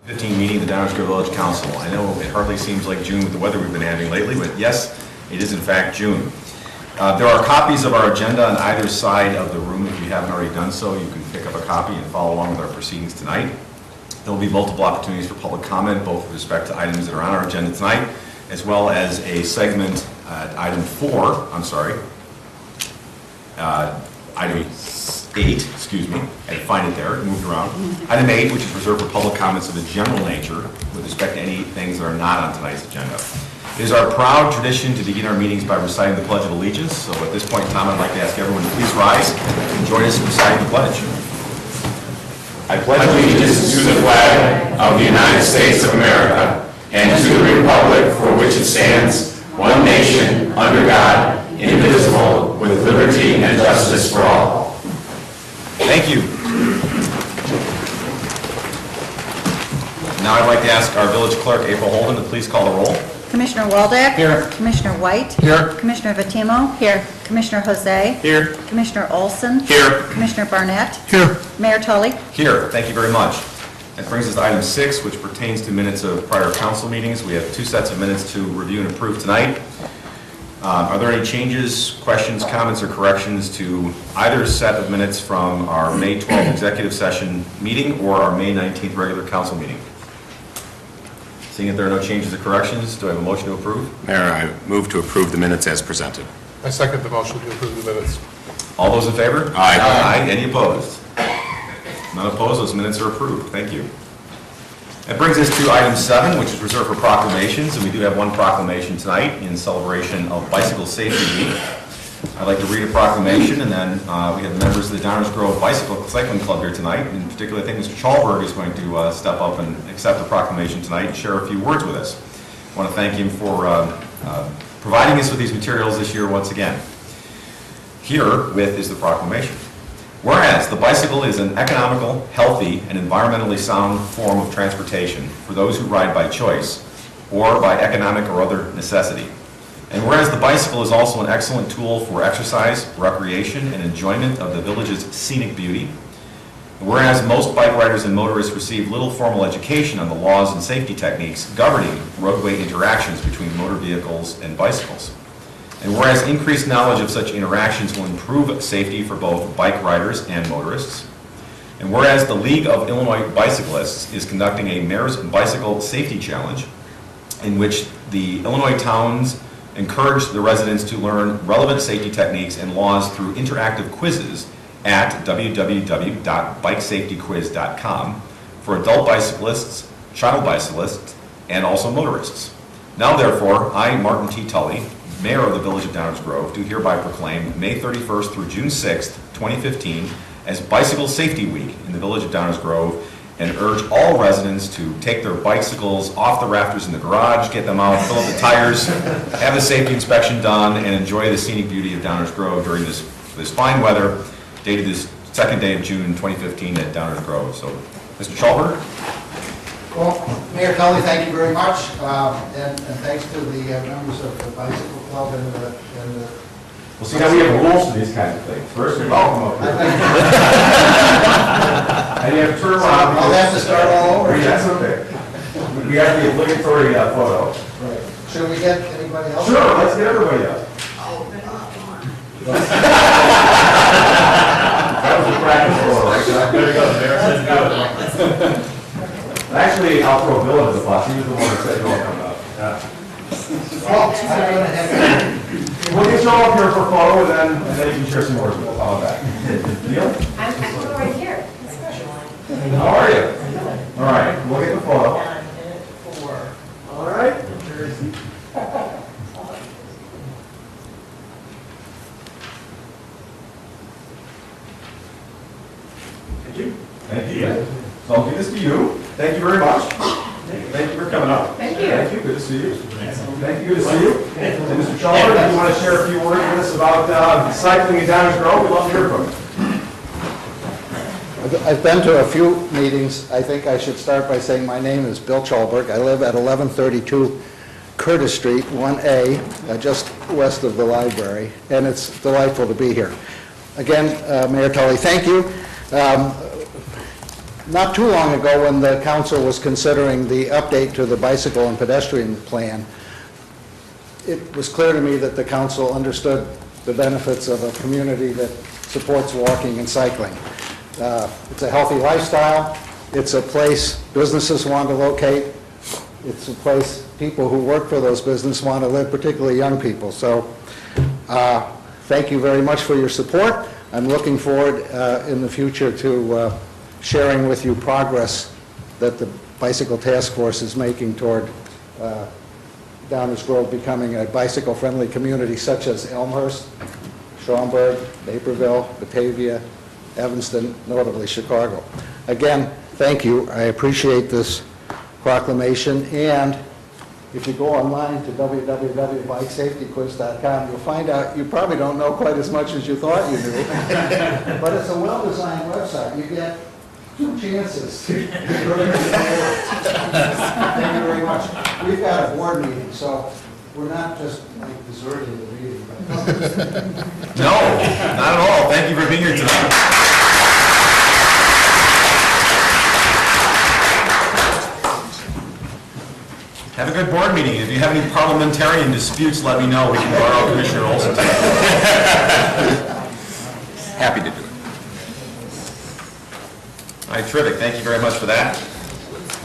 15 meeting of the Downers Grove Village Council. I know it hardly seems like June with the weather we've been having lately, but yes, it is in fact June. There are copies of our agenda on either side of the room. If you haven't already done so, you can pick up a copy and follow along with our proceedings tonight. There will be multiple opportunities for public comment, both with respect to items that are on our agenda tonight, as well as a segment, item 8, excuse me, I find it there, it moved around. Item 8, which is reserved for public comments of a general nature with respect to any things that are not on tonight's agenda. It is our proud tradition to begin our meetings by reciting the Pledge of Allegiance. So at this point in time, I'd like to ask everyone to please rise and join us in reciting the pledge. I pledge allegiance to the flag of the United States of America and to the republic for which it stands, one nation, under God, indivisible, with liberty and justice for all. Thank you. Now I'd like to ask our village clerk, April Holden, to please call the roll. Commissioner Waldeck. Here. Commissioner White. Here. Commissioner Vatimo. Here. Commissioner Jose. Here. Commissioner Olson. Here. Commissioner Barnett. Here. Mayor Tully. Here. Thank you very much. That brings us to item 6, which pertains to minutes of prior council meetings. We have 2 sets of minutes to review and approve tonight. Are there any changes, questions, comments, or corrections to either set of minutes from our May 12th executive session meeting or our May 19th regular council meeting? Seeing that there are no changes or corrections, do I have a motion to approve? Mayor, I move to approve the minutes as presented. I second the motion to approve the minutes. All those in favor? Aye. Aye. Any opposed? None opposed. Those minutes are approved. Thank you. That brings us to item 7, which is reserved for proclamations, and we do have one proclamation tonight in celebration of Bicycle Safety Week. I'd like to read a proclamation, and then we have members of the Downers Grove Bicycle Cycling Club here tonight. In particular, I think Mr. Chalberg is going to step up and accept the proclamation tonight and share a few words with us. I want to thank him for providing us with these materials this year once again. Herewith is the proclamation. Whereas the bicycle is an economical, healthy, and environmentally sound form of transportation for those who ride by choice or by economic or other necessity. And whereas the bicycle is also an excellent tool for exercise, recreation, and enjoyment of the village's scenic beauty. And whereas most bike riders and motorists receive little formal education on the laws and safety techniques governing roadway interactions between motor vehicles and bicycles. And whereas increased knowledge of such interactions will improve safety for both bike riders and motorists. And whereas the League of Illinois Bicyclists is conducting a Mayor's Bicycle Safety Challenge in which the Illinois towns encourage the residents to learn relevant safety techniques and laws through interactive quizzes at www.bikesafetyquiz.com for adult bicyclists, child bicyclists, and also motorists. Now therefore, I, Martin T. Tully, Mayor of the Village of Downers Grove, do hereby proclaim May 31st through June 6th, 2015 as Bicycle Safety Week in the Village of Downers Grove and urge all residents to take their bicycles off the rafters in the garage, get them out, fill up the tires, have the safety inspection done, and enjoy the scenic beauty of Downers Grove during this fine weather, dated this 2nd day of June 2015 at Downers Grove. So, Mr. Chalberg? Well, Mayor Tully, thank you very much, and thanks to the members of the Bicycle Club and the Well, see, now we have rules for these kinds of things. First, we welcome up here. And you have to turn around. I'll have to start all over. That's okay. We have the obligatory photo. Right. Should we get anybody else? Sure, let's get everybody up. That was a practice photo, right? There you go, Mayor. That's good. Actually, I'll throw Bill into the bus. He was the one that said you all come up. Well, I'm going to have We'll get you all up here for a photo, and then you can share some words with us. How about that? Deal? I'm right here. How are you? All right, we'll get the photo. All right. Thank you. Thank you. So I'll give this to you. Thank you very much. Thank you for coming up. Thank you. Thank you. Good to see you. Thank you. Good to see you. And Mr. Chalmers, if you want to share a few words with us about cycling in Downers Grove, we'd love to hear from you. I've been to a few meetings. I think I should start by saying my name is Bill Chalberg. I live at 1132 Curtis Street, 1A, just west of the library, and it's delightful to be here. Again, Mayor Tully, thank you. not too long ago, when the council was considering the update to the bicycle and pedestrian plan, it was clear to me that the council understood the benefits of a community that supports walking and cycling. It's a healthy lifestyle. It's a place businesses want to locate. It's a place people who work for those businesses want to live, particularly young people. So thank you very much for your support. I'm looking forward in the future to sharing with you progress that the Bicycle Task Force is making toward Downers Grove becoming a bicycle-friendly community such as Elmhurst, Schaumburg, Naperville, Batavia, Evanston, notably Chicago. Again, thank you. I appreciate this proclamation, and if you go online to www.bikesafetyquiz.com, you'll find out you probably don't know quite as much as you thought you knew. But it's a well-designed website. You get 2 chances to Thank you very much. We've got a board meeting, so we're not just like deserting the meeting. No, not at all. Thank you for being here tonight. Have a good board meeting. If you have any parliamentarian disputes, let me know. We can borrow Commissioner Olson. Happy to do it. All right, terrific. Thank you very much for that.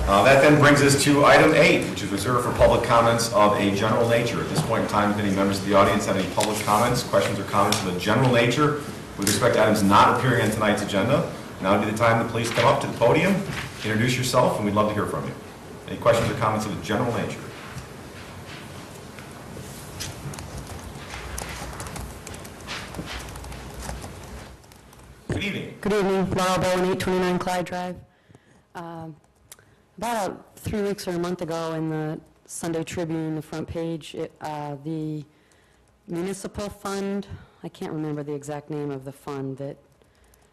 That then brings us to item 8, which is reserved for public comments of a general nature. At this point in time, if any members of the audience have any public comments, questions, or comments of a general nature with respect to items not appearing on tonight's agenda, now would be the time to please come up to the podium, introduce yourself, and we'd love to hear from you. Any questions or comments of a general nature? Good evening. Good evening, Laura Bowen, 829 Clyde Drive. About 3 weeks or a month ago in the Sunday Tribune, the front page, the municipal fund, I can't remember the exact name of the fund that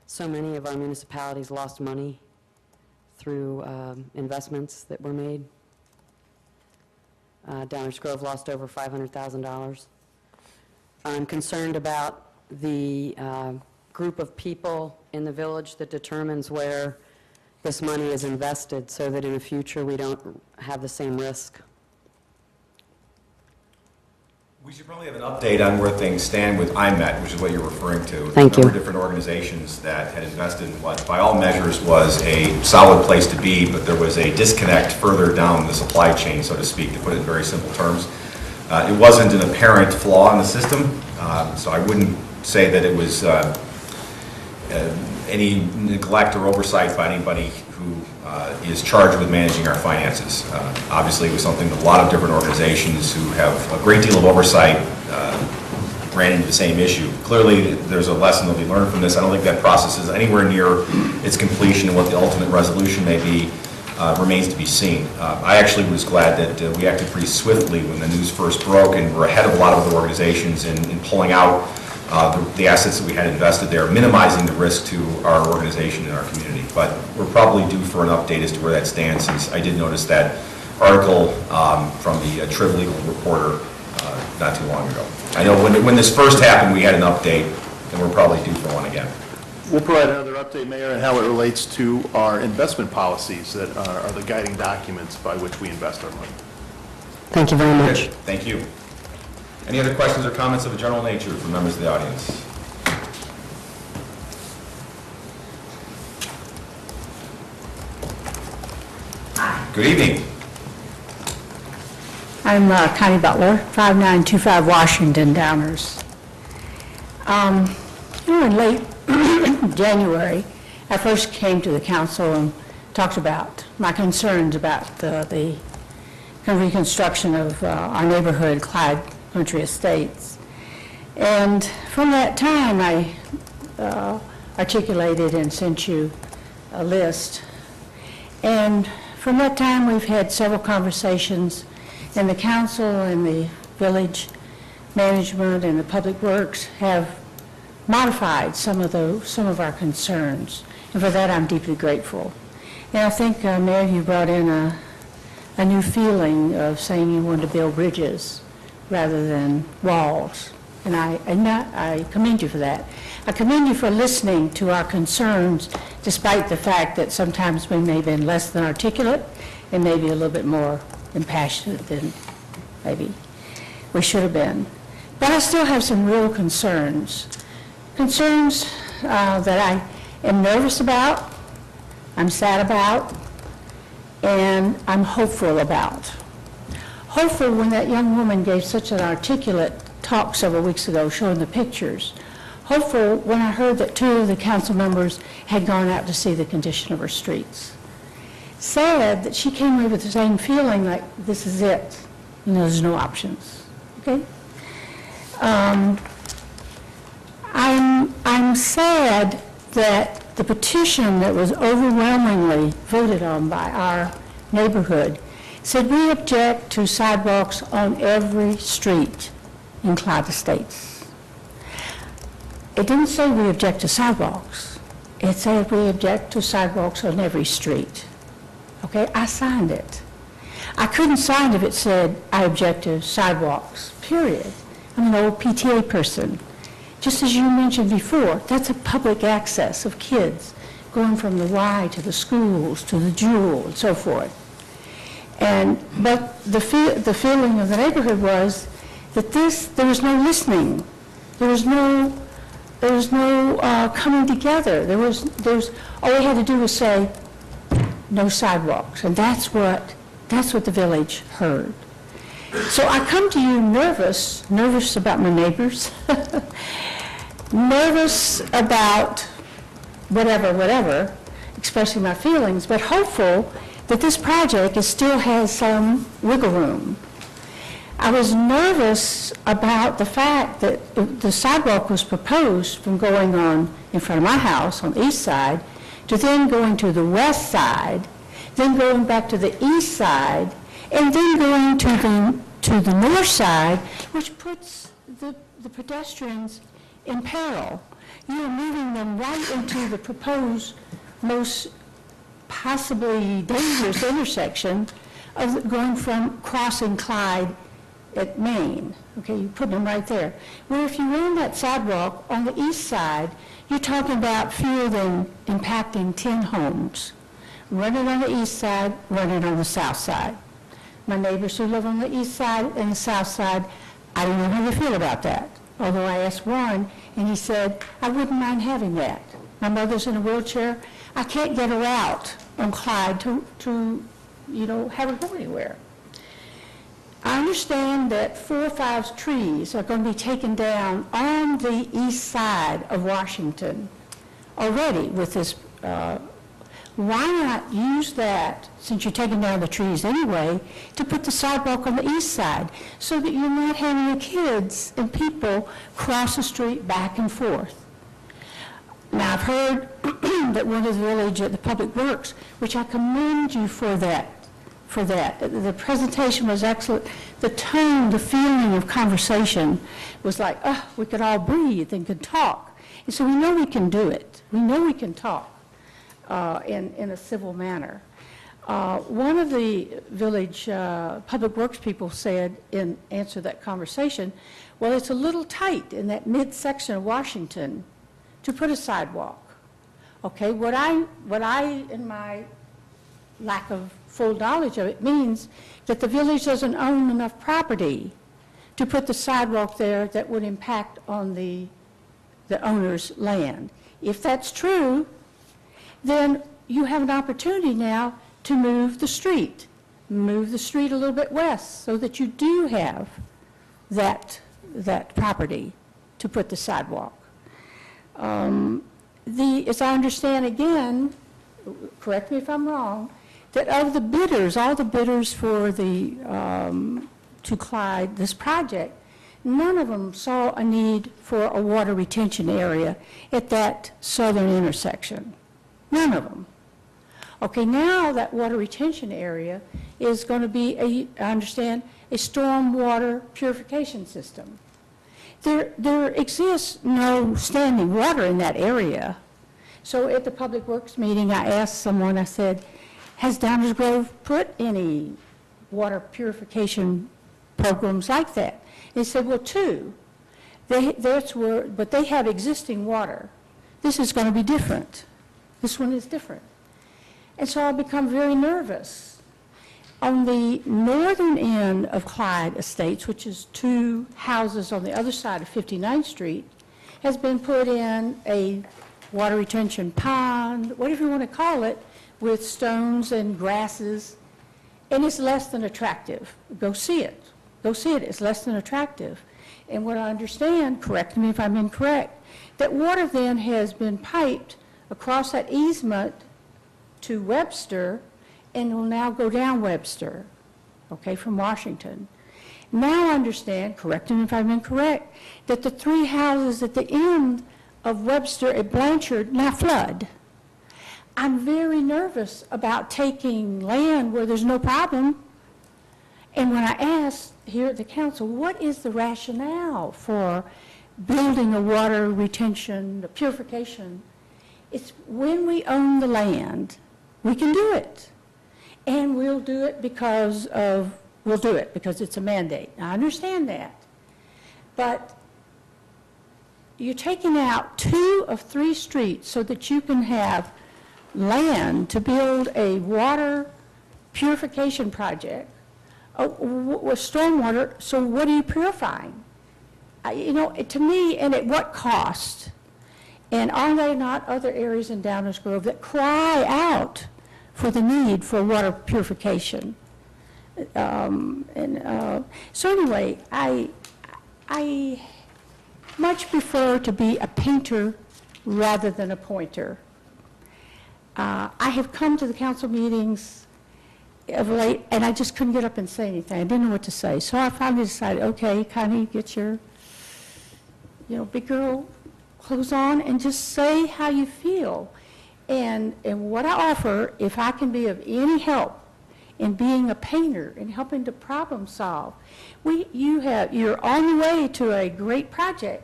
so many of our municipalities lost money through investments that were made. Downers Grove lost over $500,000. I'm concerned about the group of people in the village that determines where this money is invested so that in the future we don't have the same risk. We should probably have an update on where things stand with IMET, which is what you're referring to. Thank you. A number of different organizations that had invested in what, by all measures, was a solid place to be, but there was a disconnect further down the supply chain, so to speak, to put it in very simple terms. It wasn't an apparent flaw in the system, so I wouldn't say that it was any neglect or oversight by anybody who is charged with managing our finances. Obviously, it was something that a lot of different organizations who have a great deal of oversight ran into the same issue. Clearly, there's a lesson that we learned from this. I don't think that process is anywhere near its completion, and what the ultimate resolution may be remains to be seen. I actually was glad that we acted pretty swiftly when the news first broke, and we're ahead of a lot of other organizations in pulling out the assets that we had invested there, minimizing the risk to our organization and our community. But we're probably due for an update as to where that stands, since I did notice that article from the Triv Legal Reporter not too long ago. I know when this first happened, we had an update, and we're probably due for one again. We'll provide another update, Mayor, on how it relates to our investment policies that are the guiding documents by which we invest our money. Thank you very much. Good. Thank you. Any other questions or comments of a general nature from members of the audience? Good evening. I'm Connie Butler, 5925 Washington, Downers. In late January, I first came to the council and talked about my concerns about the reconstruction of our neighborhood, Clyde Country Estates. And from that time, I articulated and sent you a list. And from that time, we've had several conversations, and the council and the village management and the public works have modified some of our concerns. And for that, I'm deeply grateful. And I think, Mayor, you brought in a new feeling of saying you wanted to build bridges rather than walls. and I commend you for that. I commend you for listening to our concerns, despite the fact that sometimes we may have been less than articulate and maybe a little bit more impassionate than maybe we should have been. But I still have some real concerns. Concerns that I am nervous about, I'm sad about, and I'm hopeful about. Hopeful when that young woman gave such an articulate talk several weeks ago showing the pictures. Hopeful when I heard that 2 of the council members had gone out to see the condition of our streets. Sad that she came away with the same feeling like this is it, there's no options, okay? I'm sad that the petition that was overwhelmingly voted on by our neighborhood said we object to sidewalks on every street in Clyde Estates. It didn't say we object to sidewalks. It said we object to sidewalks on every street. Okay, I signed it. I couldn't sign if it said I object to sidewalks, period. I'm an old PTA person. Just as you mentioned before, that's a public access of kids going from the Y to the schools, to the Jewel, and so forth. But the feeling of the neighborhood was that there was no listening. There was no coming together. All we had to do was say, no sidewalks, and that's what the village heard. So I come to you nervous about my neighbors, nervous about whatever, expressing my feelings, but hopeful that this project still has some wiggle room. I was nervous about the fact that the sidewalk was proposed from going on in front of my house on the east side to then going to the west side, then going back to the east side, and then going to the north side, which puts the pedestrians in peril. You're moving them right into the proposed most possibly dangerous intersection of going from crossing Clyde at Main. Okay, you put them right there. Where if you run that sidewalk on the east side, you're talking about fewer than impacting 10 homes. Run it on the east side, run it on the south side. My neighbors who live on the east side and the south side, I don't know how they feel about that. Although I asked one, and he said, I wouldn't mind having that. My mother's in a wheelchair. I can't get her out on Clyde to have her go anywhere. I understand that 4 or 5 trees are going to be taken down on the east side of Washington already with this. Why not use that, since you're taking down the trees anyway, to put the sidewalk on the east side so that you're not having the kids and people cross the street back and forth? Now, I've heard that one of the village at the Public Works, which I commend you for that. The presentation was excellent. The tone, the feeling of conversation was like, we could all breathe and could talk. And so we know we can do it. We know we can talk in a civil manner. One of the village Public Works people said in answer to that conversation, well, it's a little tight in that midsection of Washington to put a sidewalk. Okay, what I in my lack of full knowledge of it means that the village doesn't own enough property to put the sidewalk there that would impact on the owner's land. If that's true, then you have an opportunity now to move the street a little bit west so that you do have that property to put the sidewalk. As I understand again, correct me if I'm wrong, that of the bidders, all the bidders for to Clyde, this project, none of them saw a need for a water retention area at that southern intersection. None of them. Okay, now that water retention area is going to be, I understand, a stormwater purification system. There exists no standing water in that area. So at the Public Works meeting, I asked someone, I said, has Downers Grove put any water purification programs like that? They said, well, 2. but they have existing water. This is going to be different. This one is different. And so I become very nervous. On the northern end of Clyde Estates, which is 2 houses on the other side of 59th Street, has been put in a water retention pond, whatever you want to call it, with stones and grasses, and it's less than attractive. Go see it. Go see it. It's less than attractive. And what I understand, correct me if I'm incorrect, that water then has been piped across that easement to Webster and will now go down Webster, okay, from Washington. Now I understand, correct me if I'm incorrect, that the 3 houses at the end of Webster at Blanchard now flood. I'm very nervous about taking land where there's no problem. And when I asked here at the council, what is the rationale for building a water retention, a purification? It's when we own the land, we can do it. And we'll do it because it's a mandate. I understand that. But you're taking out 2 of 3 streets so that you can have land to build a water purification project with stormwater. So what are you purifying? To me, and at what cost? And are there not other areas in Downers Grove that cry out for the need for water purification? So anyway, I much prefer to be a painter rather than a pointer. I have come to the council meetings of late, and I just couldn't get up and say anything. I didn't know what to say. So I finally decided, okay, Connie, get your, big girl clothes on and just say how you feel. And what I offer, if I can be of any help in being a painter and helping to problem solve, you're on your way to a great project,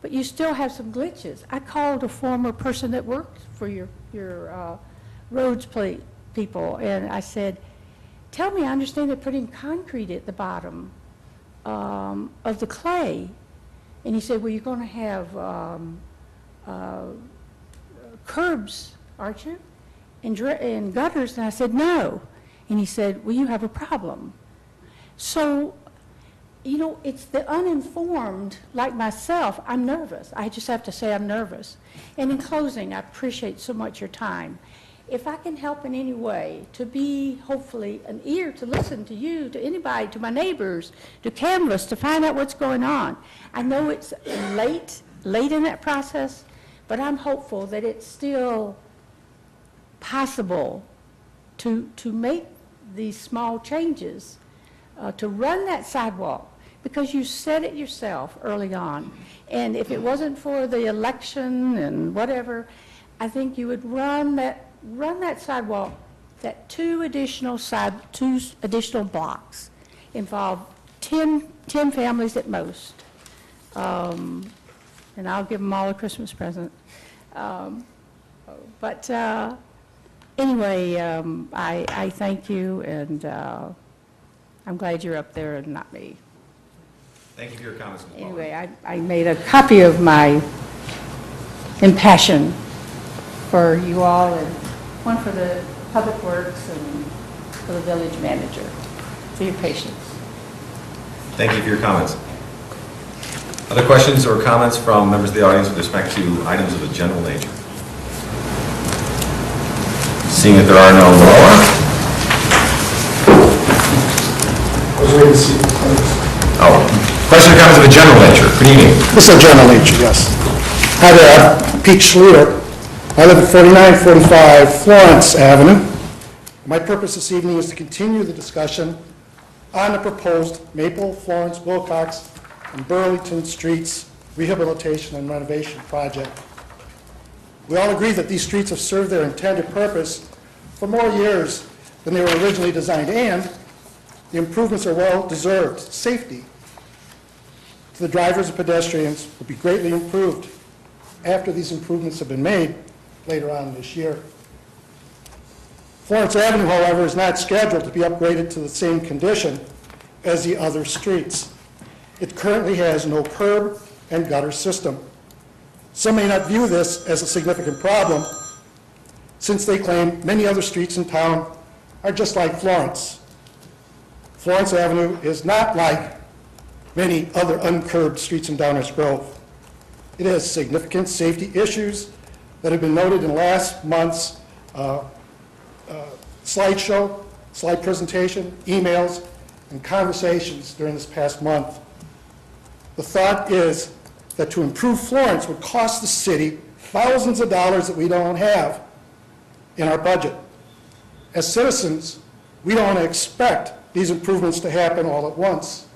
but you still have some glitches. I called a former person that worked for your roads people, and I said, tell me, I understand they're putting concrete at the bottom of the clay. And he said, well, you're going to have curbs, aren't you? And gutters. And I said, no. And he said, well, you have a problem. So, it's the uninformed, like myself, I'm nervous. I just have to say I'm nervous. And in closing, I appreciate so much your time. If I can help in any way to be, hopefully, an ear to listen to you, to anybody, to my neighbors, to Canvas, to find out what's going on. I know it's late in that process, but I'm hopeful that it's still possible to make these small changes, to run that sidewalk, because you said it yourself early on. And if it wasn't for the election and whatever, I think you would run that sidewalk, that 2 additional blocks involve 10 families at most. And I'll give them all a Christmas present. Anyway, I thank you, and I'm glad you're up there and not me. Thank you for your comments, Ms. Bowman. Anyway, I made a copy of my impassion for you all, and one for the Public Works and for the village manager, for your patience. Thank you for your comments. Other questions or comments from members of the audience with respect to items of a general nature? Seeing that there are no more. Questions or comments of a general nature? Good evening. This is a general nature, yes. Hi there, I'm Pete Schluter. I live at 4945 Florence Avenue. My purpose this evening is to continue the discussion on the proposed Maple, Florence, Wilcox, and Burlington Streets rehabilitation and renovation project. We all agree that these streets have served their intended purpose for more years than they were originally designed, and the improvements are well-deserved. Safety to the drivers and pedestrians will be greatly improved after these improvements have been made later on this year. Florence Avenue, however, is not scheduled to be upgraded to the same condition as the other streets. It currently has no curb and gutter system. Some may not view this as a significant problem, since they claim many other streets in town are just like Florence. Florence Avenue is not like many other uncurbed streets in Downers Grove. It has significant safety issues that have been noted in last month's slideshow, slide presentation, emails, and conversations during this past month. The thought is that to improve Florence would cost the city thousands of dollars that we don't have in our budget. As citizens, we don't expect these improvements to happen all at once,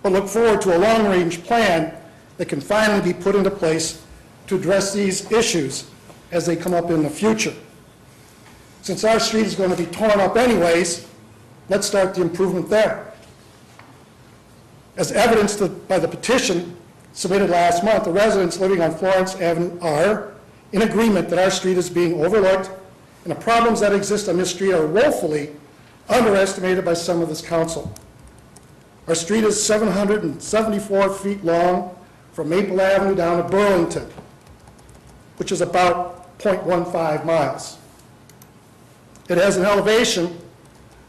but look forward to a long-range plan that can finally be put into place to address these issues as they come up in the future. Since our street is going to be torn up anyways, let's start the improvement there. As evidenced by the petition submitted last month, the residents living on Florence Avenue are in agreement that our street is being overlooked, and the problems that exist on this street are woefully underestimated by some of this council. Our street is 774 feet long from Maple Avenue down to Burlington, which is about 0.15 miles. It has an elevation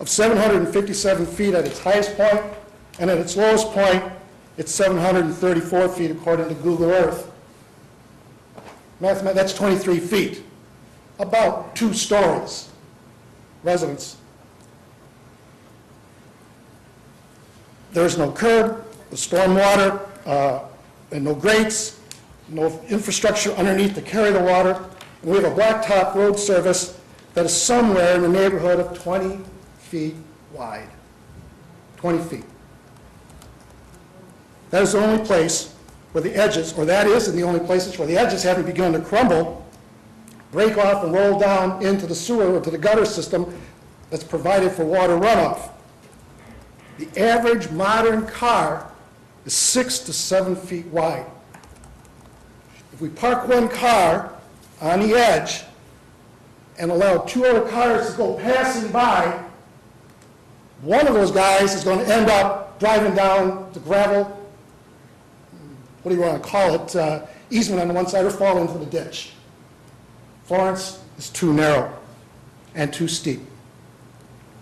of 757 feet at its highest point, and at its lowest point, it's 734 feet according to Google Earth. That's 23 feet, about 2 stories. Residents. There's no curb, the stormwater, and no grates, no infrastructure underneath to carry the water. And we have a blacktop road service that is somewhere in the neighborhood of 20 feet wide. 20 feet. That is the only place where the edges, or that is the only places where the edges haven't begun to crumble, break off and roll down into the sewer or to the gutter system that's provided for water runoff. The average modern car is 6 to 7 feet wide. If we park one car on the edge and allow 2 other cars to go passing by, one of those guys is going to end up driving down the gravel, what do you want to call it, easement on the one side, or fall into the ditch. Florence is too narrow and too steep.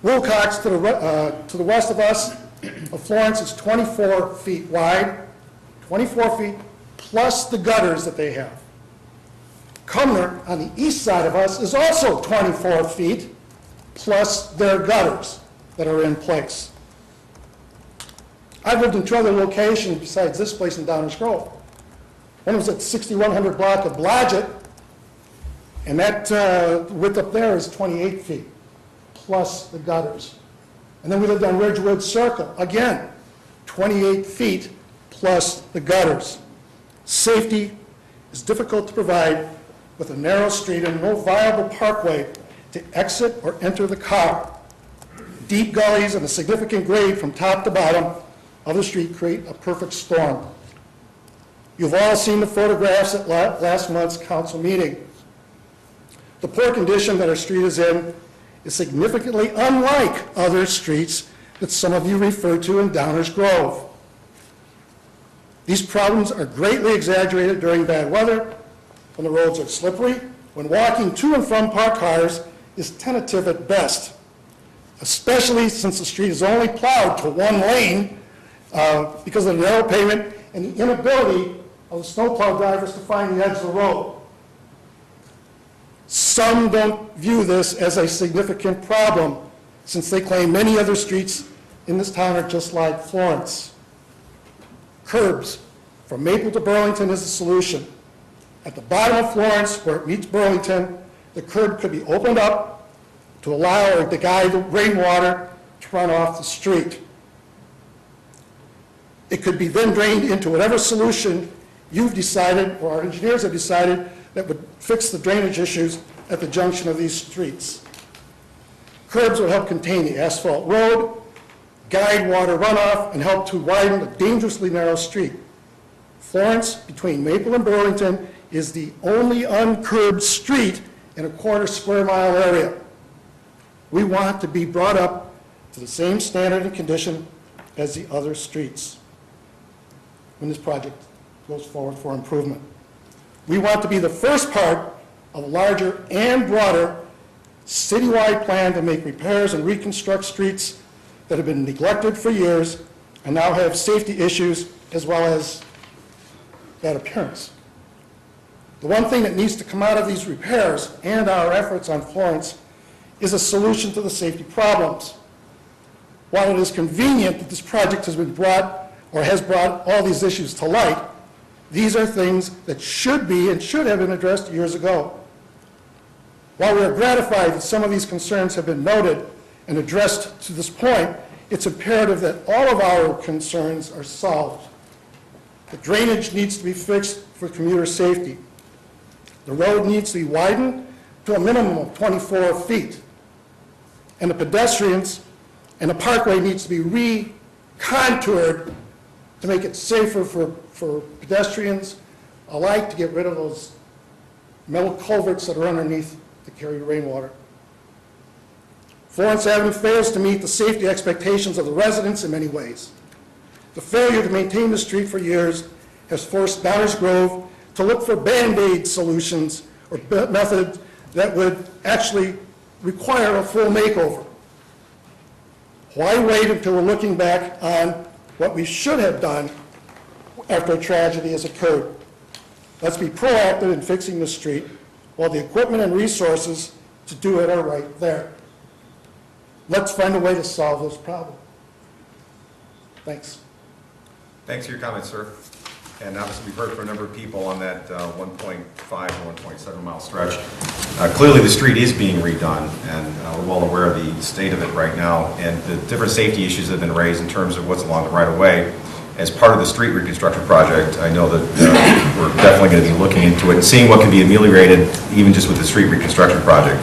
Wilcox, to the west of us, of Florence, is 24 feet wide, 24 feet plus the gutters that they have. Cumner, on the east side of us, is also 24 feet plus their gutters that are in place. I've lived in 2 other locations besides this place in Downers Grove. One was at 6100 block of Blodgett, and that width up there is 28 feet plus the gutters. And then we lived on Ridgewood Circle, again, 28 feet plus the gutters. Safety is difficult to provide with a narrow street and no viable parkway to exit or enter the car. Deep gullies and a significant grade from top to bottom of the street create a perfect storm. You've all seen the photographs at last month's council meeting. The poor condition that our street is in is significantly unlike other streets that some of you refer to in Downers Grove. These problems are greatly exaggerated during bad weather, when the roads are slippery, when walking to and from parked cars is tentative at best, especially since the street is only plowed to one lane because of the narrow pavement and the inability of the snowplow drivers to find the edge of the road. Some don't view this as a significant problem, since they claim many other streets in this town are just like Florence. Curbs from Maple to Burlington is the solution. At the bottom of Florence, where it meets Burlington, the curb could be opened up to allow or to guide the rainwater to run off the street. It could be then drained into whatever solution you've decided, or our engineers have decided, that would fix the drainage issues at the junction of these streets. Curbs would help contain the asphalt road, guide water runoff, and help to widen a dangerously narrow street. Florence, between Maple and Burlington, is the only uncurbed street in a quarter square mile area. We want to be brought up to the same standard and condition as the other streets when this project goes forward for improvement. We want to be the first part of a larger and broader citywide plan to make repairs and reconstruct streets that have been neglected for years and now have safety issues as well as bad appearance. The one thing that needs to come out of these repairs and our efforts on Florence is a solution to the safety problems. While it is convenient that this project has been brought, or has brought all these issues to light, these are things that should be and should have been addressed years ago. While we are gratified that some of these concerns have been noted and addressed to this point, it's imperative that all of our concerns are solved. The drainage needs to be fixed for commuter safety. The road needs to be widened to a minimum of 24 feet. And the pedestrians and the parkway needs to be re-contoured to make it safer for pedestrians alike, to get rid of those metal culverts that are underneath to carry rainwater. Florence Avenue fails to meet the safety expectations of the residents in many ways. The failure to maintain the street for years has forced Downers Grove to look for Band-Aid solutions or methods that would actually require a full makeover. Why wait until we're looking back on what we should have done after a tragedy has occurred? Let's be proactive in fixing the street while the equipment and resources to do it are right there. Let's find a way to solve this problem. Thanks. Thanks for your comments, sir. And obviously, we've heard from a number of people on that 1.5 or 1.7 mile stretch. Clearly, the street is being redone, and we're well aware of the state of it right now, and the different safety issues that have been raised in terms of what's along the right-of-way. As part of the street reconstruction project, I know that we're definitely going to be looking into it and seeing what can be ameliorated, even just with the street reconstruction project.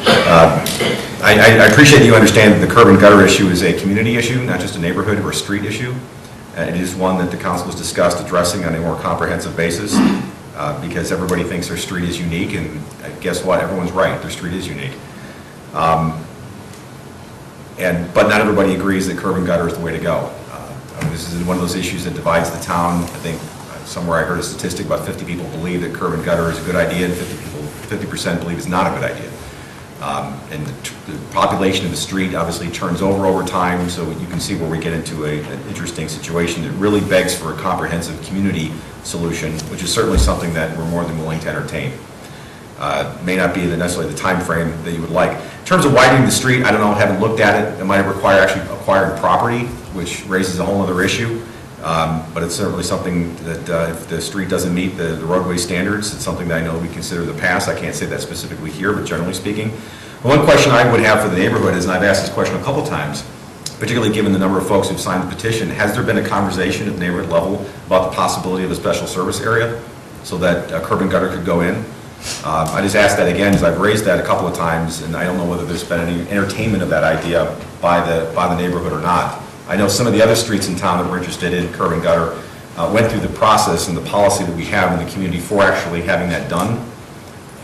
I appreciate you understand that the curb and gutter issue is a community issue, not just a neighborhood or a street issue. It is one that the council has discussed addressing on a more comprehensive basis because everybody thinks their street is unique, and guess what? Everyone's right. Their street is unique. But not everybody agrees that curb and gutter is the way to go. This is one of those issues that divides the town. I think somewhere I heard a statistic about 50 people believe that curb and gutter is a good idea, and 50% believe it's not a good idea. And the population of the street obviously turns over time, so you can see where we get into an interesting situation that really begs for a comprehensive community solution, which is certainly something that we're more than willing to entertain. May not be necessarily the time frame that you would like. In terms of widening the street, I don't know, haven't looked at it. It might require actually acquiring property, which raises a whole other issue. But it's certainly something that if the street doesn't meet the roadway standards, it's something that I know we consider in the past. I can't say that specifically here, but generally speaking. One question I would have for the neighborhood is, and I've asked this question a couple times, particularly given the number of folks who've signed the petition, has there been a conversation at the neighborhood level about the possibility of a special service area so that curb and gutter could go in? I just asked that again, as I've raised that a couple of times, and I don't know whether there's been any entertainment of that idea by the neighborhood or not. I know some of the other streets in town that we're interested in, curb and gutter, went through the process and the policy that we have in the community for actually having that done,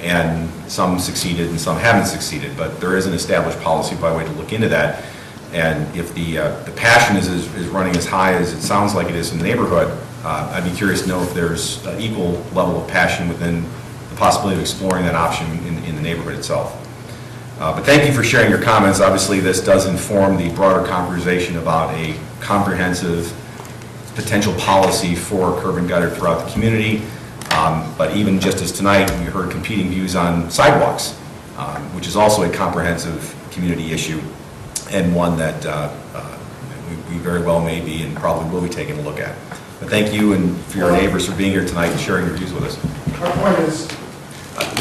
and some succeeded and some haven't succeeded, but there is an established policy by way to look into that. And if the passion is running as high as it sounds like it is in the neighborhood, I'd be curious to know if there's an equal level of passion within the possibility of exploring that option in the neighborhood itself. But thank you for sharing your comments. Obviously, this does inform the broader conversation about a comprehensive potential policy for curb and gutter throughout the community. But even just as tonight, we heard competing views on sidewalks, which is also a comprehensive community issue, and one that we very well may be and probably will be taking a look at. But thank you and for your neighbors for being here tonight and sharing your views with us. Our point is,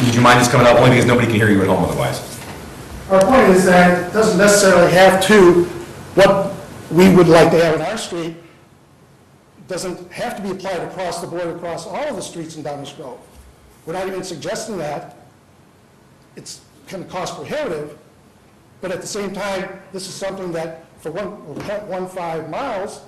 Would you mind just coming up, only because nobody can hear you at home otherwise? our point is that it doesn't necessarily have to, what we would like to have in our street, doesn't have to be applied across the board, across all of the streets in Downers Grove. We're not even suggesting that. It's kind of cost prohibitive, but at the same time, this is something that for 1.15 miles,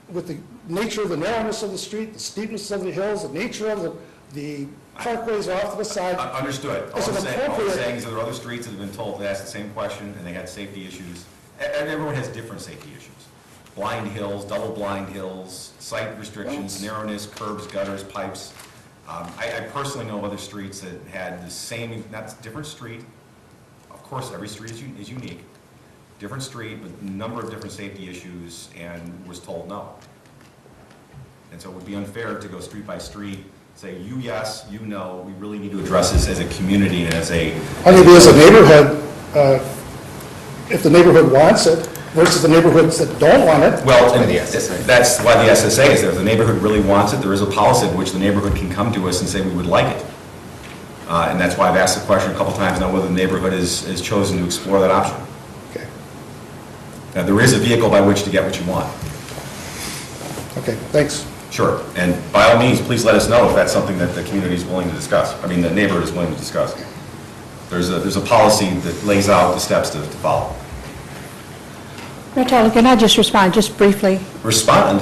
with the nature of the narrowness of the street, the steepness of the hills, the nature of the parkways off to the side. Understood. All I'm saying is that there are other streets that have been told to ask the same question, and they had safety issues. And everyone has different safety issues. blind hills, double blind hills, site restrictions, narrowness, curbs, gutters, pipes. I personally know of other streets that had the same, that's a different street. Of course, every street is unique. Different street with a number of different safety issues, and was told no. And so it would be unfair to go street by street, say you yes, you no. We really need to address this as a community and as a... I think as a neighborhood, if the neighborhood wants it versus the neighborhoods that don't want it. Well, and that's why the SSA is there. If the neighborhood really wants it, there is a policy in which the neighborhood can come to us and say we would like it. And that's why I've asked the question a couple times now whether the neighborhood has chosen to explore that option. Okay, Now, there is a vehicle by which to get what you want. okay, thanks. Sure. And by all means, please let us know if that's something that the community is willing to discuss. I mean, the neighborhood is willing to discuss. There's a policy that lays out the steps to follow. Mayor Tully, can I just respond just briefly? Respond?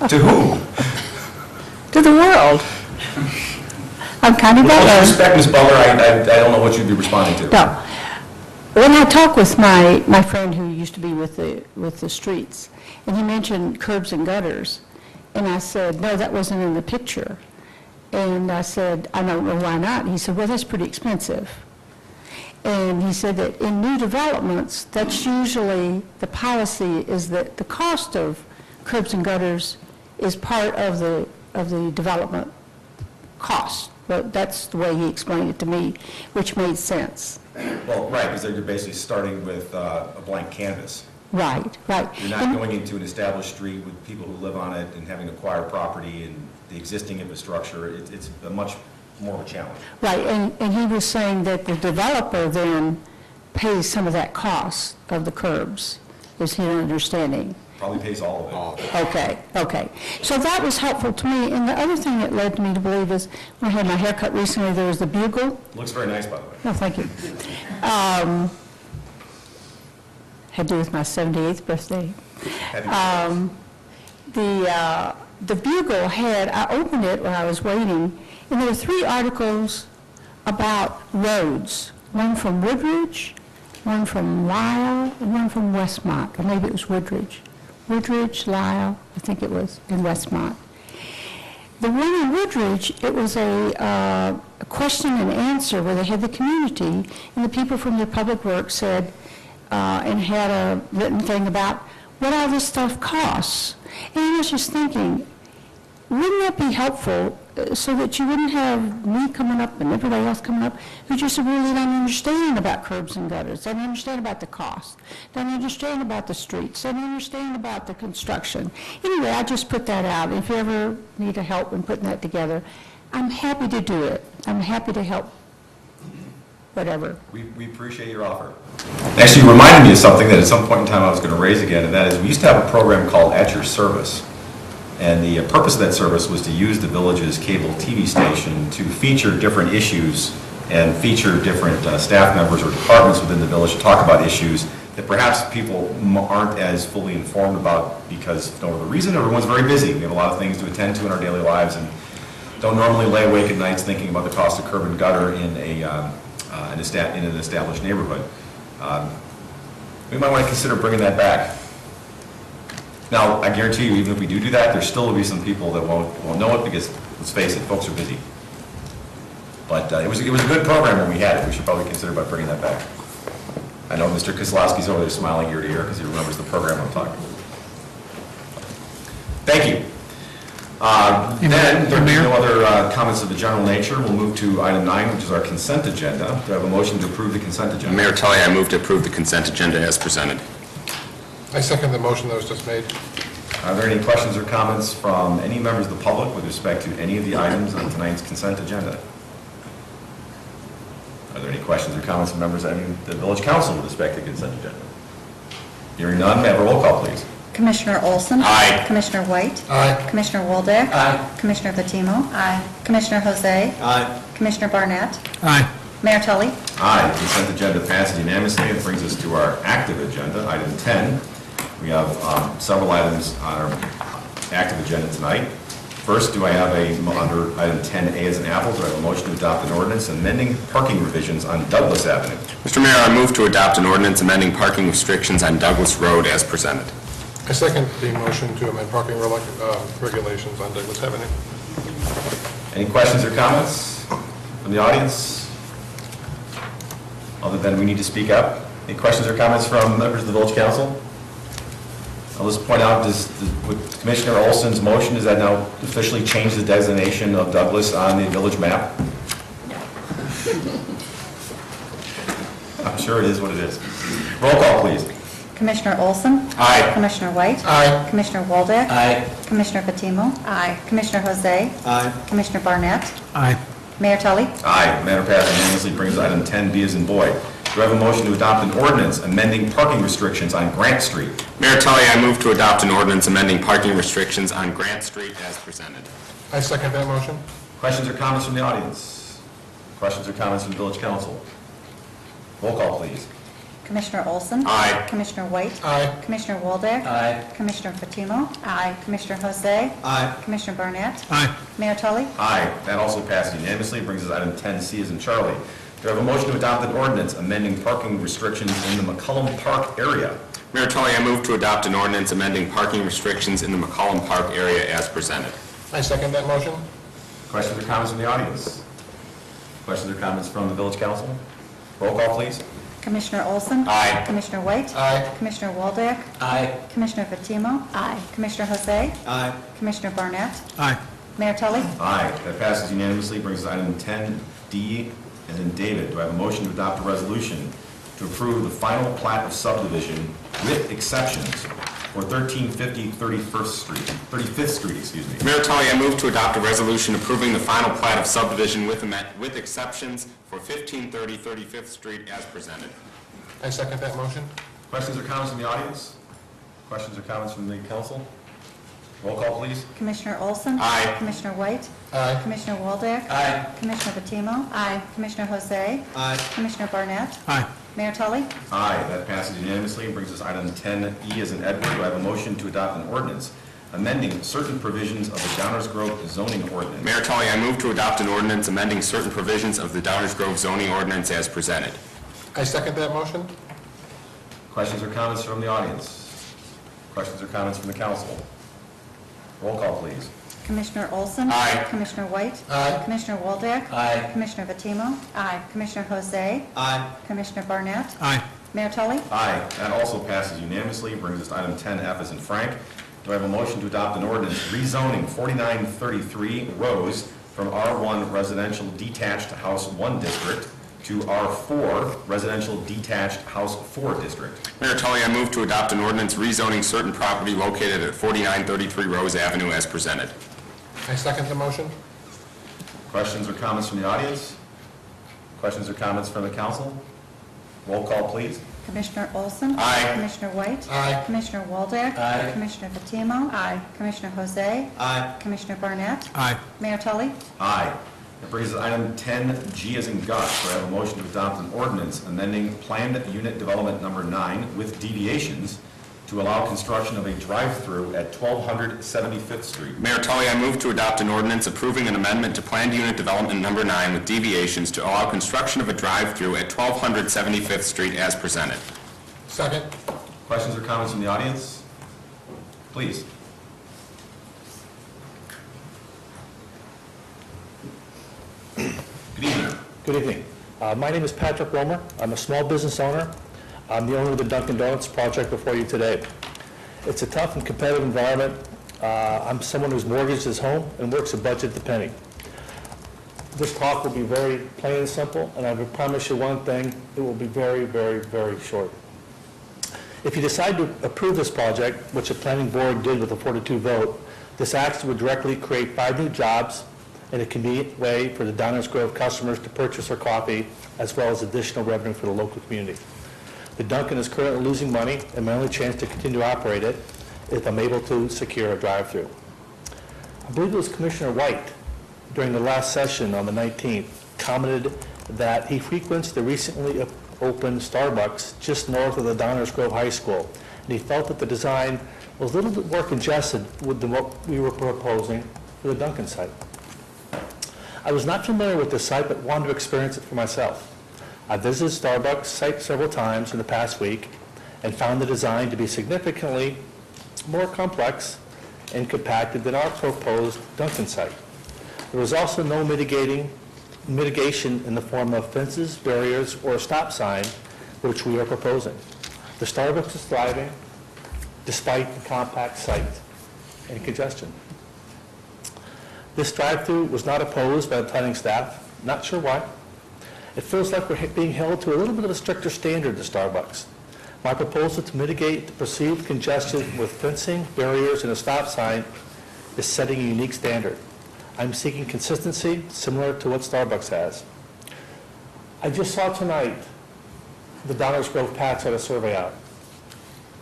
To whom? To the world. I'm kind of With all due bad. respect, Ms. Butler, I don't know what you'd be responding to. No. When I talked with my friend who used to be with the streets, and he mentioned curbs and gutters, and I said, no, that wasn't in the picture. And I said, I don't know why not. He said, well, that's pretty expensive. And he said that in new developments, that's usually, the policy is that the cost of curbs and gutters is part of the development cost. But that's the way he explained it to me, which made sense. Well, right, because you're basically starting with a blank canvas. Right, right. You're not going into an established street with people who live on it and having acquired property and the existing infrastructure. It's a much more of a challenge. Right, and he was saying that the developer then pays some of that cost of the curbs, is his understanding. Probably pays all of it. Okay, okay. So that was helpful to me. And the other thing that led me to believe is, when I had my haircut recently, there was the Bugle. Looks very nice, by the way. No, thank you. Had to do with my 78th birthday. Happy The Bugle had, I opened it when I was waiting, and there were 3 articles about roads, one from Woodridge, one from Lyle, and one from Westmont, or maybe it was Woodridge. Woodridge, Lyle, I think it was, and Westmont. The one in Woodridge, it was a question and answer where they had the community, and the people from the public works said, and had a written thing about what all this stuff costs. And I was just thinking, wouldn't that be helpful so that you wouldn't have me coming up and everybody else coming up who just really don't understand about curbs and gutters, don't understand about the cost, don't understand about the streets, don't understand about the construction. Anyway, I just put that out. If you ever need help in putting that together, I'm happy to do it. I'm happy to help, whatever. We appreciate your offer. Actually, you reminded me of something that at some point in time I was going to raise again, and that is we used to have a program called At Your Service. And the purpose of that service was to use the village's cable TV station to feature different issues and feature different staff members or departments within the village to talk about issues that perhaps people aren't as fully informed about because, for no other reason, everyone's very busy. We have a lot of things to attend to in our daily lives and don't normally lay awake at nights thinking about the cost of curb and gutter in an established neighborhood. We might want to consider bringing that back. Now, I guarantee you, even if we do that, there still will be some people that won't know it because, let's face it, folks are busy. But it was a good program when we had it. We should probably consider about bringing that back. I know Mr. Kozlowski's over there smiling ear to ear because he remembers the program I'm talking about. Thank you. Then, there being no other comments of a general nature, we'll move to item 9, which is our consent agenda. Do I have a motion to approve the consent agenda? Mayor Tully, I move to approve the consent agenda as presented. I second the motion that was just made. Are there any questions or comments from any members of the public with respect to any of the items on tonight's consent agenda? Are there any questions or comments from members of the village council with respect to the consent agenda? Hearing none, may I have a roll call, please? Commissioner Olson? Aye. Commissioner White? Aye. Commissioner Waldeck? Aye. Commissioner Patimo? Aye. Commissioner Jose? Aye. Commissioner Barnett? Aye. Mayor Tully? Aye, the consent agenda passes unanimously. It brings us to our active agenda, item 10. We have several items on our active agenda tonight. First, do I have under item 10A as an apple, do I have a motion to adopt an ordinance amending parking revisions on Douglas Avenue? Mr. Mayor, I move to adopt an ordinance amending parking restrictions on Douglas Road as presented. I second the motion to amend parking regulations on Douglas Avenue. Any questions or comments from the audience? Other than we need to speak up? Any questions or comments from members of the village council? I'll just point out, with Commissioner Olson's motion, does that now officially change the designation of Douglas on the village map? I'm sure it is what it is. Roll call, please. Commissioner Olson? Aye. Commissioner White? Aye. Commissioner Waldeck? Aye. Commissioner Fatimo? Aye. Commissioner Jose? Aye. Commissioner Barnett? Aye. Mayor Tully? Aye. Matter passed unanimously, brings item 10B as in boy. Do I have a motion to adopt an ordinance amending parking restrictions on Grant Street? Mayor Tully, I move to adopt an ordinance amending parking restrictions on Grant Street as presented. I second that motion. Questions or comments from the audience? Questions or comments from the village council? Roll call, please. Commissioner Olson? Aye. Commissioner White? Aye. Commissioner Waldeck? Aye. Commissioner Fatimo? Aye. Commissioner Jose? Aye. Commissioner Barnett? Aye. Mayor Tully? Aye. That also passes unanimously. Brings us item 10C as in Charlie. Do I have a motion to adopt an ordinance amending parking restrictions in the McCullum Park area? Mayor Tully, I move to adopt an ordinance amending parking restrictions in the McCollum Park area as presented. I second that motion. Questions or comments from the audience? Questions or comments from the village council? Roll call, please. Commissioner Olson? Aye. Commissioner White? Aye. Commissioner Waldeck? Aye. Commissioner Fatimo? Aye. Commissioner Jose? Aye. Commissioner Barnett? Aye. Mayor Tully? Aye. That passes unanimously. Brings us item 10D as in David. Do I have a motion to adopt a resolution to approve the final plat of subdivision with exceptions for 1350 35th Street, excuse me. Mayor Tully, I move to adopt a resolution approving the final plat of subdivision with exceptions for 1530 35th Street as presented. I second that motion. Questions or comments from the audience? Questions or comments from the council? Roll call, please. Commissioner Olson? Aye. Commissioner White? Aye. Commissioner Waldeck? Aye. Commissioner Fatimo? Aye. Commissioner Jose? Aye. Commissioner Barnett? Aye. Mayor Tully? Aye, that passes unanimously and brings us item 10E as in Edward. Do I have a motion to adopt an ordinance amending certain provisions of the Downers Grove zoning ordinance? Mayor Tully, I move to adopt an ordinance amending certain provisions of the Downers Grove zoning ordinance as presented. I second that motion. Questions or comments from the audience? Questions or comments from the council? Roll call, please. Commissioner Olson? Aye. Commissioner White? Aye. Commissioner Waldeck? Aye. Commissioner Fatimo? Aye. Commissioner Jose? Aye. Commissioner Barnett? Aye. Mayor Tully? Aye, that also passes unanimously. Brings us to item 10F as in Frank. Do I have a motion to adopt an ordinance rezoning 4933 Rose from R1 Residential Detached House 1 District to R4 Residential Detached House 4 District? Mayor Tully, I move to adopt an ordinance rezoning certain property located at 4933 Rose Avenue as presented. I second the motion. Questions or comments from the audience? Questions or comments from the council? Roll call, please. Commissioner Olson? Aye. Commissioner White? Aye. Commissioner Waldeck? Aye. Commissioner Fatimo? Aye. Commissioner Jose? Aye. Commissioner Barnett? Aye. Mayor Tully? Aye. That brings us to item 10G as in Gus. Do I have a motion to adopt an ordinance amending planned unit development number 9 with deviations to allow construction of a drive-through at 1200 75th Street? Mayor Tully, I move to adopt an ordinance approving an amendment to planned unit development number 9 with deviations to allow construction of a drive-through at 1200 75th Street as presented. Second. Questions or comments from the audience? Please. Good evening. Good evening. My name is Patrick Romer. I'm a small business owner. I'm the owner of the Dunkin' Donuts project before you today. It's a tough and competitive environment. I'm someone who's mortgaged his home and works a budget to the penny. This talk will be very plain and simple, and I will promise you one thing, it will be very, very, very short. If you decide to approve this project, which the planning board did with a 4-2 vote, this action would directly create 5 new jobs in a convenient way for the Downers Grove customers to purchase their coffee, as well as additional revenue for the local community. The Dunkin' is currently losing money, and my only chance to continue to operate it is if I'm able to secure a drive-through. I believe it was Commissioner White, during the last session on the 19th, commented that he frequents the recently opened Starbucks just north of the Downers Grove High School, and he felt that the design was a little bit more congested with what we were proposing for the Dunkin' site. I was not familiar with this site, but wanted to experience it for myself. I visited Starbucks site several times in the past week and found the design to be significantly more complex and compacted than our proposed Dunkin' site. There was also no mitigation in the form of fences, barriers, or a stop sign, which we are proposing. The Starbucks is thriving despite the compact site and congestion. This drive-through was not opposed by the planning staff, not sure why. It feels like we're being held to a little bit of a stricter standard to Starbucks. My proposal to mitigate the perceived congestion with fencing, barriers, and a stop sign is setting a unique standard. I'm seeking consistency similar to what Starbucks has. I just saw tonight the Downers Grove Pats had a survey out.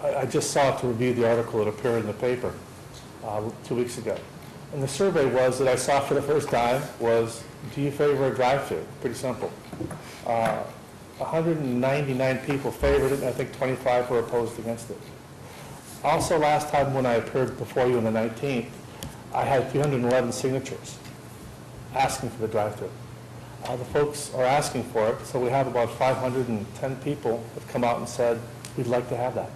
I just saw it to review the article that appeared in the paper 2 weeks ago. And the survey was that I saw for the first time was, do you favor a drive-through? Pretty simple. 199 people favored it, and I think 25 were opposed against it. Also, last time when I appeared before you on the 19th, I had 311 signatures asking for the drive-through. The folks are asking for it, so we have about 510 people have come out and said, we'd like to have that.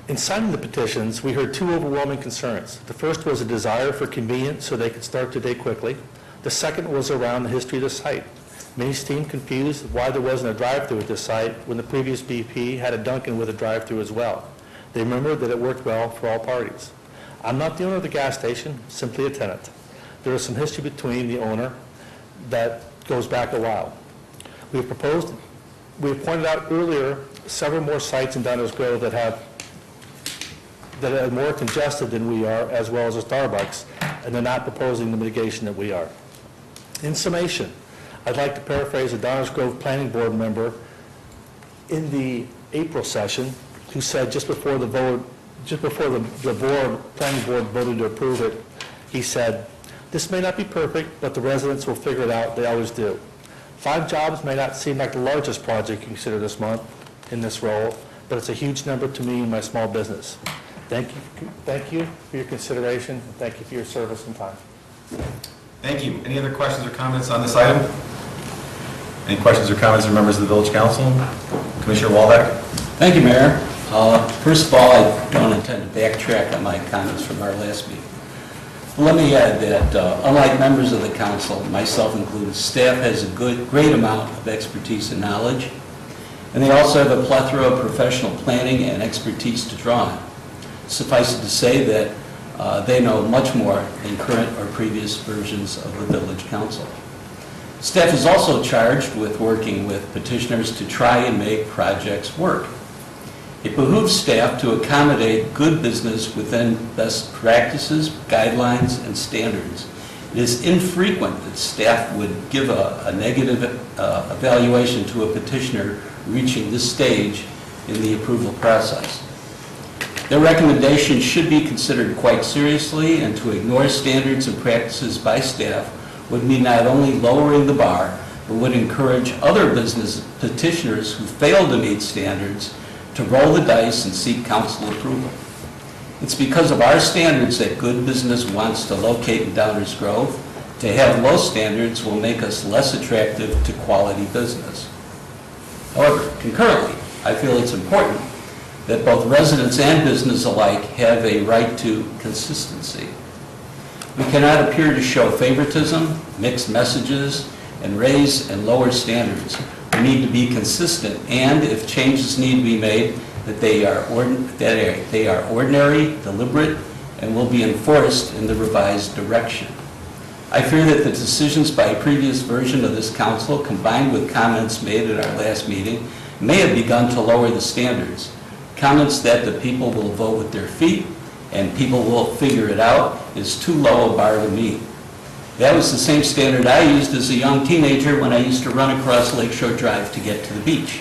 In signing the petitions, we heard two overwhelming concerns. The first was a desire for convenience so they could start their day quickly. The second was around the history of the site. Many seemed confused why there wasn't a drive-through at this site when the previous BP had a Dunkin' with a drive-through as well. They remembered that it worked well for all parties. I'm not the owner of the gas station, simply a tenant. There is some history between the owner that goes back a while. We have pointed out earlier several more sites in Downers Grove that are more congested than we are, as well as a Starbucks, and they're not proposing the mitigation that we are. In summation, I'd like to paraphrase a Downers Grove Planning Board member in the April session who said just before the planning board voted to approve it, he said, "This may not be perfect, but the residents will figure it out. They always do. 5 jobs may not seem like the largest project you consider this month in this role, but it's a huge number to me and my small business. Thank you for your consideration, and thank you for your service and time." Thank you. Any other questions or comments on this item? Any questions or comments from members of the Village Council? Commissioner Waldeck? Thank you, Mayor. First of all, I don't intend to backtrack on my comments from our last meeting. Let me add that unlike members of the council, myself included, staff has a great amount of expertise and knowledge, and they also have a plethora of professional planning and expertise to draw on. Suffice it to say that they know much more than current or previous versions of the Village Council. Staff is also charged with working with petitioners to try and make projects work. It behooves staff to accommodate good business within best practices, guidelines, and standards. It is infrequent that staff would give a negative evaluation to a petitioner reaching this stage in the approval process. Their recommendations should be considered quite seriously, and to ignore standards and practices by staff would mean not only lowering the bar, but would encourage other business petitioners who fail to meet standards to roll the dice and seek council approval. It's because of our standards that good business wants to locate in Downers Grove. To have low standards will make us less attractive to quality business. However, concurrently, I feel it's important that both residents and business alike have a right to consistency. We cannot appear to show favoritism, mixed messages, and raise and lower standards. We need to be consistent, and if changes need to be made, that they are ordinary, deliberate, and will be enforced in the revised direction. I fear that the decisions by a previous version of this council, combined with comments made at our last meeting, may have begun to lower the standards. Comments that the people will vote with their feet and people will figure it out is too low a bar to meet. That was the same standard I used as a young teenager when I used to run across Lakeshore Drive to get to the beach.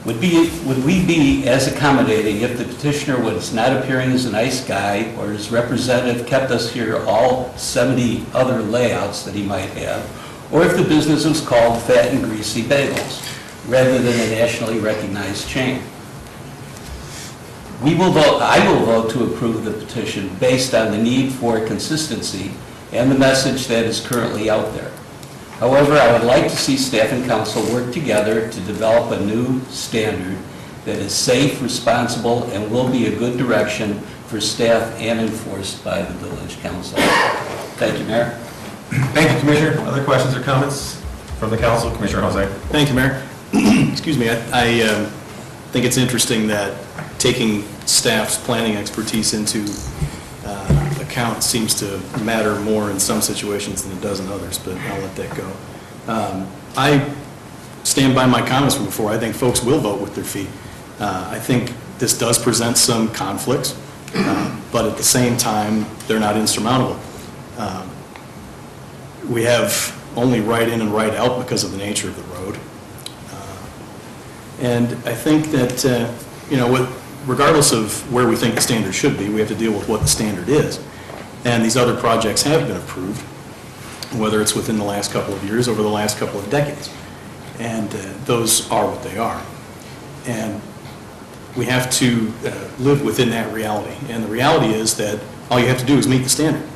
Would we be as accommodating if the petitioner was not appearing as a nice guy, or his representative kept us here all 70 other layouts that he might have, or if the business was called Fat and Greasy Bagels, rather than a nationally recognized chain? I will vote to approve the petition based on the need for consistency and the message that is currently out there. However, I would like to see staff and council work together to develop a new standard that is safe, responsible, and will be a good direction for staff and enforced by the village council. Thank you, Mayor. Thank you, Commissioner. Other questions or comments from the council? Commissioner Jose. Thank you, Mayor. Excuse me, I think it's interesting that taking staff's planning expertise into account seems to matter more in some situations than it does in others, but I'll let that go. I stand by my comments from before. I think folks will vote with their feet. I think this does present some conflicts, but at the same time, they're not insurmountable. We have only right in and right out because of the nature of the road. And I think that, regardless of where we think the standard should be, we have to deal with what the standard is. And these other projects have been approved, whether it's within the last couple of years, over the last couple of decades. And those are what they are. And we have to live within that reality. And the reality is that all you have to do is meet the standard.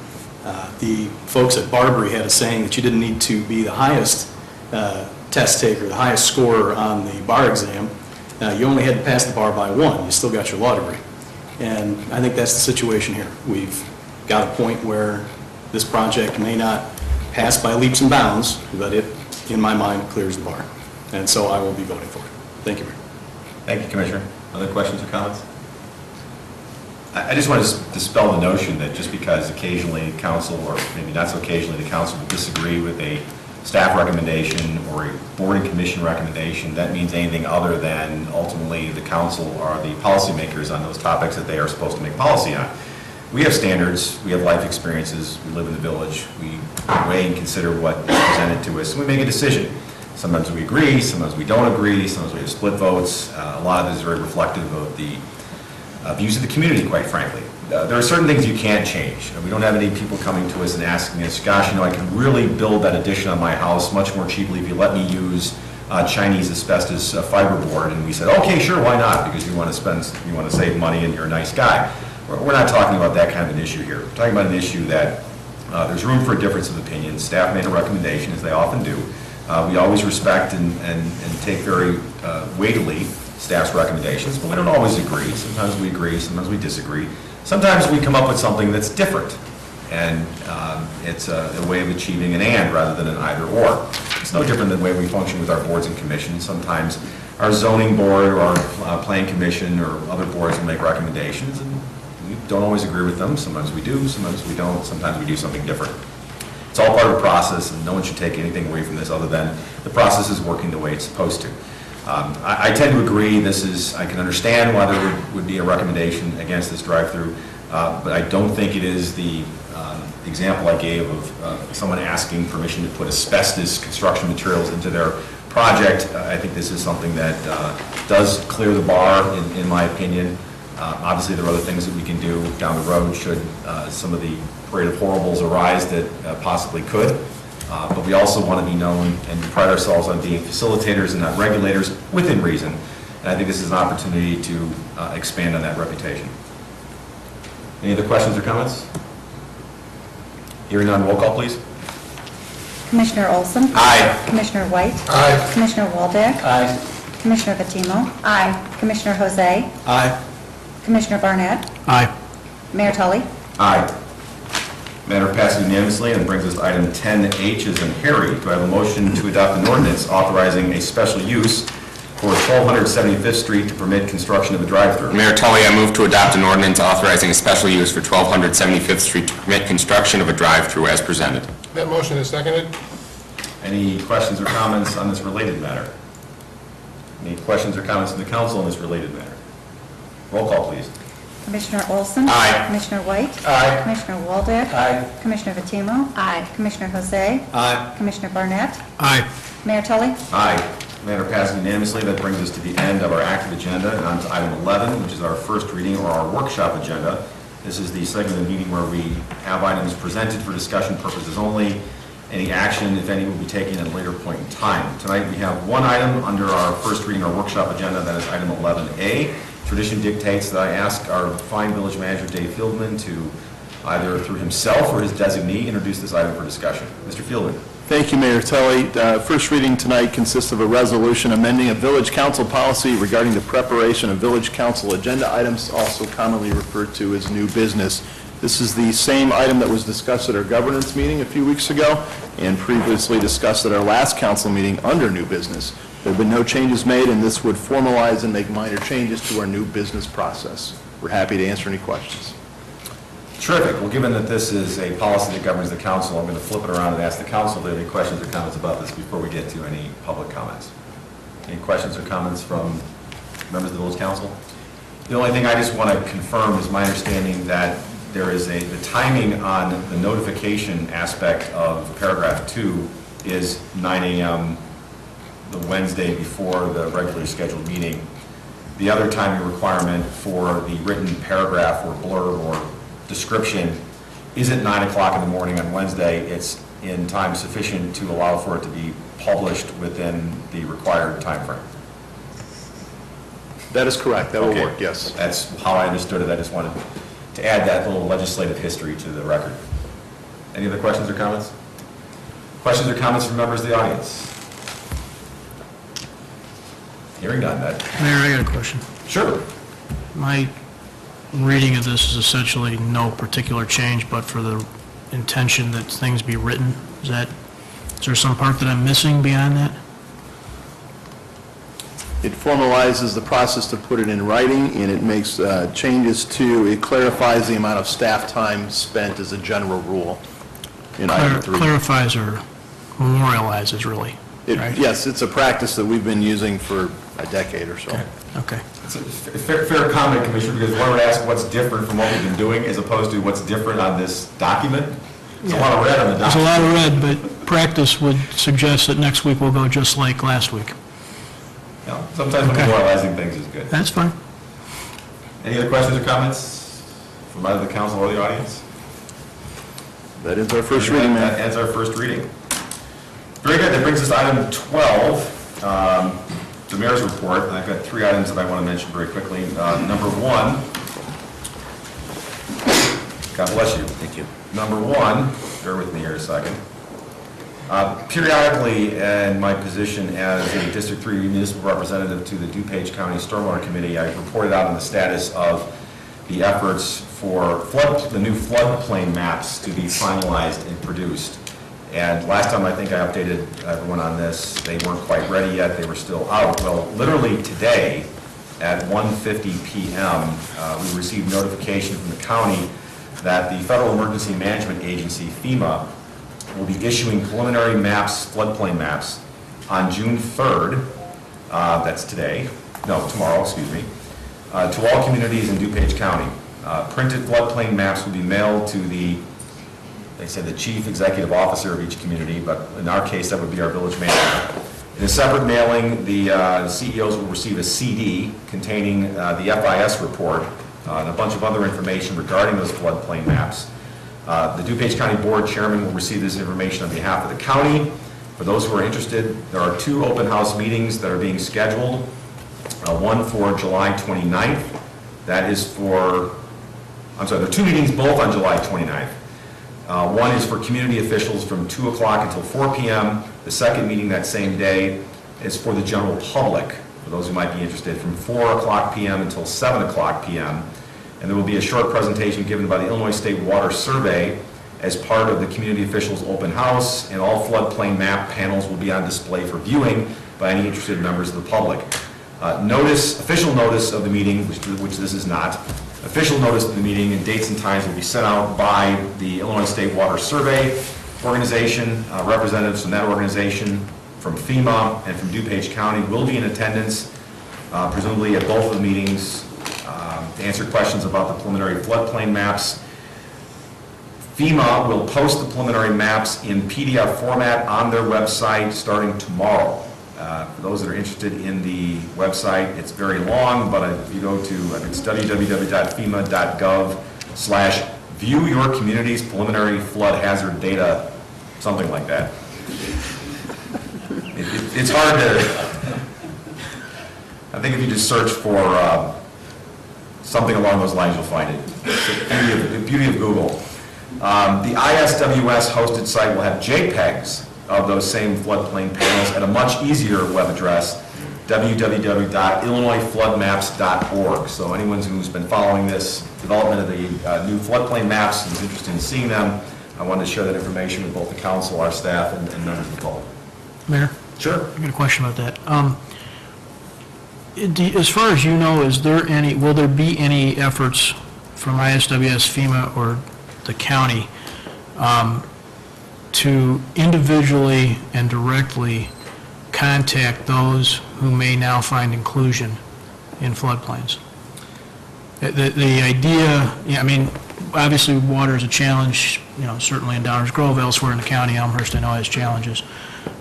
The folks at Barbary had a saying that you didn't need to be the highest test taker, the highest scorer on the bar exam. You only had to pass the bar by one. You still got your law degree. And I think that's the situation here. We've got a point where this project may not pass by leaps and bounds, but it, in my mind, clears the bar. And so I will be voting for it. Thank you, Mayor. Thank you, Commissioner. Other questions or comments? I just want to dispel the notion that just because occasionally council, or maybe not so occasionally, the council will disagree with a staff recommendation or a board and commission recommendation, that means anything other than ultimately the council are the policymakers on those topics that they are supposed to make policy on. We have standards, we have life experiences, we live in the village, we weigh and consider what is presented to us, and we make a decision. Sometimes we agree, sometimes we don't agree, sometimes we have split votes. A lot of it is very reflective of the views of the community, quite frankly. There are certain things you can't change. We don't have any people coming to us and asking us, gosh, I can really build that addition on my house much more cheaply if you let me use Chinese asbestos fiberboard. And we said, okay, sure, why not? Because you want to save money and you're a nice guy. We're not talking about that kind of an issue here. We're talking about an issue that there's room for a difference of opinion. Staff made a recommendation, as they often do. We always respect and take very weightily staff's recommendations, but we don't always agree. Sometimes we agree, sometimes we disagree. Sometimes we come up with something that's different, and it's a way of achieving an and rather than an either or. It's no different than the way we function with our boards and commissions. Sometimes our zoning board or our planning commission or other boards will make recommendations, and we don't always agree with them. Sometimes we do, sometimes we don't, sometimes we do something different. It's all part of the process, and no one should take anything away from this other than the process is working the way it's supposed to. I tend to agree I can understand why there would be a recommendation against this drive-through, but I don't think it is the example I gave of someone asking permission to put asbestos construction materials into their project. I think this is something that does clear the bar, in my opinion. Obviously, there are other things that we can do down the road should some of the parade of horribles arise that possibly could. But we also want to be known and pride ourselves on being facilitators and not regulators within reason. And I think this is an opportunity to expand on that reputation. Any other questions or comments? Hearing none, roll call, please. Commissioner Olson? Aye. Commissioner White? Aye. Commissioner Waldeck? Aye. Commissioner Fatimo? Aye. Commissioner Jose? Aye. Commissioner Barnett? Aye. Mayor Tully? Aye. Matter passes unanimously and brings us to item 10H as in Harry. Do I have a motion to adopt an ordinance authorizing a special use for 1275th Street to permit construction of a drive-through? Mayor Tully, I move to adopt an ordinance authorizing a special use for 1275th Street to permit construction of a drive-through as presented. That motion is seconded. Any questions or comments on this related matter? Any questions or comments from the council on this related matter? Roll call, please. Commissioner Olson? Aye. Commissioner White? Aye. Commissioner Waldeck? Aye. Commissioner Fatimo? Aye. Commissioner Jose? Aye. Commissioner Barnett? Aye. Mayor Tully? Aye. Matter passes unanimously. That brings us to the end of our active agenda and on to item 11, which is our first reading or our workshop agenda. This is the segment of the meeting where we have items presented for discussion purposes only. Any action, if any, will be taken at a later point in time. Tonight we have one item under our first reading or workshop agenda, that is item 11A. Tradition dictates that I ask our fine village manager, Dave Fieldman, to either through himself or his designee introduce this item for discussion. Mr. Fieldman. Thank you, Mayor Tully. First reading tonight consists of a resolution amending a village council policy regarding the preparation of village council agenda items, also commonly referred to as new business. This is the same item that was discussed at our governance meeting a few weeks ago and previously discussed at our last council meeting under new business. There have been no changes made, and this would formalize and make minor changes to our new business process. We're happy to answer any questions. Terrific. Well, given that this is a policy that governs the council, I'm going to flip it around and ask the council if they have any questions or comments about this before we get to any public comments. Any questions or comments from members of the village council? The only thing I just want to confirm is my understanding that there is the timing on the notification aspect of paragraph 2 is 9 a.m. the Wednesday before the regularly scheduled meeting. The other timing requirement for the written paragraph or blurb or description isn't 9 o'clock in the morning on Wednesday. It's in time sufficient to allow for it to be published within the required time frame. That is correct. That will Okay. work, yes. That's how I understood it. I just wanted to add that little legislative history to the record. Any other questions or comments? Questions or comments from members of the audience? Hearing none, that. Mayor, I got a question. Sure. My reading of this is essentially no particular change, but for the intention that things be written. Is there some part that I'm missing beyond that? It formalizes the process to put it in writing, and it makes changes to, it clarifies the amount of staff time spent as a general rule in item 3. Clarifies or memorializes, really, right? Yes, it's a practice that we've been using for a decade or so. Okay. It's a fair comment, Commissioner, because one would ask what's different from what we've been doing as opposed to what's different on this document. There's a lot of red on the There's a document. lot of red, but practice would suggest that next week will go just like last week. No, sometimes memorializing things is good. That's fine. Any other questions or comments from either the council or the audience? That is our first reading, That Mayor. ends our first reading. Very good. That brings us to item 12, the mayor's report. And I've got 3 items that I want to mention very quickly. Number 1, God bless you. Thank you. Number 1, bear with me here a second. Periodically, in my position as a District 3 municipal representative to the DuPage County Stormwater Committee, I reported out on the status of the efforts for the new floodplain maps to be finalized and produced. And last time I think I updated everyone on this, they weren't quite ready yet, they were still out. Well, literally today at 1:50 p.m., we received notification from the county that the Federal Emergency Management Agency, FEMA, will be issuing preliminary maps, floodplain maps, on June 3rd, that's today, no, tomorrow, excuse me, to all communities in DuPage County. Printed floodplain maps will be mailed to they said the chief executive officer of each community, but in our case, that would be our village manager. In a separate mailing, the CEOs will receive a CD containing the FIS report and a bunch of other information regarding those floodplain maps. The DuPage County Board Chairman will receive this information on behalf of the county. For those who are interested, there are 2 open house meetings that are being scheduled. One for July 29th. That is there are 2 meetings both on July 29th. One is for community officials from 2 o'clock until 4 p.m. The second meeting that same day is for the general public, for those who might be interested, from 4 o'clock p.m. until 7 o'clock p.m. And there will be a short presentation given by the Illinois State Water Survey as part of the community officials' open house, and all floodplain map panels will be on display for viewing by any interested members of the public. Official notice of the meeting, which this is not, official notice of the meeting and dates and times will be sent out by the Illinois State Water Survey organization. Representatives from that organization, from FEMA and from DuPage County will be in attendance, presumably at both of the meetings, to answer questions about the preliminary floodplain maps. FEMA will post the preliminary maps in PDF format on their website starting tomorrow. For those that are interested in the website, it's very long, but if you go to, it's www.fema.gov/view your community's preliminary flood hazard data, something like that. It's hard to, I think if you just search for Something along those lines, you'll find it. It's the beauty of Google. The ISWS hosted site will have JPEGs of those same floodplain panels at a much easier web address, www.illinoisfloodmaps.org. So anyone who's been following this development of the new floodplain maps and is interested in seeing them, I wanted to share that information with both the council, our staff, and members of the public. Mayor? Sure. I got a question about that. As far as you know, will there be any efforts from ISWS, FEMA, or the county to individually and directly contact those who may now find inclusion in floodplains? The idea, I mean, obviously water is a challenge, certainly in Downers Grove, elsewhere in the county, Elmhurst I know has challenges.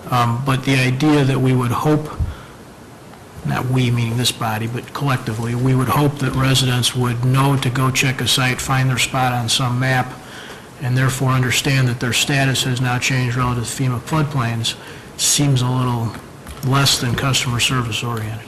But the idea that we would hope, not we meaning this body, but collectively, we would hope that residents would know to go check a site, find their spot on some map, and therefore understand that their status has now changed relative to FEMA floodplains, seems a little less than customer service oriented.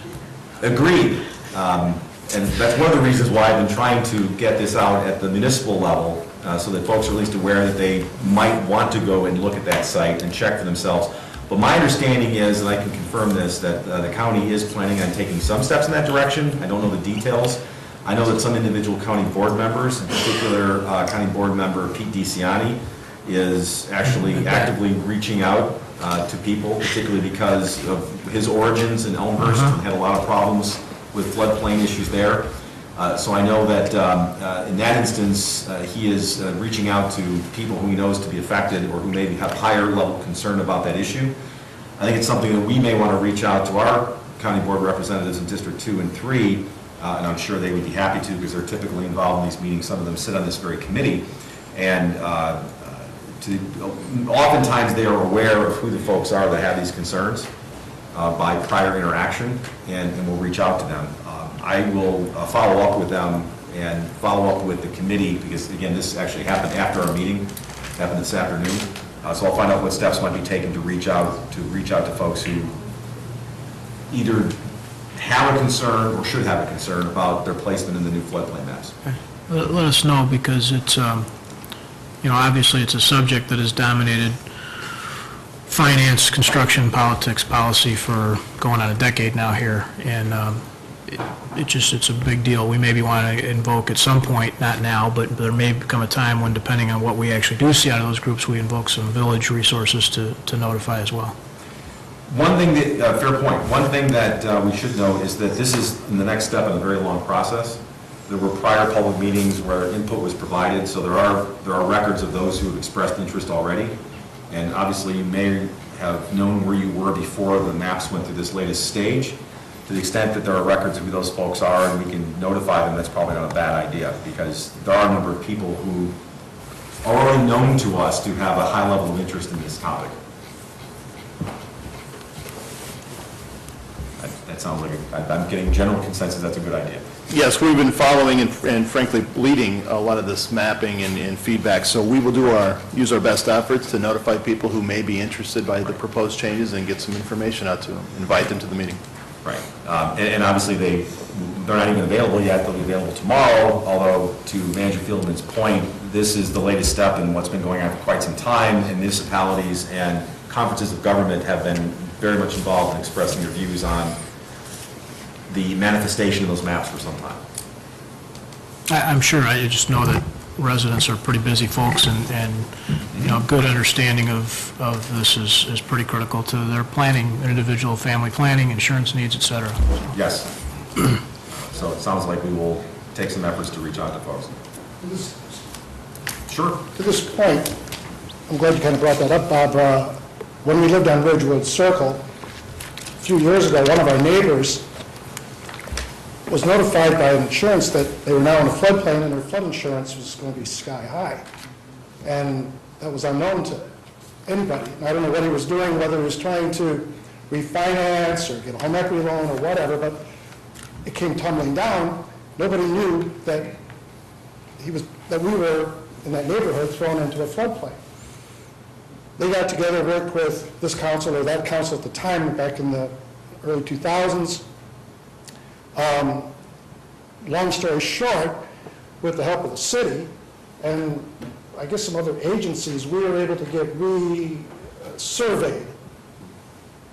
Agreed. And that's one of the reasons why I've been trying to get this out at the municipal level, so that folks are at least aware that they might want to go and look at that site and check for themselves. But my understanding is, and I can confirm this, that the county is planning on taking some steps in that direction. I don't know the details. I know that some individual county board members, in particular County Board Member Pete DeCiani, is actually actively reaching out to people, particularly because of his origins in Elmhurst, and had a lot of problems with floodplain issues there. So I know that in that instance, he is reaching out to people who he knows to be affected or who maybe have higher level concern about that issue. I think it's something that we may want to reach out to our county board representatives in District 2 and 3, and I'm sure they would be happy to because they're typically involved in these meetings. Some of them sit on this very committee. And oftentimes they are aware of who the folks are that have these concerns by prior interaction, and we'll reach out to them. I will follow up with them and follow up with the committee, because again, this actually happened after our meeting, happened this afternoon. So I'll find out what steps might be taken to reach out to folks who either have a concern or should have a concern about their placement in the new floodplain maps. Let us know, because it's, obviously it's a subject that has dominated finance, construction, politics, policy for going on a decade now here, and it's a big deal. We maybe want to invoke at some point, not now, but there may become a time when, depending on what we actually do see out of those groups, we invoke some village resources to notify as well. One thing that, fair point, one thing that we should note is that this is the next step in a very long process. There were prior public meetings where input was provided, so there are records of those who have expressed interest already. And obviously you may have known where you were before the maps went through this latest stage. To the extent that there are records of who those folks are and we can notify them, that's probably not a bad idea, because there are a number of people who are already known to us to have a high level of interest in this topic. That sounds like, I'm getting general consensus that's a good idea. Yes, we've been following and frankly leading a lot of this mapping and feedback, so we will use our best efforts to notify people who may be interested by the proposed changes and get some information out to them, invite them to the meeting. Right. And obviously they're not even available yet. They'll be available tomorrow, although to Manager Fieldman's point, this is the latest step in what's been going on for quite some time, and municipalities and conferences of government have been very much involved in expressing their views on the manifestation of those maps for some time. I'm sure. I just know that residents are pretty busy folks, and good understanding of this is pretty critical to their planning, their individual family planning, insurance needs, et cetera. Yes. So it sounds like we will take some efforts to reach out to folks. Sure. To this point, I'm glad you kind of brought that up, Bob. When we lived on Ridgewood Circle, a few years ago, one of our neighbors was notified by insurance that they were now in a floodplain and their flood insurance was going to be sky high. And that was unknown to anybody. And I don't know what he was doing, whether he was trying to refinance or get a home equity loan or whatever, but it came tumbling down. Nobody knew that we were in that neighborhood thrown into a floodplain. They got together, worked with this council or that council at the time, back in the early 2000s. long story short, with the help of the city and I guess some other agencies, we were able to get surveyed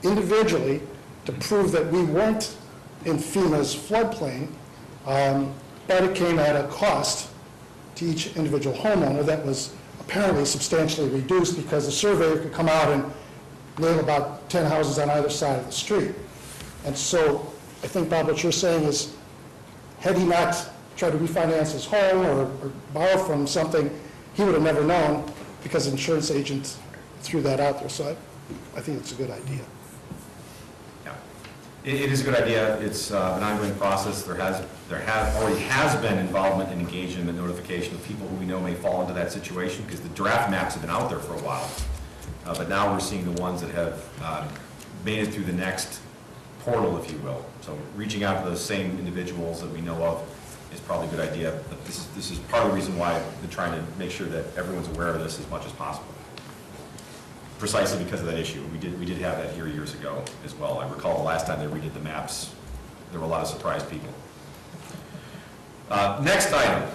individually to prove that we weren't in FEMA's floodplain, but it came at a cost to each individual homeowner that was apparently substantially reduced because the surveyor could come out and name about 10 houses on either side of the street. And so I think, Bob, what you're saying is, had he not tried to refinance his home or borrow from something, he would have never known because the insurance agent threw that out there. So I think it's a good idea. Yeah, it is a good idea. It's an ongoing process. There already has been involvement and engagement and notification of people who we know may fall into that situation because the draft maps have been out there for a while. But now we're seeing the ones that have made it through the next portal, if you will. So reaching out to those same individuals that we know of is probably a good idea. But this is part of the reason why we're trying to make sure that everyone's aware of this as much as possible. Precisely because of that issue. We did have that here years ago as well. I recall the last time they redid the maps, there were a lot of surprised people. Next item.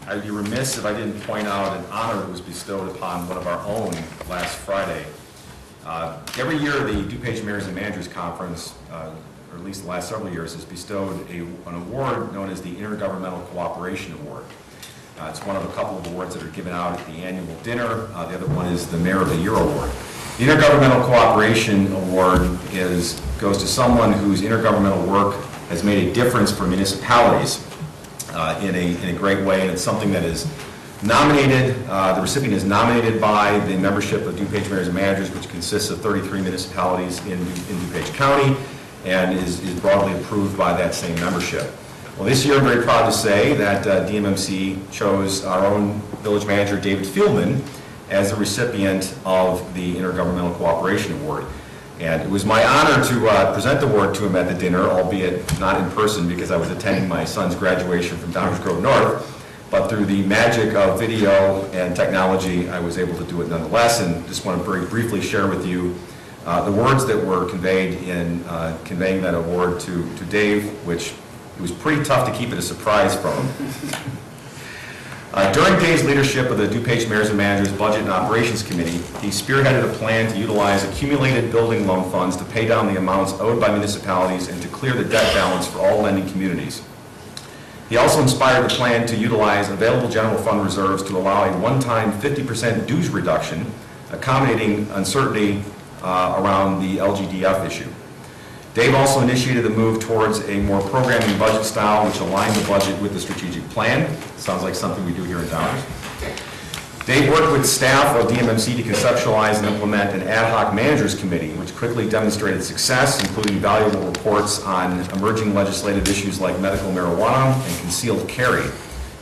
I'd be remiss if I didn't point out an honor that was bestowed upon one of our own last Friday. Every year, the DuPage Mayors and Managers Conference, or at least the last several years, has bestowed an award known as the Intergovernmental Cooperation Award. It's one of a couple of awards that are given out at the annual dinner. The other one is the Mayor of the Year Award. The Intergovernmental Cooperation Award goes to someone whose intergovernmental work has made a difference for municipalities in a great way, and it's something that is nominated, the recipient is nominated by the membership of DuPage Mayors and Managers, which consists of 33 municipalities in DuPage County, and is broadly approved by that same membership. Well, this year I'm very proud to say that DMMC chose our own village manager, David Fieldman, as the recipient of the Intergovernmental Cooperation Award. And it was my honor to present the award to him at the dinner, albeit not in person because I was attending my son's graduation from Downers Grove North. But through the magic of video and technology, I was able to do it nonetheless, and just want to very briefly share with you the words that were conveyed in conveying that award to Dave, which it was pretty tough to keep it a surprise from him. During Dave's leadership of the DuPage Mayors and Managers Budget and Operations Committee, he spearheaded a plan to utilize accumulated building loan funds to pay down the amounts owed by municipalities and to clear the debt balance for all lending communities. He also inspired the plan to utilize available general fund reserves to allow a one-time 50% dues reduction, accommodating uncertainty around the LGDF issue. Dave also initiated the move towards a more programming budget style, which aligned the budget with the strategic plan. Sounds like something we do here in Downers. Dave worked with staff of DMMC to conceptualize and implement an ad hoc managers committee, which quickly demonstrated success, including valuable reports on emerging legislative issues like medical marijuana and concealed carry.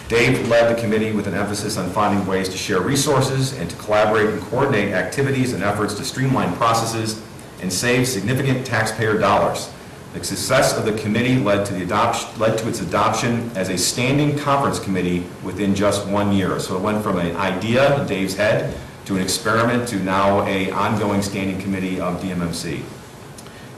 Dave led the committee with an emphasis on finding ways to share resources and to collaborate and coordinate activities and efforts to streamline processes and save significant taxpayer dollars. The success of the committee led to its adoption as a standing conference committee within just 1 year. So it went from an idea in Dave's head to an experiment to now an ongoing standing committee of DMMC.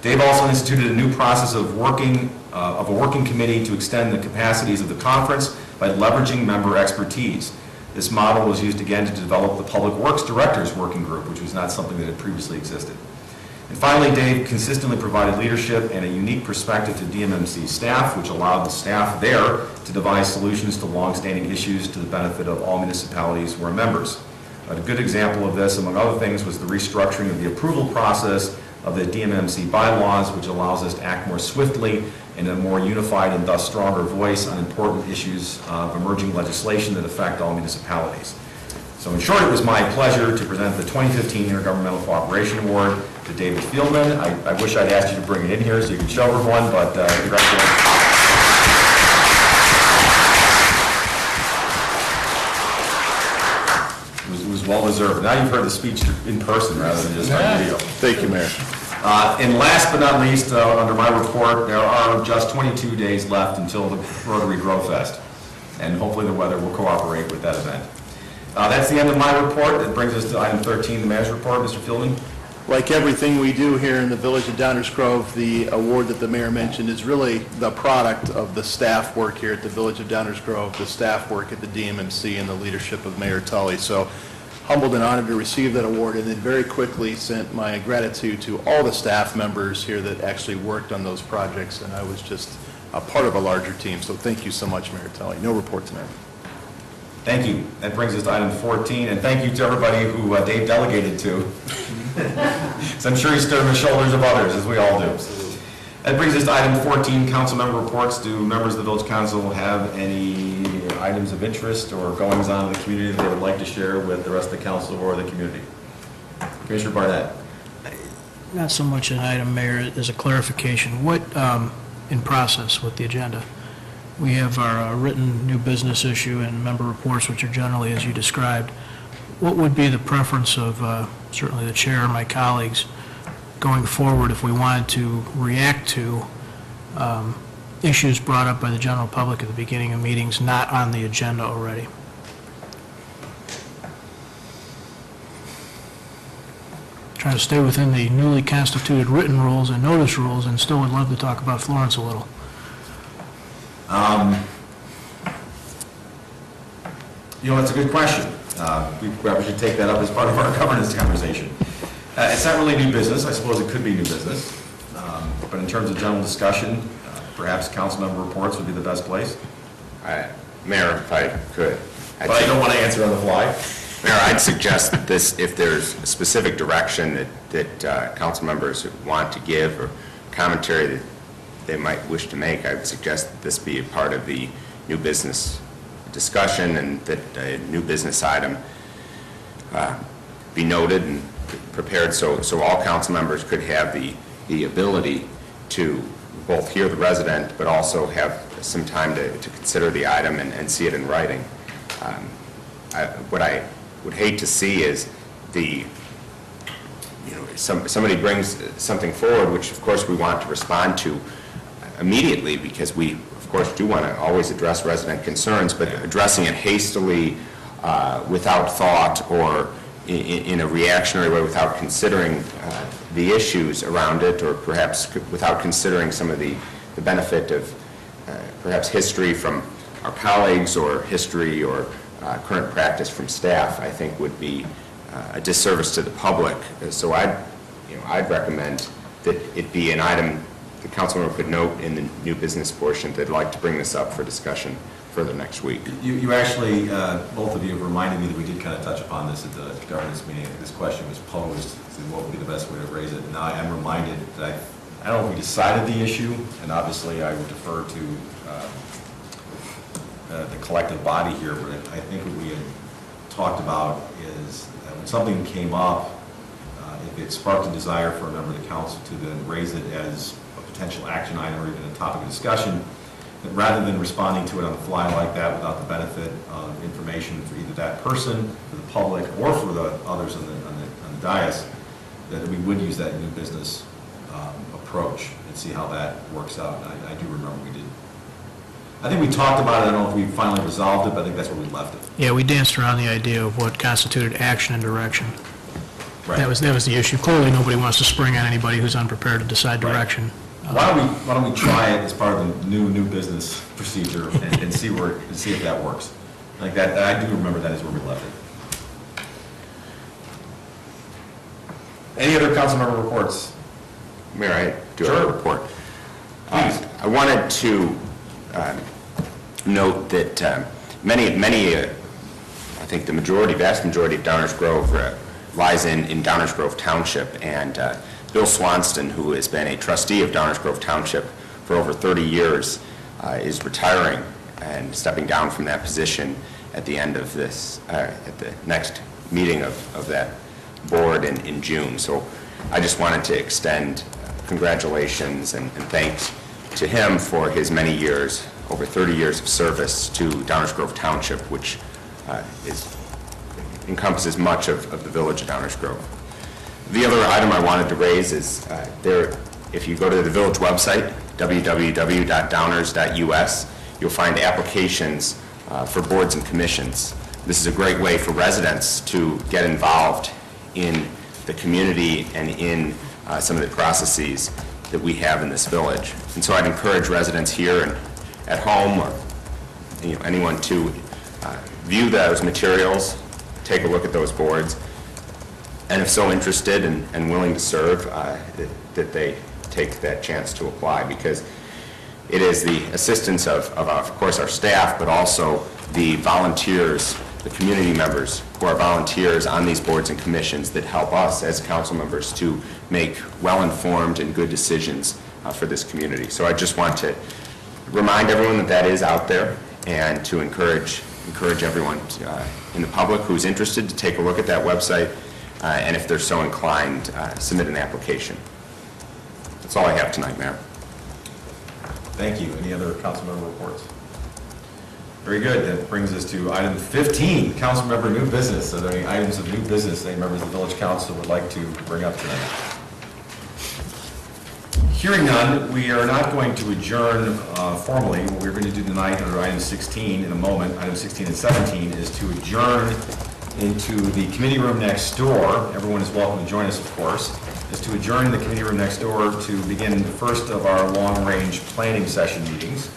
Dave also instituted a new process of a working committee to extend the capacities of the conference by leveraging member expertise. This model was used again to develop the Public Works Directors Working Group, which was not something that had previously existed. And finally, Dave consistently provided leadership and a unique perspective to DMMC staff, which allowed the staff there to devise solutions to long-standing issues to the benefit of all municipalities who are members. A good example of this, among other things, was the restructuring of the approval process of the DMMC bylaws, which allows us to act more swiftly and in a more unified and thus stronger voice on important issues of emerging legislation that affect all municipalities. So in short, it was my pleasure to present the 2015 Intergovernmental Cooperation Award to David Fieldman. I wish I'd asked you to bring it in here so you could show everyone, but congratulations. It was well deserved. Now you've heard the speech in person rather than just on video. Thank you, Mayor. And last but not least, under my report, there are just 22 days left until the Rotary Grow Fest, and hopefully the weather will cooperate with that event. That's the end of my report. That brings us to item 13, the manager's report. Mr. Fieldman. Like everything we do here in the Village of Downers Grove, the award that the mayor mentioned is really the product of the staff work here at the Village of Downers Grove, the staff work at the DMMC, and the leadership of Mayor Tully. So humbled and honored to receive that award, and then very quickly sent my gratitude to all the staff members here that actually worked on those projects, and I was just a part of a larger team. So thank you so much, Mayor Tully. No report tonight. Thank you. That brings us to item 14, and thank you to everybody who Dave delegated to. So I'm sure he stood on the shoulders of others, as we all do. That brings us to item 14, council member reports. Do members of the village council have any items of interest or goings-on in the community that they would like to share with the rest of the council or the community? Commissioner Barnett. Not so much an item, Mayor, as a clarification. What, in process with the agenda? We have our written new business issue and member reports, which are generally as you described. What would be the preference of certainly the chair and my colleagues going forward if we wanted to react to issues brought up by the general public at the beginning of meetings not on the agenda already? Trying to stay within the newly constituted written rules and notice rules, and still would love to talk about Florence a little. That's a good question. We probably should take that up as part of our governance conversation. It's not really new business. I suppose it could be new business. But in terms of general discussion, perhaps council member reports would be the best place. Mayor, if I could. But I don't want to answer on the fly. Mayor, I'd suggest that this, if there's a specific direction that council members want to give or commentary that they might wish to make, I would suggest that this be a part of the new business discussion, and that a new business item be noted and prepared so all council members could have the ability to both hear the resident but also have some time to consider the item and see it in writing. What I would hate to see is somebody brings something forward, which of course we want to respond to immediately, because we of course do want to always address resident concerns, but addressing it hastily without thought or in a reactionary way without considering the issues around it, or perhaps without considering some of the benefit of perhaps history from our colleagues or history or current practice from staff, I think would be a disservice to the public. So I'd recommend that it be an item the council member could note in the new business portion that they'd like to bring this up for discussion further next week. You actually, both of you have reminded me that we did kind of touch upon this at the governance meeting. This question was posed, what would be the best way to raise it? Now I am reminded that I don't know if we decided the issue, and obviously I would defer to the collective body here, but I think what we had talked about is that when something came up, if it sparked a desire for a member of the council to then raise it as a potential action item or even a topic of discussion, that rather than responding to it on the fly like that without the benefit of information for either that person, for the public, or for the others on the dais, that we would use that new business approach and see how that works out. And I do remember we did. I think we talked about it. I don't know if we finally resolved it, but I think that's where we left it. Yeah, we danced around the idea of what constituted action and direction. Right. That was the issue. Clearly, nobody wants to spring on anybody who's unprepared to decide direction. Why don't we try it as part of the new business procedure and see if that works? Like that, I do remember that is where we left it. Any other council member reports? Mayor, I do have a report. I wanted to note that I think the vast majority of Downers Grove lies in Downers Grove Township, and Bill Swanston, who has been a trustee of Downers Grove Township for over 30 years, is retiring and stepping down from that position at the end of this, at the next meeting of that board in June. So I just wanted to extend congratulations and thanks to him for his many years, over 30 years of service to Downers Grove Township, which encompasses much of the village of Downers Grove. The other item I wanted to raise is if you go to the village website, www.downers.us, you'll find applications for boards and commissions. This is a great way for residents to get involved in the community and in some of the processes that we have in this village. And so I'd encourage residents here and at home, or anyone to view those materials, take a look at those boards, and if so interested and willing to serve, that they take that chance to apply, because it is the assistance of course, our staff, but also the volunteers, the community members who are volunteers on these boards and commissions that help us as council members to make well-informed and good decisions for this community. So I just want to remind everyone that that is out there, and to encourage everyone in the public who's interested to take a look at that website, and if they're so inclined, submit an application. That's all I have tonight, Mayor. Thank you. Any other council member reports? Very good. That brings us to item 15, council member new business. Are there any items of new business any members of the village council would like to bring up tonight? Hearing none, we are not going to adjourn formally. What we're going to do tonight under item 16 in a moment, item 16 and 17, is to adjourn into the committee room next door. Everyone is welcome to join us, of course. Is to adjourn in the committee room next door to begin the first of our long-range planning session meetings.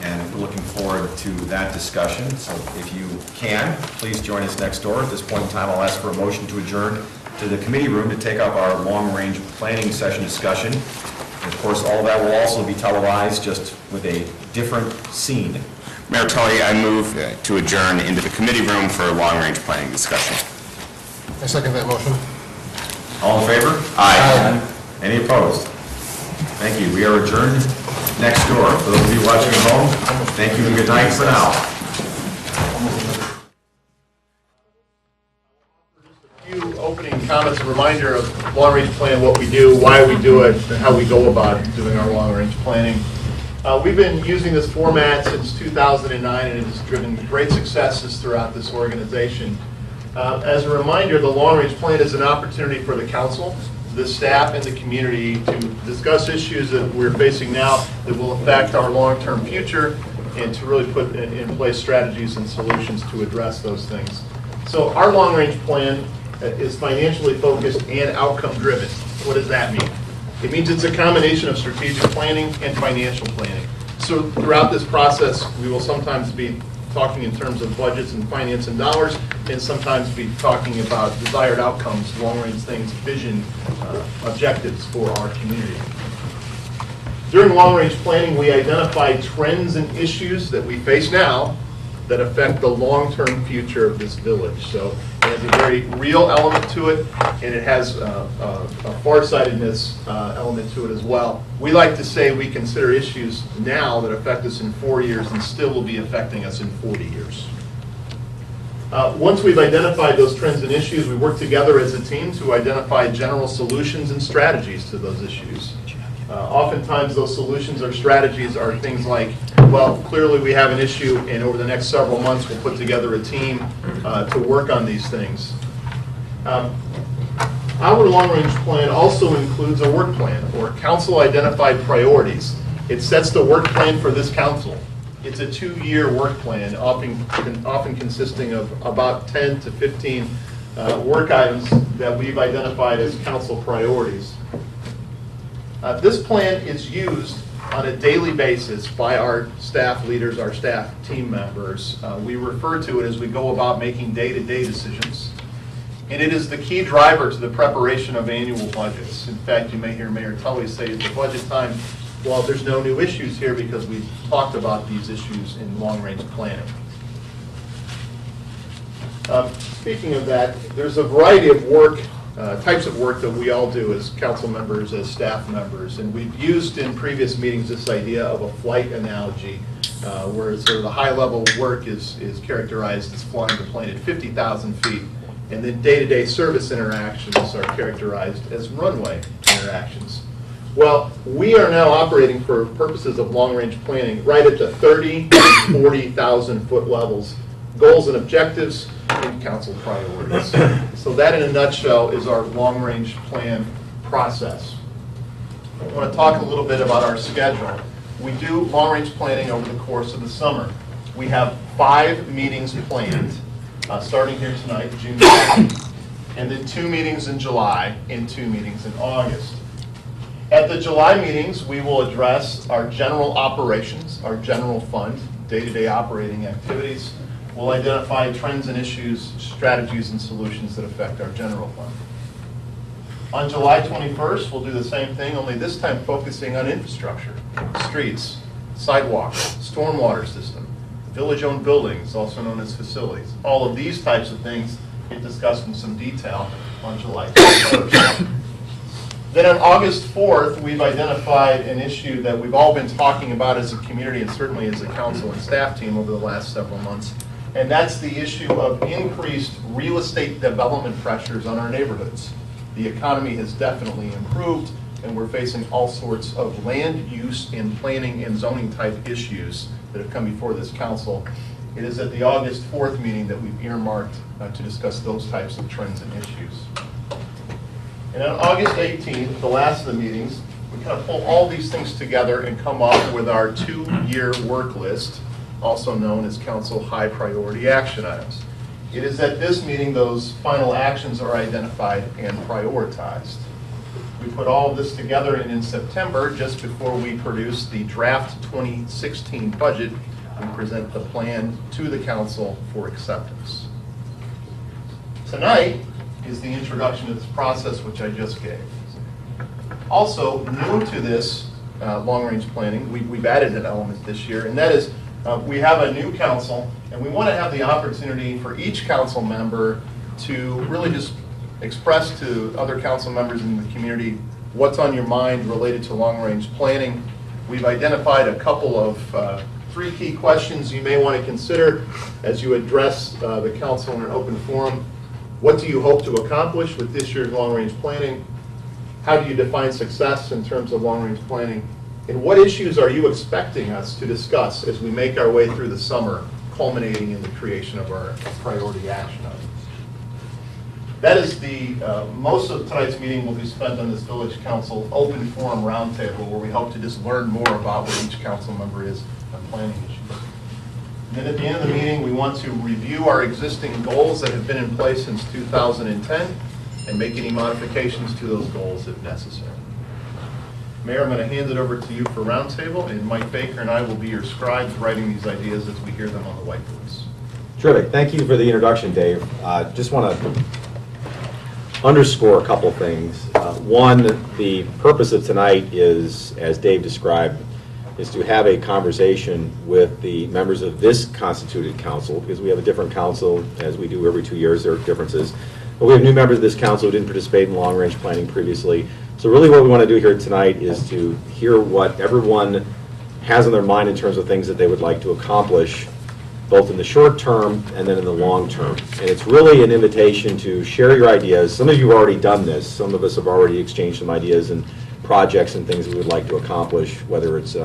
And we're looking forward to that discussion. So if you can, please join us next door. At this point in time, I'll ask for a motion to adjourn to the committee room to take up our long-range planning session discussion. And of course, all of that will also be televised, just with a different scene. Mayor Tully, I move to adjourn into the committee room for a long-range planning discussion. I second that motion. All in favor? Aye. Any opposed? Thank you. We are adjourned next door. For those of you watching at home, thank you and good night for now. Few opening comments, a reminder of long-range plan, what we do, why we do it, and how we go about doing our long-range planning. We've been using this format since 2009, and it has driven great successes throughout this organization. As a reminder, the long-range plan is an opportunity for the council, the staff, and the community to discuss issues that we're facing now that will affect our long-term future, and to really put in place strategies and solutions to address those things. So our long-range plan is financially focused and outcome-driven. What does that mean? It means it's a combination of strategic planning and financial planning. So throughout this process, we will sometimes be talking in terms of budgets and finance and dollars, and sometimes be talking about desired outcomes, long-range things, vision, objectives for our community. During long-range planning, we identify trends and issues that we face now that affect the long-term future of this village. So it has a very real element to it, and it has a far-sightedness element to it as well. We like to say we consider issues now that affect us in 4 years and still will be affecting us in 40 years. Once we've identified those trends and issues, we work together as a team to identify general solutions and strategies to those issues. Oftentimes those solutions or strategies are things like, well, clearly we have an issue, and over the next several months we'll put together a team to work on these things. Our long-range plan also includes a work plan, or council-identified priorities. It sets the work plan for this council. It's a 2-year work plan, often consisting of about 10 to 15 work items that we've identified as council priorities. This plan is used on a daily basis by our staff leaders, our staff team members. We refer to it as we go about making day-to-day decisions. And it is the key driver to the preparation of annual budgets. In fact, you may hear Mayor Tully say at the budget time, well, there's no new issues here because we've talked about these issues in long-range planning. Speaking of that, there's a variety of types of work that we all do as council members, as staff members, and we've used in previous meetings this idea of a flight analogy, where sort of the high-level work is characterized as flying the plane at 50,000 feet, and then day-to-day service interactions are characterized as runway interactions. Well, we are now operating for purposes of long-range planning right at the 30 and 40,000 foot levels, goals and objectives, and council priorities. So that in a nutshell is our long-range plan process. I want to talk a little bit about our schedule. We do long-range planning over the course of the summer. We have 5 meetings planned, starting here tonight, June 2nd. and then 2 meetings in July and 2 meetings in August. At the July meetings, we will address our general operations, our general fund, day-to-day operating activities. We'll identify trends and issues, strategies, and solutions that affect our general fund. On July 21st, we'll do the same thing, only this time focusing on infrastructure, streets, sidewalks, stormwater system, village-owned buildings, also known as facilities. All of these types of things get discussed in some detail on July 21st. Then on August 4th, we've identified an issue that we've all been talking about as a community and certainly as a council and staff team over the last several months, and that's the issue of increased real estate development pressures on our neighborhoods. The economy has definitely improved, and we're facing all sorts of land use and planning and zoning type issues that have come before this council. It is at the August 4th meeting that we've earmarked to discuss those types of trends and issues. And on August 18th, the last of the meetings, we kind of pull all these things together and come up with our 2-year work list, also known as council high priority action items. It is at this meeting those final actions are identified and prioritized. We put all of this together, and in September, just before we produce the draft 2016 budget, we present the plan to the council for acceptance. Tonight is the introduction to this process, which I just gave. Also, new to this long-range planning, we've added an element this year, and that is we have a new council, and we want to have the opportunity for each council member to really just express to other council members in the community what's on your mind related to long-range planning. We've identified a couple of 3 key questions you may want to consider as you address the council in an open forum. What do you hope to accomplish with this year's long-range planning? How do you define success in terms of long-range planning? And what issues are you expecting us to discuss as we make our way through the summer, culminating in the creation of our priority action items? That is the, most of tonight's meeting will be spent on this Village Council open forum roundtable, where we hope to just learn more about where each council member is on planning issues. And then at the end of the meeting, we want to review our existing goals that have been in place since 2010 and make any modifications to those goals if necessary. Mayor, I'm going to hand it over to you for roundtable, and Mike Baker and I will be your scribes writing these ideas as we hear them on the whiteboards. Terrific. Thank you for the introduction, Dave. Just want to underscore a couple things. One, the purpose of tonight is, as Dave described, is to have a conversation with the members of this constituted council, because we have a different council, as we do every 2 years. There are differences. But we have new members of this council who didn't participate in long-range planning previously. So really what we want to do here tonight is to hear what everyone has on their mind in terms of things that they would like to accomplish, both in the short term and then in the long term. And it's really an invitation to share your ideas. Some of you have already done this. Some of us have already exchanged some ideas and projects and things we would like to accomplish, whether it's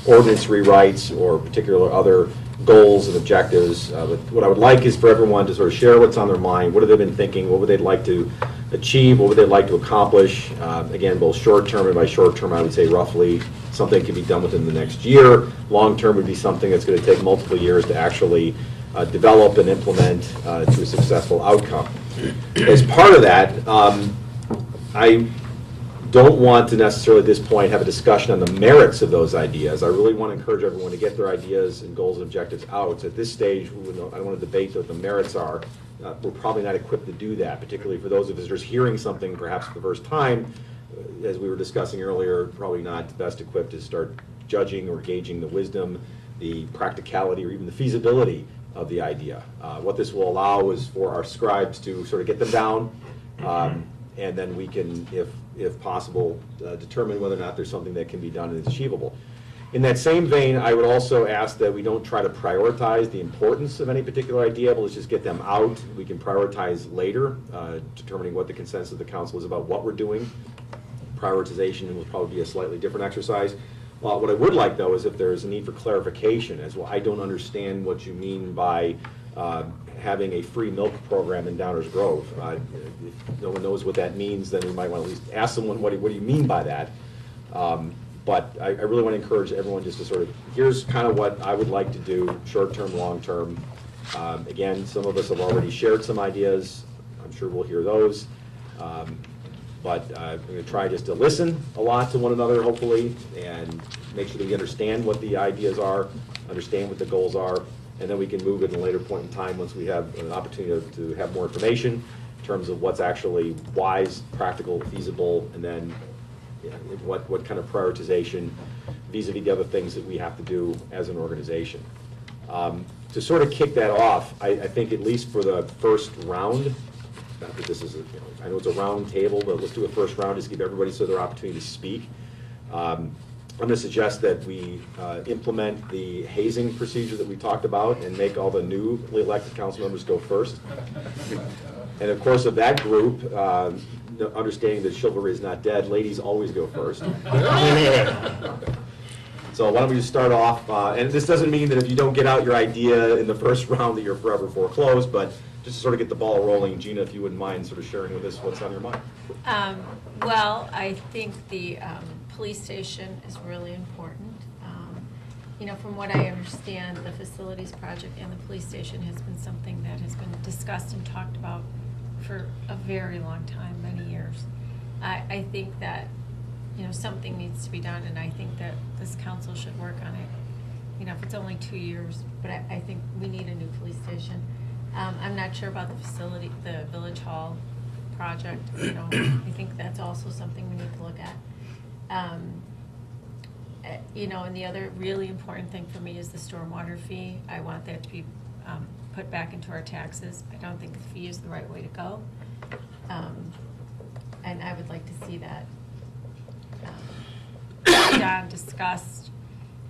ordinance rewrites or particular other goals and objectives. But what I would like is for everyone to sort of share what's on their mind. What have they been thinking? What would they like to achieve? What would they like to accomplish? Again, both short term, and by short term I would say roughly something can be done within the next year. Long term would be something that's going to take multiple years to actually develop and implement to a successful outcome. As part of that, I don't want to necessarily at this point have a discussion on the merits of those ideas. I really want to encourage everyone to get their ideas and goals and objectives out. At this stage, I don't want to debate what the merits are. We're probably not equipped to do that, particularly for those of us just hearing something perhaps for the first time. As we were discussing earlier, probably not the best equipped to start judging or gauging the wisdom, the practicality, or even the feasibility of the idea. What this will allow is for our scribes to sort of get them down, and then we can, if possible, determine whether or not there's something that can be done and is achievable. In that same vein, I would also ask that we don't try to prioritize the importance of any particular idea, but let's just get them out. We can prioritize later, determining what the consensus of the council is about what we're doing. Prioritization will probably be a slightly different exercise. What I would like, though, is if there's a need for clarification as well. I don't understand what you mean by having a free milk program in Downers Grove. If no one knows what that means, then we might want to at least ask someone, what do you mean by that? But I really want to encourage everyone just to sort of, here's kind of what I would like to do, short-term, long-term. Again, some of us have already shared some ideas. I'm sure we'll hear those. But I'm going to try just to listen a lot to one another, hopefully, and make sure that we understand what the ideas are, understand what the goals are, and then we can move at a later point in time once we have an opportunity to have more information in terms of what's actually wise, practical, feasible, and then what kind of prioritization vis-a-vis the other things that we have to do as an organization. To sort of kick that off, I think at least for the first round, not that this is, I know it's a round table, but let's do a first round, just give everybody their opportunity to speak. I'm going to suggest that we implement the hazing procedure that we talked about and make all the newly elected council members go first. And of course, of that group, understanding that chivalry is not dead, ladies always go first. So why don't we just start off, and this doesn't mean that if you don't get out your idea in the first round that you're forever foreclosed, but just to sort of get the ball rolling, Gina, if you wouldn't mind sort of sharing with us what's on your mind. Well, I think the police station is really important. You know, from what I understand, the facilities project and the police station has been something that has been discussed and talked about for a very long time, many years. I think that, you know, something needs to be done, and I think that this council should work on it. You know, if it's only 2 years, but I think we need a new police station. I'm not sure about the facility, the Village Hall project, you know, I think that's also something we need to look at. You know, and the other really important thing for me is the stormwater fee. I want that to be put back into our taxes. I don't think the fee is the right way to go. And I would like to see that done, discussed,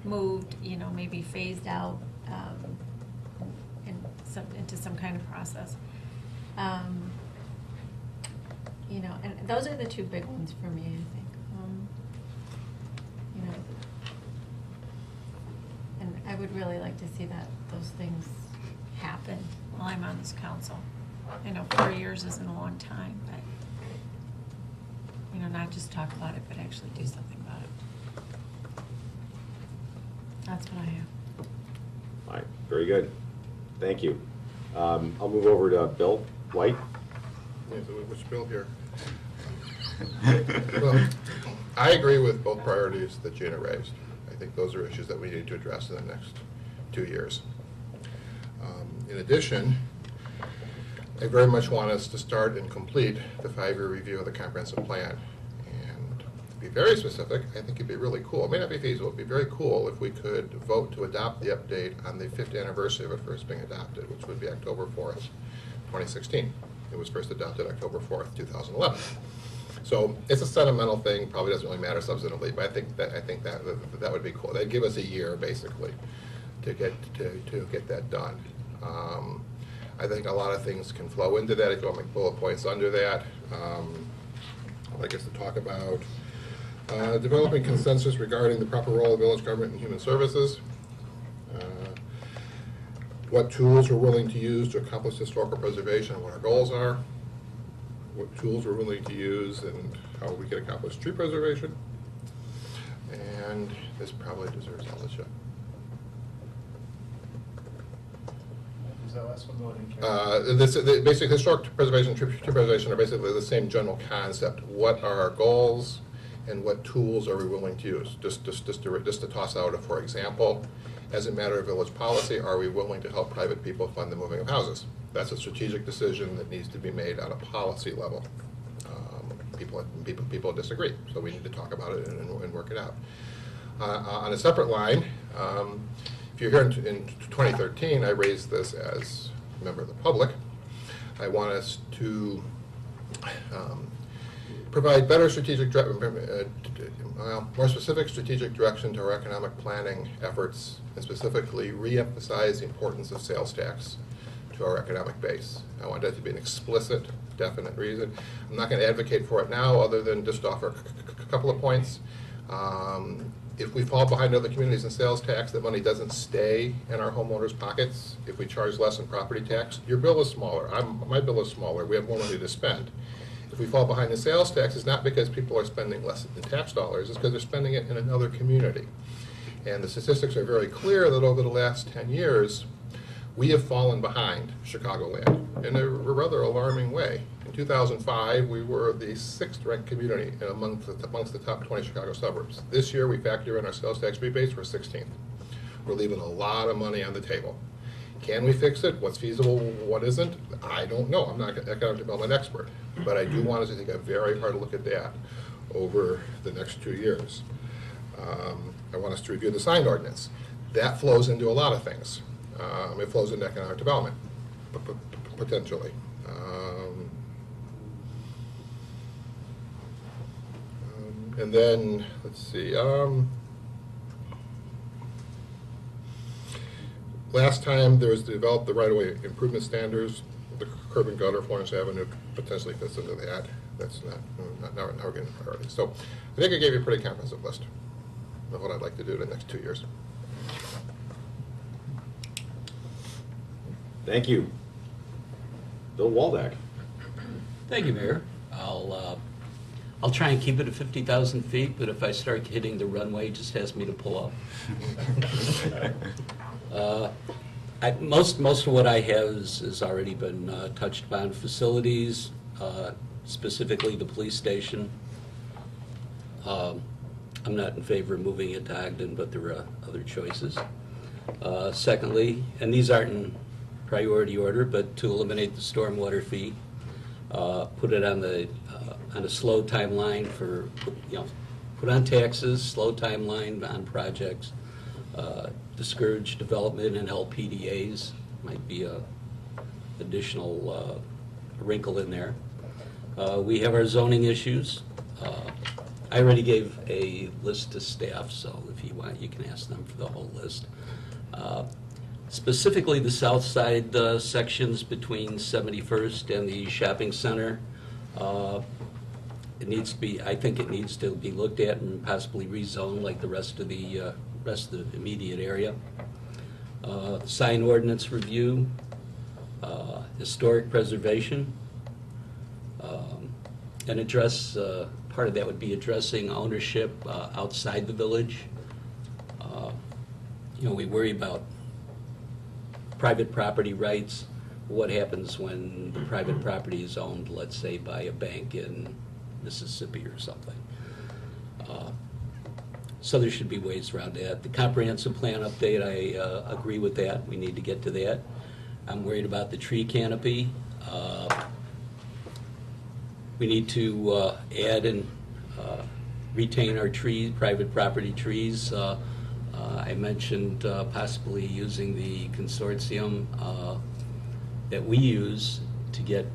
moved, you know, maybe phased out into some kind of process. You know, and those are the two big ones for me, I think. You know, and I would really like to see that those things happen while I'm on this council. I know 4 years isn't a long time, but, you know, not just talk about it, but actually do something about it. That's what I have. All right, very good. Thank you. I'll move over to Bill White. Yeah, so which Bill here? Well, I agree with both priorities that Gina raised. I think those are issues that we need to address in the next 2 years. In addition, I very much want us to start and complete the 5-year review of the comprehensive plan. And to be very specific, I think it'd be really cool. It may not be feasible, it'd be very cool if we could vote to adopt the update on the 5th anniversary of it first being adopted, which would be October 4th, 2016. It was first adopted October 4th, 2011. So it's a sentimental thing, probably doesn't really matter substantively, but I think that would be cool. That'd give us a year, basically, to get that done. I think a lot of things can flow into that if you want to make bullet points under that. I guess to talk about developing consensus regarding the proper role of village government and human services. What tools we're willing to use to accomplish historical preservation, what our goals are, what tools we're willing to use, and how we can accomplish tree preservation. And this probably deserves all the shit. Basic historic preservation, tree preservation are basically the same general concept. What are our goals, and what tools are we willing to use? Just to toss out, for example, as a matter of village policy, are we willing to help private people fund the moving of houses? That's a strategic decision that needs to be made on a policy level. People disagree, so we need to talk about it and work it out. On a separate line, if you're here in 2013, I raised this as a member of the public. I want us to provide better strategic, more specific strategic direction to our economic planning efforts, and specifically re-emphasize the importance of sales tax to our economic base. I want that to be an explicit, definite reason. I'm not going to advocate for it now, other than just offer a couple of points. If we fall behind other communities in sales tax, that money doesn't stay in our homeowners' pockets. If we charge less in property tax, your bill is smaller. My bill is smaller. We have more money to spend. If we fall behind in sales tax, it's not because people are spending less in tax dollars. It's because they're spending it in another community. And the statistics are very clear that over the last 10 years, we have fallen behind Chicagoland in a rather alarming way. In 2005, we were the 6th ranked community amongst the top 20 Chicago suburbs. This year, we factor in our sales tax rebates, we're 16th. We're leaving a lot of money on the table. Can we fix it? What's feasible, what isn't? I don't know. I'm not an economic development expert, but I do want us to take a very hard look at that over the next 2 years. I want us to review the sign ordinance. That flows into a lot of things. It flows into economic development, potentially. And then, let's see, last time there was developed the right-of-way improvement standards, the curb and gutter, Florence Avenue potentially fits into that. That's now we're getting priority. So I think I gave you a pretty comprehensive list of what I'd like to do in the next 2 years. Thank you. Bill Waldeck. Thank you, Mayor. I'll try and keep it at 50,000 feet, but if I start hitting the runway, just ask me to pull up. Most of what I have has already been touched upon. Facilities, specifically the police station. I'm not in favor of moving it to Ogden, but there are other choices. Secondly, and these aren't in priority order, but to eliminate the stormwater fee, put it on a slow timeline for, put on taxes, slow timeline on projects, discourage development and help PDAs, might be a additional wrinkle in there. We have our zoning issues. I already gave a list to staff, so if you want, you can ask them for the whole list. Specifically, the south side sections between 71st and the shopping center, it needs to be, I think it needs to be looked at and possibly rezoned like the rest of the immediate area. Sign ordinance review, historic preservation, and address, part of that would be addressing ownership outside the village. We worry about private property rights. What happens when the private property is owned, let's say, by a bank in Mississippi or something? So there should be ways around that. The comprehensive plan update, I agree with that. We need to get to that. I'm worried about the tree canopy. We need to add and retain our trees, private property trees. I mentioned possibly using the consortium that we use to get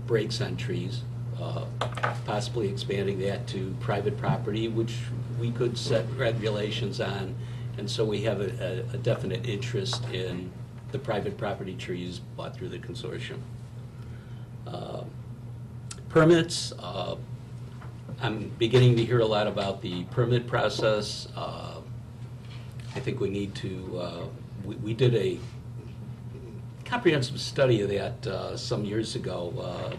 breaks on trees, possibly expanding that to private property, which we could set regulations on, and so we have a definite interest in the private property trees bought through the consortium. Permits, I'm beginning to hear a lot about the permit process. I think we need to, we did a comprehensive study of that some years ago,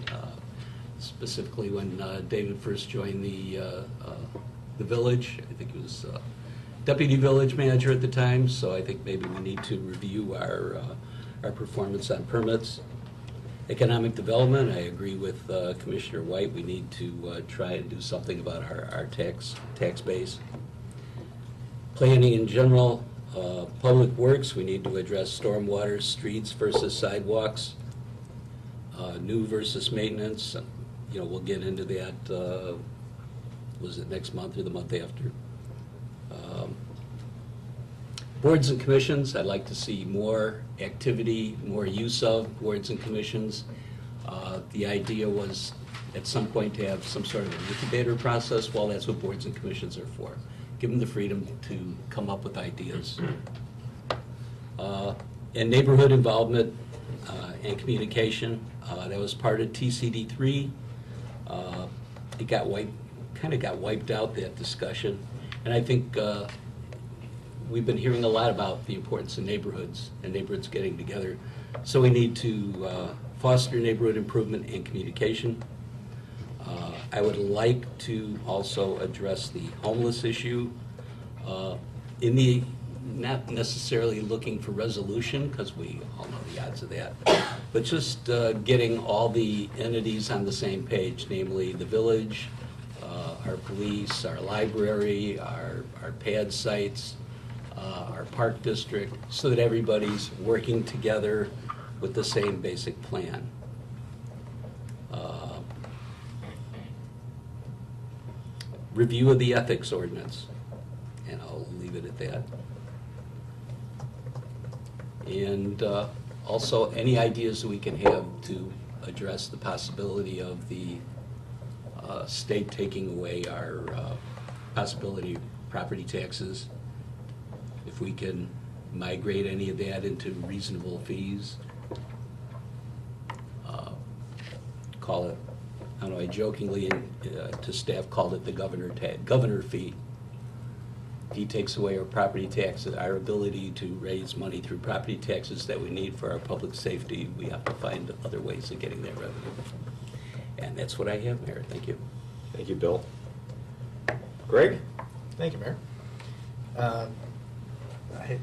specifically when David first joined the village. I think he was deputy village manager at the time, so I think maybe we need to review our performance on permits. Economic development, I agree with Commissioner White. We need to try and do something about our tax base. Planning in general, public works, we need to address stormwater, streets versus sidewalks, new versus maintenance. We'll get into that, was it next month or the month after? Boards and commissions, I'd like to see more activity, more use of boards and commissions. The idea was at some point to have some sort of an incubator process. Well, that's what boards and commissions are for. Give them the freedom to come up with ideas. And neighborhood involvement and communication, that was part of TCD3. It kind of got wiped out, that discussion. And I think we've been hearing a lot about the importance of neighborhoods and neighborhoods getting together. So we need to foster neighborhood improvement and communication. I would like to also address the homeless issue. In the not necessarily looking for resolution, because we all know the odds of that, but just getting all the entities on the same page, namely the village, our police, our library, our pad sites, our park district, so that everybody's working together with the same basic plan. Review of the ethics ordinance, and I'll leave it at that. And also, any ideas that we can have to address the possibility of the state taking away our possibility of property taxes, if we can migrate any of that into reasonable fees. Call it, I don't know, I jokingly to staff called it the governor fee. If he takes away our property taxes, our ability to raise money through property taxes that we need for our public safety, we have to find other ways of getting that revenue. And that's what I have, Mayor. Thank you. Thank you, Bill. Greg? Thank you, Mayor. I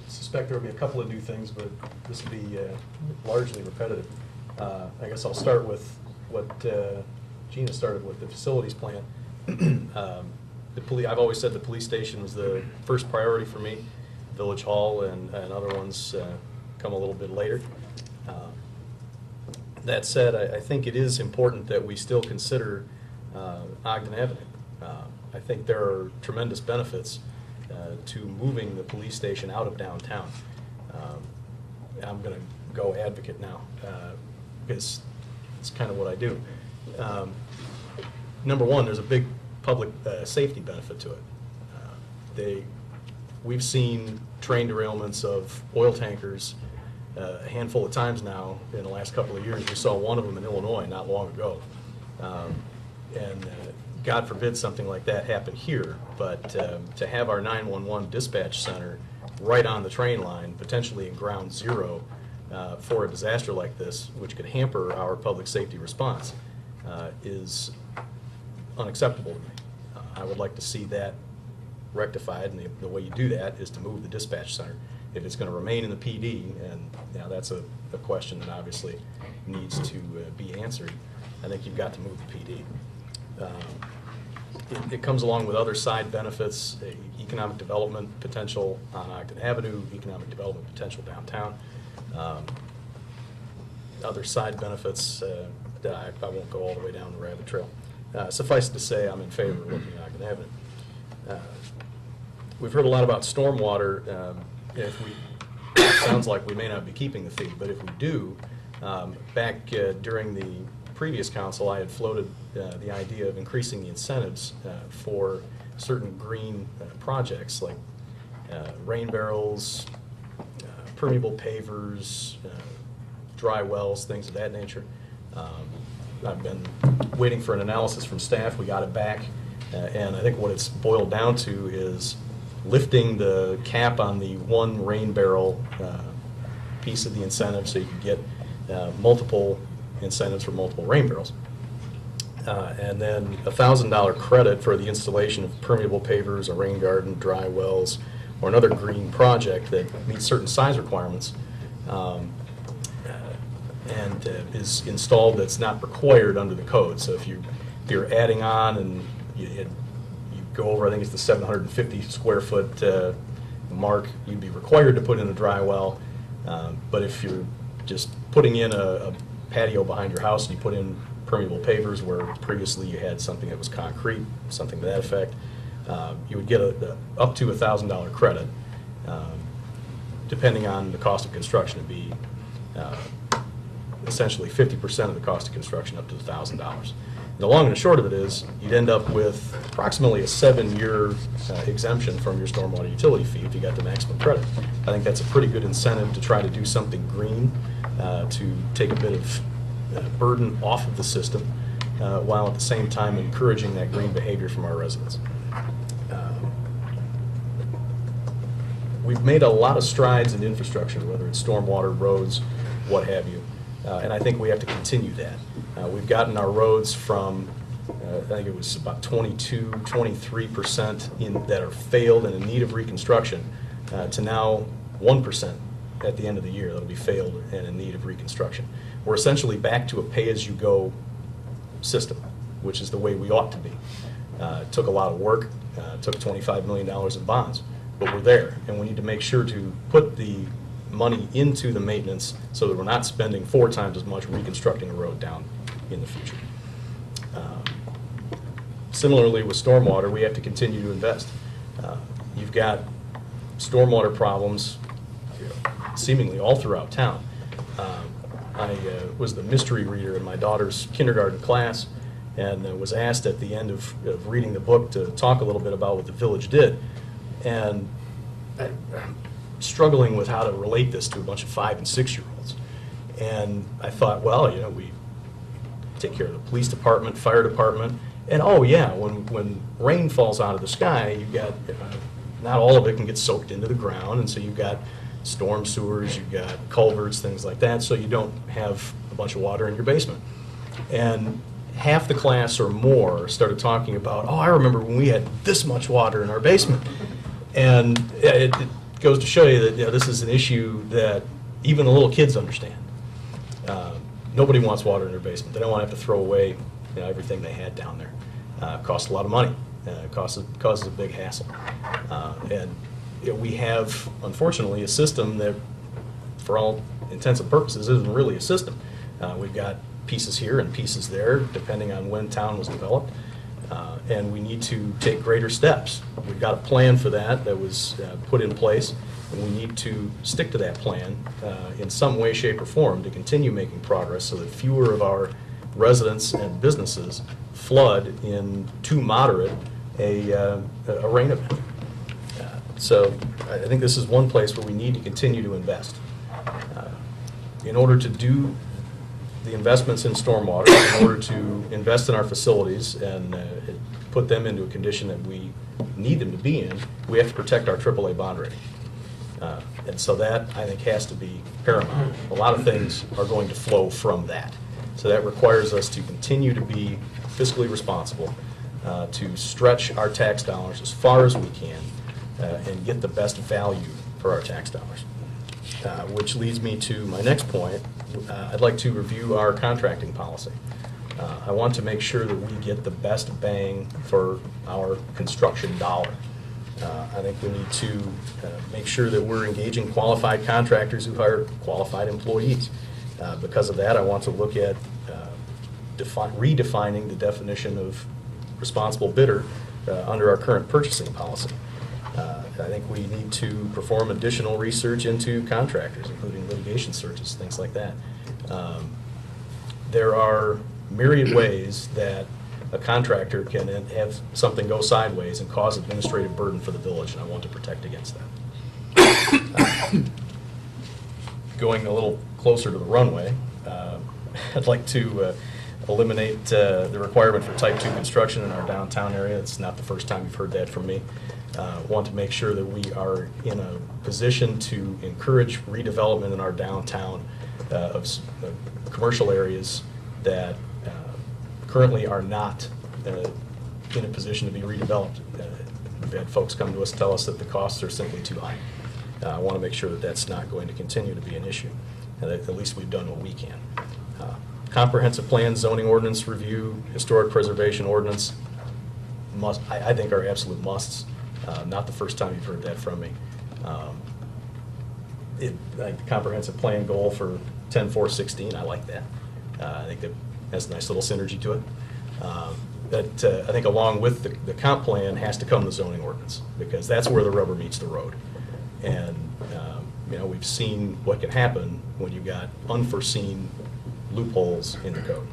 suspect there will be a couple of new things, but this will be largely repetitive. I guess I'll start with what Gina started with, the facilities plan. I've always said the police station was the first priority for me. Village Hall and other ones come a little bit later. That said, I think it is important that we still consider Ogden Avenue. I think there are tremendous benefits to moving the police station out of downtown. I'm going to go advocate now because it's kind of what I do. Number one, there's a big public safety benefit to it. We've seen train derailments of oil tankers a handful of times now in the last couple of years. We saw one of them in Illinois not long ago. And God forbid something like that happen here, but to have our 911 dispatch center right on the train line, potentially in ground zero for a disaster like this, which could hamper our public safety response, is unacceptable to me. I would like to see that rectified, and the way you do that is to move the dispatch center. If it's going to remain in the PD, and that's a question that obviously needs to be answered, I think you've got to move the PD. It comes along with other side benefits, economic development potential on Ogden Avenue, economic development potential downtown, other side benefits that I won't go all the way down the rabbit trail. Suffice it to say, I'm in favor of looking at Ogden Avenue. We've heard a lot about stormwater. It sounds like we may not be keeping the fee, but if we do, back during the previous council, I had floated the idea of increasing the incentives for certain green projects like rain barrels, permeable pavers, dry wells, things of that nature. I've been waiting for an analysis from staff. We got it back, and I think what it's boiled down to is lifting the cap on the one rain barrel piece of the incentive so you can get multiple incentives for multiple rain barrels. And then a $1,000 credit for the installation of permeable pavers, a rain garden, dry wells, or another green project that meets certain size requirements and is installed that's not required under the code. So if you're adding on and you go over, I think it's the 750 square foot mark, you'd be required to put in a dry well. But if you're just putting in a patio behind your house and you put in permeable pavers where previously you had something that was concrete, something to that effect, you would get up to $1,000 credit. Depending on the cost of construction, it'd be essentially 50% of the cost of construction up to $1,000. The long and the short of it is you'd end up with approximately a 7-year exemption from your stormwater utility fee if you got the maximum credit. I think that's a pretty good incentive to try to do something green, to take a bit of burden off of the system, while at the same time encouraging that green behavior from our residents. We've made a lot of strides in infrastructure, whether it's stormwater, roads, what have you, and I think we have to continue that. We've gotten our roads from, I think it was about 22, 23% that are failed and in need of reconstruction, to now 1% at the end of the year that'll be failed and in need of reconstruction. We're essentially back to a pay-as-you-go system, which is the way we ought to be. It took a lot of work, took $25 million in bonds, but we're there, and we need to make sure to put the money into the maintenance so that we're not spending 4 times as much reconstructing a road down in the future. Similarly, with stormwater, we have to continue to invest. You've got stormwater problems seemingly all throughout town. I was the mystery reader in my daughter's kindergarten class, and was asked at the end of reading the book to talk a little bit about what the village did. And I'm struggling with how to relate this to a bunch of 5- and 6-year-olds. And I thought, well, you know, we take care of the police department, fire department, and oh yeah, when rain falls out of the sky, you've got, not all of it can get soaked into the ground, and so you've got storm sewers, you've got culverts, things like that, so you don't have a bunch of water in your basement. And half the class or more started talking about, oh, I remember when we had this much water in our basement. And it goes to show you that, you know, this is an issue that even the little kids understand. Nobody wants water in their basement. They don't want to have to throw away, you know, everything they had down there. It costs a lot of money. It causes a big hassle. And you know, we have, unfortunately, a system that, for all intents and purposes, isn't really a system. We've got pieces here and pieces there, depending on when town was developed. And we need to take greater steps. We've got a plan for that was put in place, and we need to stick to that plan in some way, shape, or form to continue making progress so that fewer of our residents and businesses flood in too moderate a rain event. So I think this is one place where we need to continue to invest. In order to do the investments in stormwater, in order to invest in our facilities and put them into a condition that we need them to be in, we have to protect our AAA bond rating. And so that, I think, has to be paramount. A lot of things are going to flow from that. So that requires us to continue to be fiscally responsible, to stretch our tax dollars as far as we can, and get the best value for our tax dollars. Which leads me to my next point. I'd like to review our contracting policy. I want to make sure that we get the best bang for our construction dollar. I think we need to make sure that we're engaging qualified contractors who hire qualified employees. Because of that, I want to look at redefining the definition of responsible bidder under our current purchasing policy. I think we need to perform additional research into contractors, including litigation searches, things like that. There are myriad ways that a contractor can have something go sideways and cause administrative burden for the village, and I want to protect against that. Going a little closer to the runway, I'd like to eliminate the requirement for type 2 construction in our downtown area. It's not the first time you've heard that from me. Want to make sure that we are in a position to encourage redevelopment in our downtown of commercial areas that currently are not in a position to be redeveloped. We've had folks come to us tell us that the costs are simply too high. I want to make sure that that's not going to continue to be an issue, and that at least we've done what we can. Comprehensive plan, zoning ordinance review, historic preservation ordinance, I think are absolute musts. Not the first time you've heard that from me. Like the comprehensive plan goal for 10-4-16, I like that. I think that has a nice little synergy to it. I think along with the comp plan has to come the zoning ordinance, because that's where the rubber meets the road. And you know, we've seen what can happen when you've got unforeseen loopholes in the code.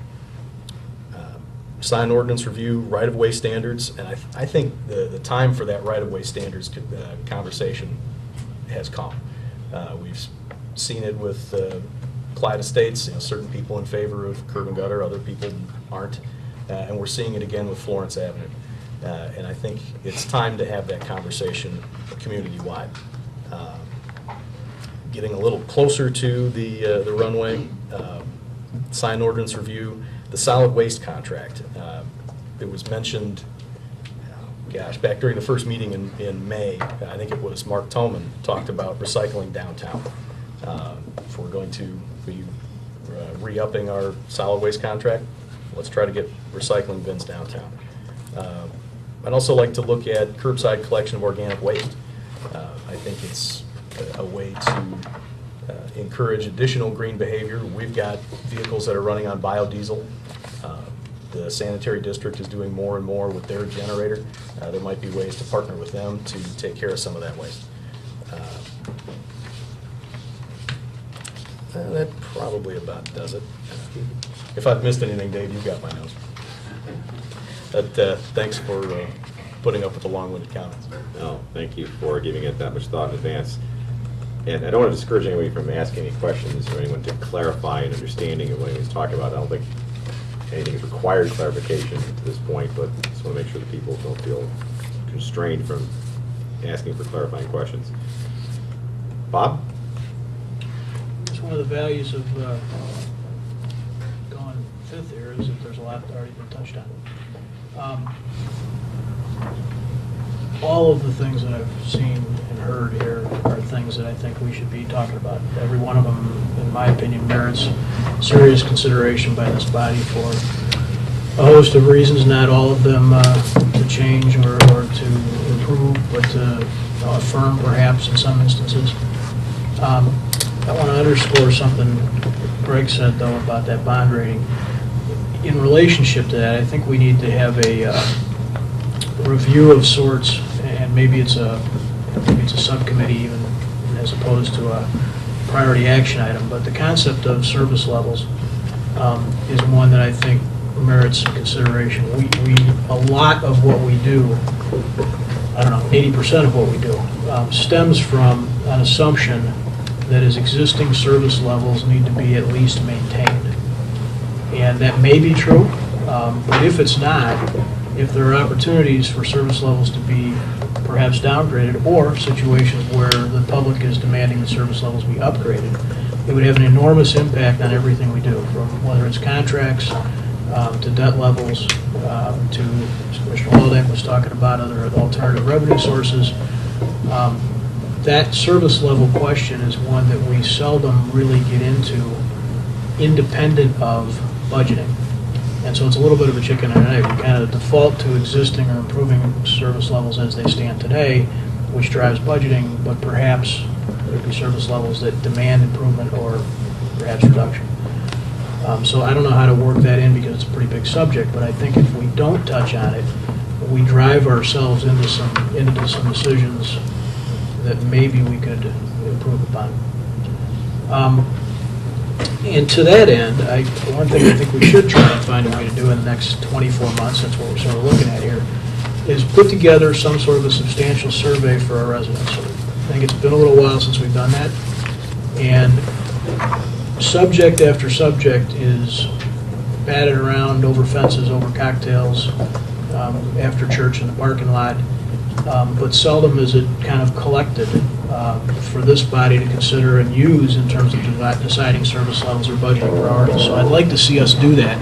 Sign ordinance review, right-of-way standards, and I think the time for that right-of-way standards conversation has come. We've seen it with Clyde Estates, you know, certain people in favor of curb and gutter, other people aren't, and we're seeing it again with Florence Avenue. And I think it's time to have that conversation community-wide. Getting a little closer to the runway, sign ordinance review, the solid waste contract. It was mentioned, gosh, back during the first meeting in May, I think it was Mark Toman talked about recycling downtown. If we're going to be re-upping our solid waste contract, let's try to get recycling bins downtown. I'd also like to look at curbside collection of organic waste. I think it's a way to encourage additional green behavior. We've got vehicles that are running on biodiesel. The sanitary district is doing more and more with their generator. There might be ways to partner with them to take care of some of that waste. That probably about does it. If I've missed anything, Dave, you've got my notes. But thanks for putting up with the long-winded comments. No, thank you for giving it that much thought in advance. And I don't want to discourage anyone from asking any questions or anyone to clarify an understanding of what anyone's talking about. I don't think anything has required clarification to this point, but I just want to make sure that people don't feel constrained from asking for clarifying questions. Bob? It's one of the values of going fifth here is that there's a lot already been touched on. All of the things that I've seen and heard here are things that I think we should be talking about. Every one of them, in my opinion, merits serious consideration by this body for a host of reasons, not all of them to change or to improve, but to affirm perhaps in some instances. I want to underscore something Greg said, though, about that bond rating. In relationship to that, I think we need to have a review of sorts, and maybe it's a subcommittee even, as opposed to a priority action item. But the concept of service levels is one that I think merits some consideration. A lot of what we do, I don't know, 80% of what we do, stems from an assumption that is existing service levels need to be at least maintained. And that may be true, but if it's not, if there are opportunities for service levels to be perhaps downgraded, or situations where the public is demanding the service levels be upgraded, it would have an enormous impact on everything we do, from whether it's contracts, to debt levels, to, as Commissioner Waldeck was talking about, other alternative revenue sources. That service level question is one that we seldom really get into independent of budgeting. And so it's a little bit of a chicken and egg. We kind of default to existing or improving service levels as they stand today, which drives budgeting, but perhaps there could be service levels that demand improvement or perhaps reduction. So I don't know how to work that in because it's a pretty big subject, but I think if we don't touch on it, we drive ourselves into some decisions that maybe we could improve upon. And to that end, one thing I think we should try and find a way to do in the next 24 months, that's what we're sort of looking at here, is put together some sort of a substantial survey for our residents. I think it's been a little while since we've done that, and subject after subject is batted around over fences, over cocktails, after church in the parking lot, but seldom is it kind of collected for this body to consider and use in terms of deciding service levels or budgeting priorities. So I'd like to see us do that.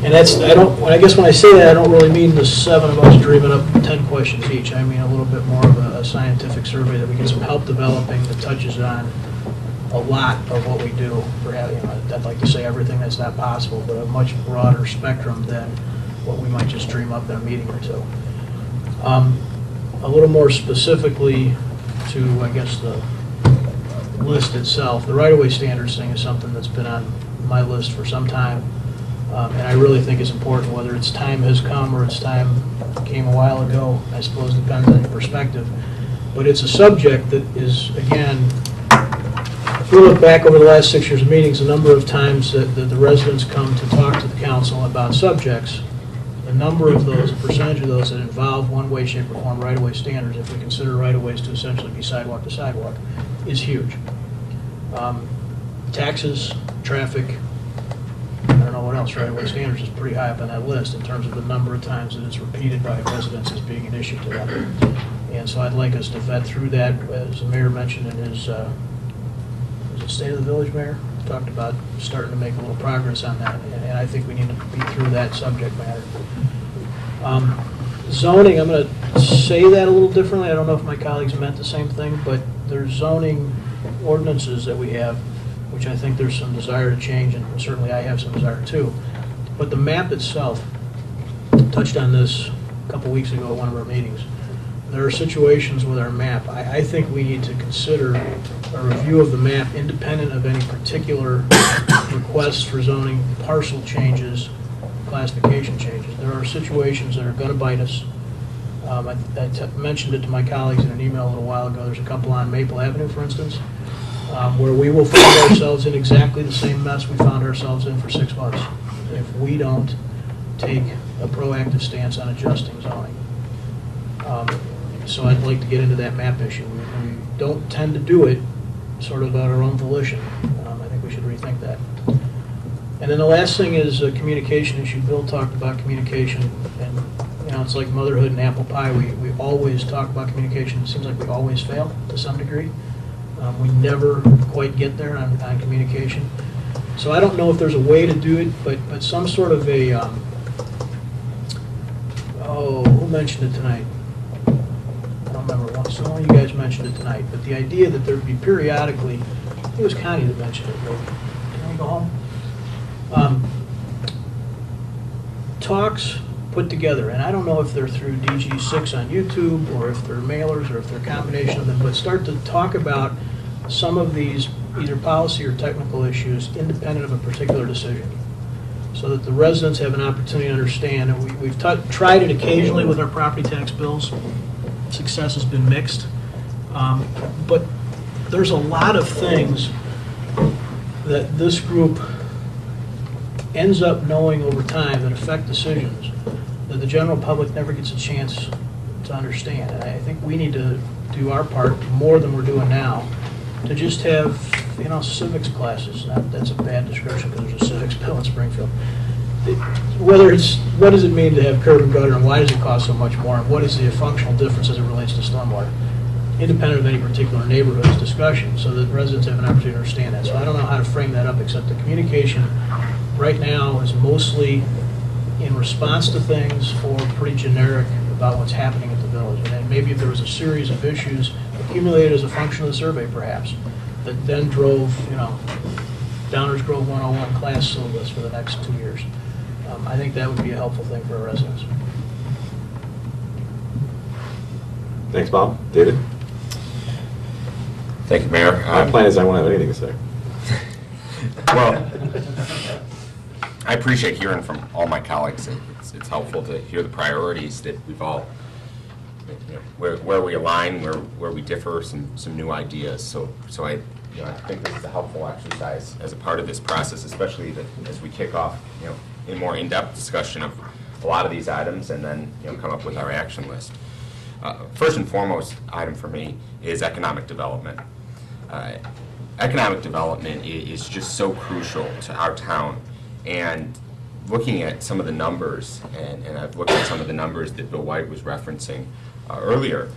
And I guess when I say that, I don't really mean the 7 of us dreaming up 10 questions each. I mean a little bit more of a scientific survey that we get some help developing that touches on a lot of what we do. I'd like to say everything that's not possible, but a much broader spectrum than what we might just dream up in a meeting or two. A little more specifically to, I guess, the list itself, the right-of-way standards thing is something that's been on my list for some time, and I really think it's important, whether its time has come or its time came a while ago. I suppose it depends on your perspective, but it's a subject that is, again, if we look back over the last 6 years of meetings, the number of times that the residents come to talk to the council about subjects, the number of those, a percentage of those that involve one way, shape, or form right-of-way standards, if we consider right-of-ways to essentially be sidewalk to sidewalk, is huge. Taxes, traffic, I don't know what else, right-of-way standards is pretty high up on that list in terms of the number of times that it's repeated by residents as being an issue to them. And so I'd like us to vet through that, as the mayor mentioned in his, was it State of the Village, Mayor? Talked about starting to make a little progress on that, and I think we need to be through that subject matter. Zoning, I'm going to say that a little differently. I don't know if my colleagues meant the same thing, but there's zoning ordinances that we have, which I think there's some desire to change, and certainly I have some desire too. But the map itself, touched on this a couple weeks ago at one of our meetings. There are situations with our map, I think we need to consider a review of the map independent of any particular requests for zoning, parcel changes, classification changes. There are situations that are going to bite us. I mentioned it to my colleagues in an email a little while ago. There's a couple on Maple Avenue, for instance, where we will find ourselves in exactly the same mess we found ourselves in for 6 months if we don't take a proactive stance on adjusting zoning. So I'd like to get into that map issue. We don't tend to do it sort of at our own volition. I think we should rethink that. And then the last thing is a communication issue. Bill talked about communication, and it's like motherhood and apple pie. We always talk about communication. It seems like we always fail to some degree. We never quite get there on communication. So I don't know if there's a way to do it, but some sort of a, who mentioned it tonight? I don't remember. Some of you guys mentioned it tonight, but the idea that there would be periodically, I think it was Connie that mentioned it, right? Can we go home? Talks put together, and I don't know if they're through DG6 on YouTube or if they're mailers or if they're a combination of them, but start to talk about some of these either policy or technical issues independent of a particular decision, so that the residents have an opportunity to understand. And we've tried it occasionally with our property tax bills. Success has been mixed, but there's a lot of things that this group ends up knowing over time that affect decisions that the general public never gets a chance to understand. And I think we need to do our part more than we're doing now to just have, civics classes. Now, that's a bad description because there's a civics bill in Springfield. Whether it's, what does it mean to have curb and gutter, and why does it cost so much more, and what is the functional difference as it relates to stormwater, independent of any particular neighborhood's discussion, so that residents have an opportunity to understand that. So I don't know how to frame that up, except the communication right now is mostly in response to things or pretty generic about what's happening at the village. And then maybe if there was a series of issues accumulated as a function of the survey, perhaps, that then drove, Downers Grove 101 class syllabus for the next 2 years. I think that would be a helpful thing for our residents. Thanks, Bob. David? Thank you, Mayor. My plan is I won't have anything to say. Well, I appreciate hearing from all my colleagues. It's helpful to hear the priorities that we've all, where we align, where we differ, some new ideas. So I think this is a helpful exercise as a part of this process, especially as we kick off, a more in-depth discussion of a lot of these items, and then come up with our action list. First and foremost item for me is economic development. Economic development is just so crucial to our town, and looking at some of the numbers, and I've looked at some of the numbers that Bill White was referencing earlier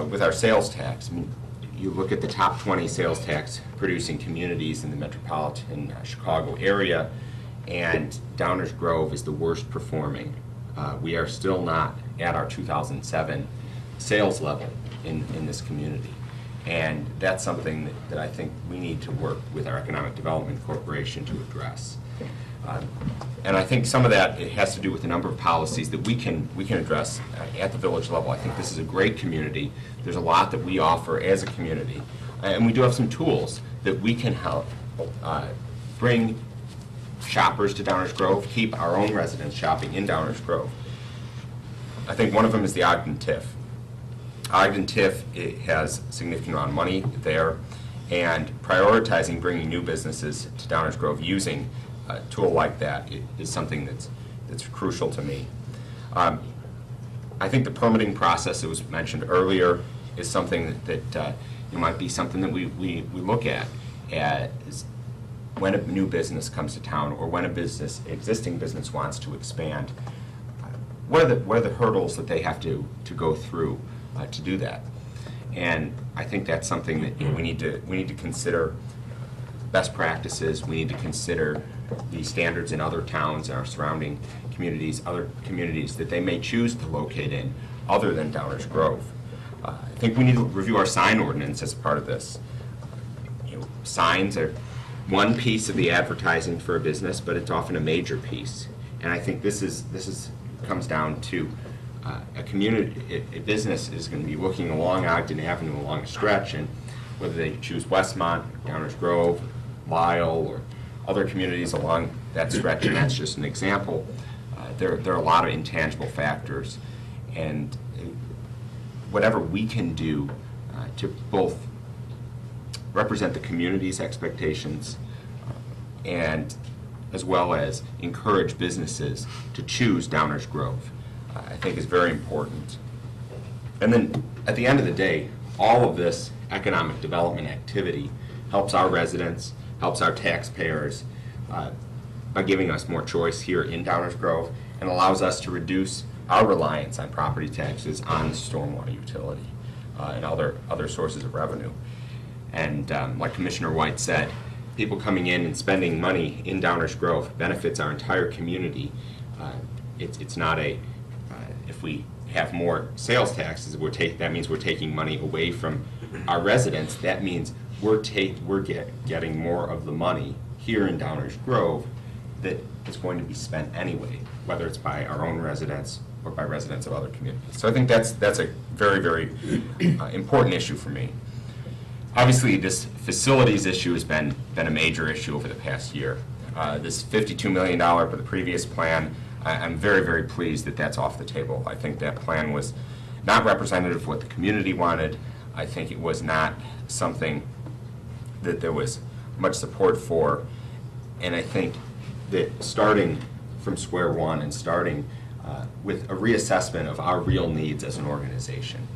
with our sales tax. I mean, you look at the top 20 sales tax producing communities in the metropolitan Chicago area, and Downers Grove is the worst performing. We are still not at our 2007 sales level in this community. And that's something that I think we need to work with our Economic Development Corporation to address. And I think some of that, it has to do with the number of policies that we can address at the village level. I think this is a great community. There's a lot that we offer as a community. And we do have some tools that we can help bring shoppers to Downers Grove, keep our own residents shopping in Downers Grove. I think one of them is the Ogden TIF. Ogden TIF, it has a significant amount of money there, and prioritizing bringing new businesses to Downers Grove using a tool like that is something that's crucial to me. I think the permitting process that was mentioned earlier is something that might be something that we look at as when a new business comes to town, or when existing business wants to expand. What are the hurdles that they have to go through to do that? And I think that's something that we need to consider best practices. We need to consider the standards in other towns and our surrounding communities, other communities that they may choose to locate in other than Downers Grove. I think we need to review our sign ordinance as part of this. Signs are one piece of the advertising for a business, but it's often a major piece. And I think this comes down to a community, a business is going to be looking along Ogden Avenue along a stretch, and whether they choose Westmont, Downers Grove, Lyle, or other communities along that stretch, and that's just an example. There are a lot of intangible factors, and whatever we can do to both represent the community's expectations and as well as encourage businesses to choose Downers Grove, I think is very important. And then at the end of the day, all of this economic development activity helps our residents, helps our taxpayers by giving us more choice here in Downers Grove, and allows us to reduce our reliance on property taxes on the stormwater utility and other sources of revenue. And like Commissioner White said, people coming in and spending money in Downers Grove benefits our entire community. It's not if we have more sales taxes, that means we're taking money away from our residents. That means we're getting more of the money here in Downers Grove that is going to be spent anyway, whether it's by our own residents or by residents of other communities. So I think that's a very, very important issue for me. Obviously, this facilities issue has been a major issue over the past year. This $52 million for the previous plan, I'm very, very pleased that that's off the table. I think that plan was not representative of what the community wanted. I think it was not something that there was much support for. And I think that starting from square one and starting with a reassessment of our real needs as an organization.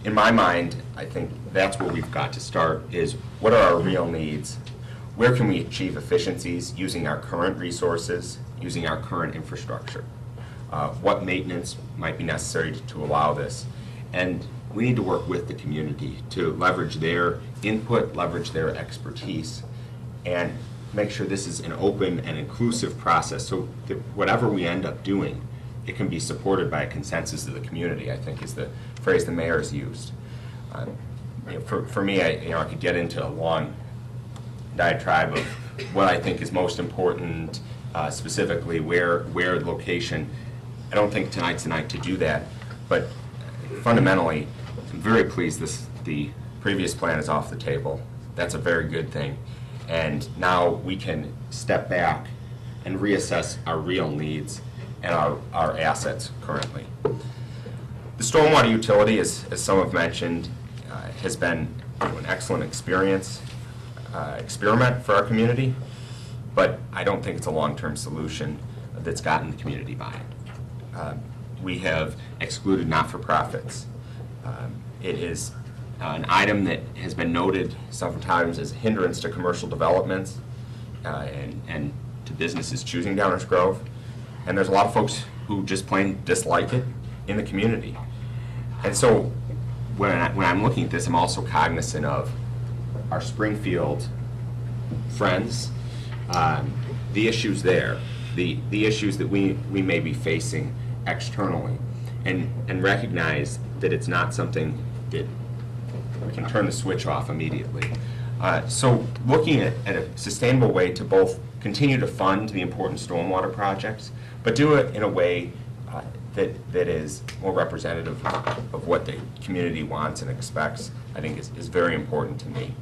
In my mind, I think that's where we've got to start, is what are our real needs? Where can we achieve efficiencies using our current resources, using our current infrastructure? What maintenance might be necessary to allow this? And we need to work with the community to leverage their input, leverage their expertise, and make sure this is an open and inclusive process so that whatever we end up doing, it can be supported by a consensus of the community, I think is the phrase the mayor's used. For me, I could get into a long diatribe of what I think is most important, specifically where location. I don't think tonight's the night to do that, but fundamentally, I'm very pleased the previous plan is off the table. That's a very good thing. And now we can step back and reassess our real needs and our assets currently. The stormwater utility, as some have mentioned, has been an excellent experiment for our community, but I don't think it's a long-term solution that's gotten the community by. We have excluded not-for-profits. It is an item that has been noted sometimes as a hindrance to commercial developments and to businesses choosing Downers Grove. And there's a lot of folks who just plain dislike it in the community. And so when I'm looking at this, I'm also cognizant of our Springfield friends, the issues there, the issues that we may be facing externally, and recognize that it's not something that we can turn the switch off immediately. So looking at a sustainable way to both continue to fund the important stormwater projects, but do it in a way that is more representative of what the community wants and expects, I think is very important to me.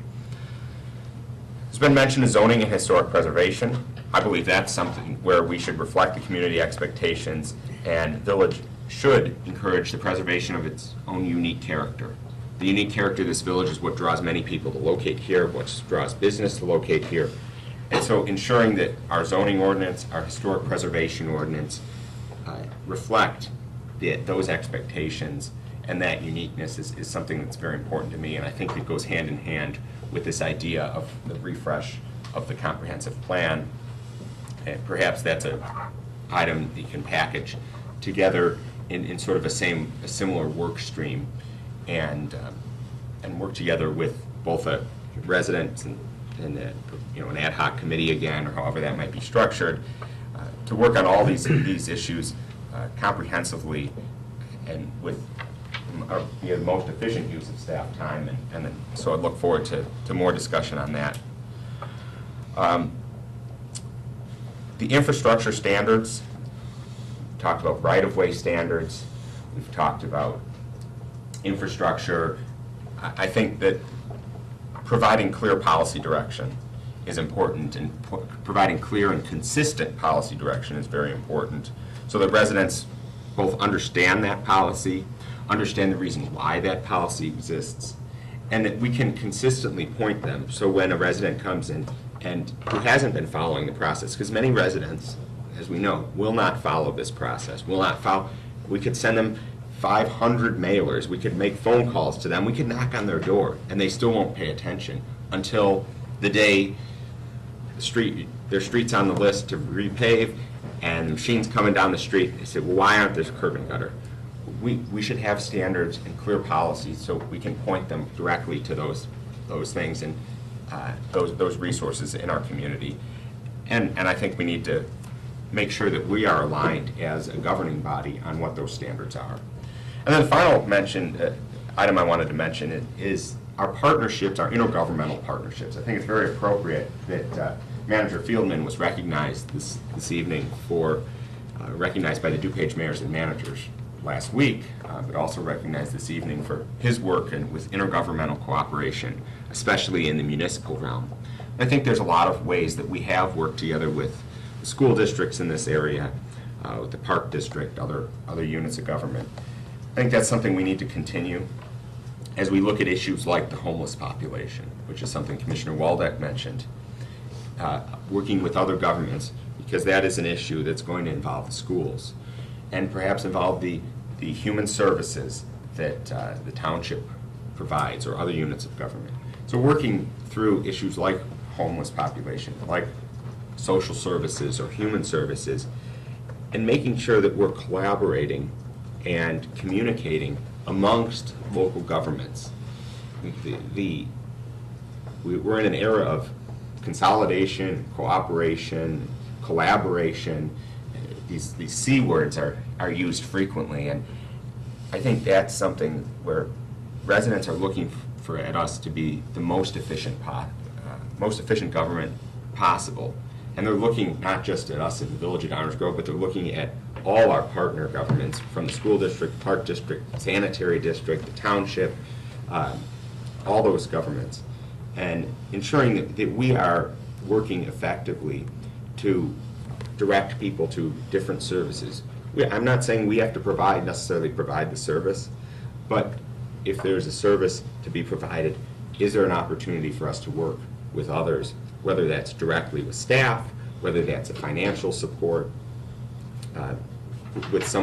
There's been mention of zoning and historic preservation. I believe that's something where we should reflect the community expectations, and Village should encourage the preservation of its own unique character. The unique character of this village is what draws many people to locate here, what draws business to locate here. And so ensuring that our zoning ordinance, our historic preservation ordinance reflect those expectations and that uniqueness is something that's very important to me, and I think it goes hand in hand with this idea of the refresh of the comprehensive plan. And perhaps that's an item that you can package together in sort of a similar work stream and work together with both residents and an ad hoc committee again, or however that might be structured, to work on all these issues comprehensively and with the most efficient use of staff time, and so I look forward to more discussion on that. The infrastructure standards, we talked about right-of-way standards, we've talked about infrastructure. I think that providing clear policy direction is important, and providing clear and consistent policy direction is very important, so that residents both understand that policy, understand the reason why that policy exists, and that we can consistently point them. So when a resident comes in and who hasn't been following the process, because many residents, as we know, will not follow this process, will not follow. We could send them 500 mailers, we could make phone calls to them, we could knock on their door, and they still won't pay attention until the day their street's on the list to repave, and the machine's coming down the street. They say, well, why aren't there curb and gutter? We should have standards and clear policies so we can point them directly to those things and those resources in our community. And I think we need to make sure that we are aligned as a governing body on what those standards are. And then the final item I wanted to mention is our partnerships, our intergovernmental partnerships. I think it's very appropriate that Manager Fieldman was recognized this evening recognized by the DuPage mayors and managers last week, but also recognized this evening for his work with intergovernmental cooperation, especially in the municipal realm. I think there's a lot of ways that we have worked together with the school districts in this area, with the park district, other units of government. I think that's something we need to continue as we look at issues like the homeless population, which is something Commissioner Waldeck mentioned, working with other governments, because that is an issue that's going to involve the schools and perhaps involve the human services that the township provides or other units of government. So working through issues like homeless population, like social services or human services, and making sure that we're collaborating and communicating amongst local governments. We're in an era of consolidation, cooperation, collaboration. These C words are used frequently, and I think that's something where residents are looking at us to be the most efficient government possible. And they're looking not just at us in the village at Downers Grove, but they're looking at all our partner governments, from the school district, park district, sanitary district, the township, all those governments, and ensuring that we are working effectively to direct people to different services. I'm not saying we have to necessarily provide the service, but if there's a service to be provided, is there an opportunity for us to work with others, whether that's directly with staff, whether that's a financial support, with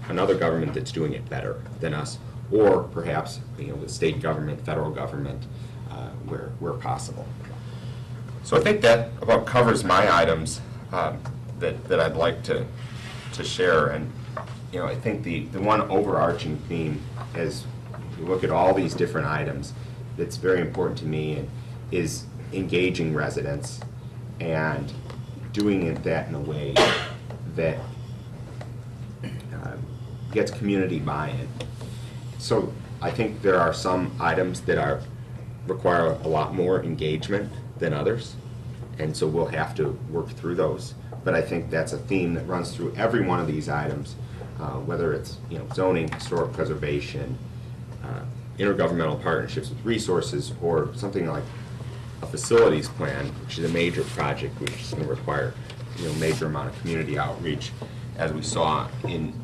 another government that's doing it better than us, or perhaps with state government, federal government, where possible. So I think that about covers my items that I'd like to share. And I think the one overarching theme, as you look at all these different items, that's very important to me is engaging residents and doing that in a way that gets community buy-in. So I think there are some items that require a lot more engagement than others, and so we'll have to work through those. But I think that's a theme that runs through every one of these items, whether it's zoning, historic preservation, intergovernmental partnerships with resources, or something like a facilities plan, which is a major project which is going to require major amount of community outreach, as we saw in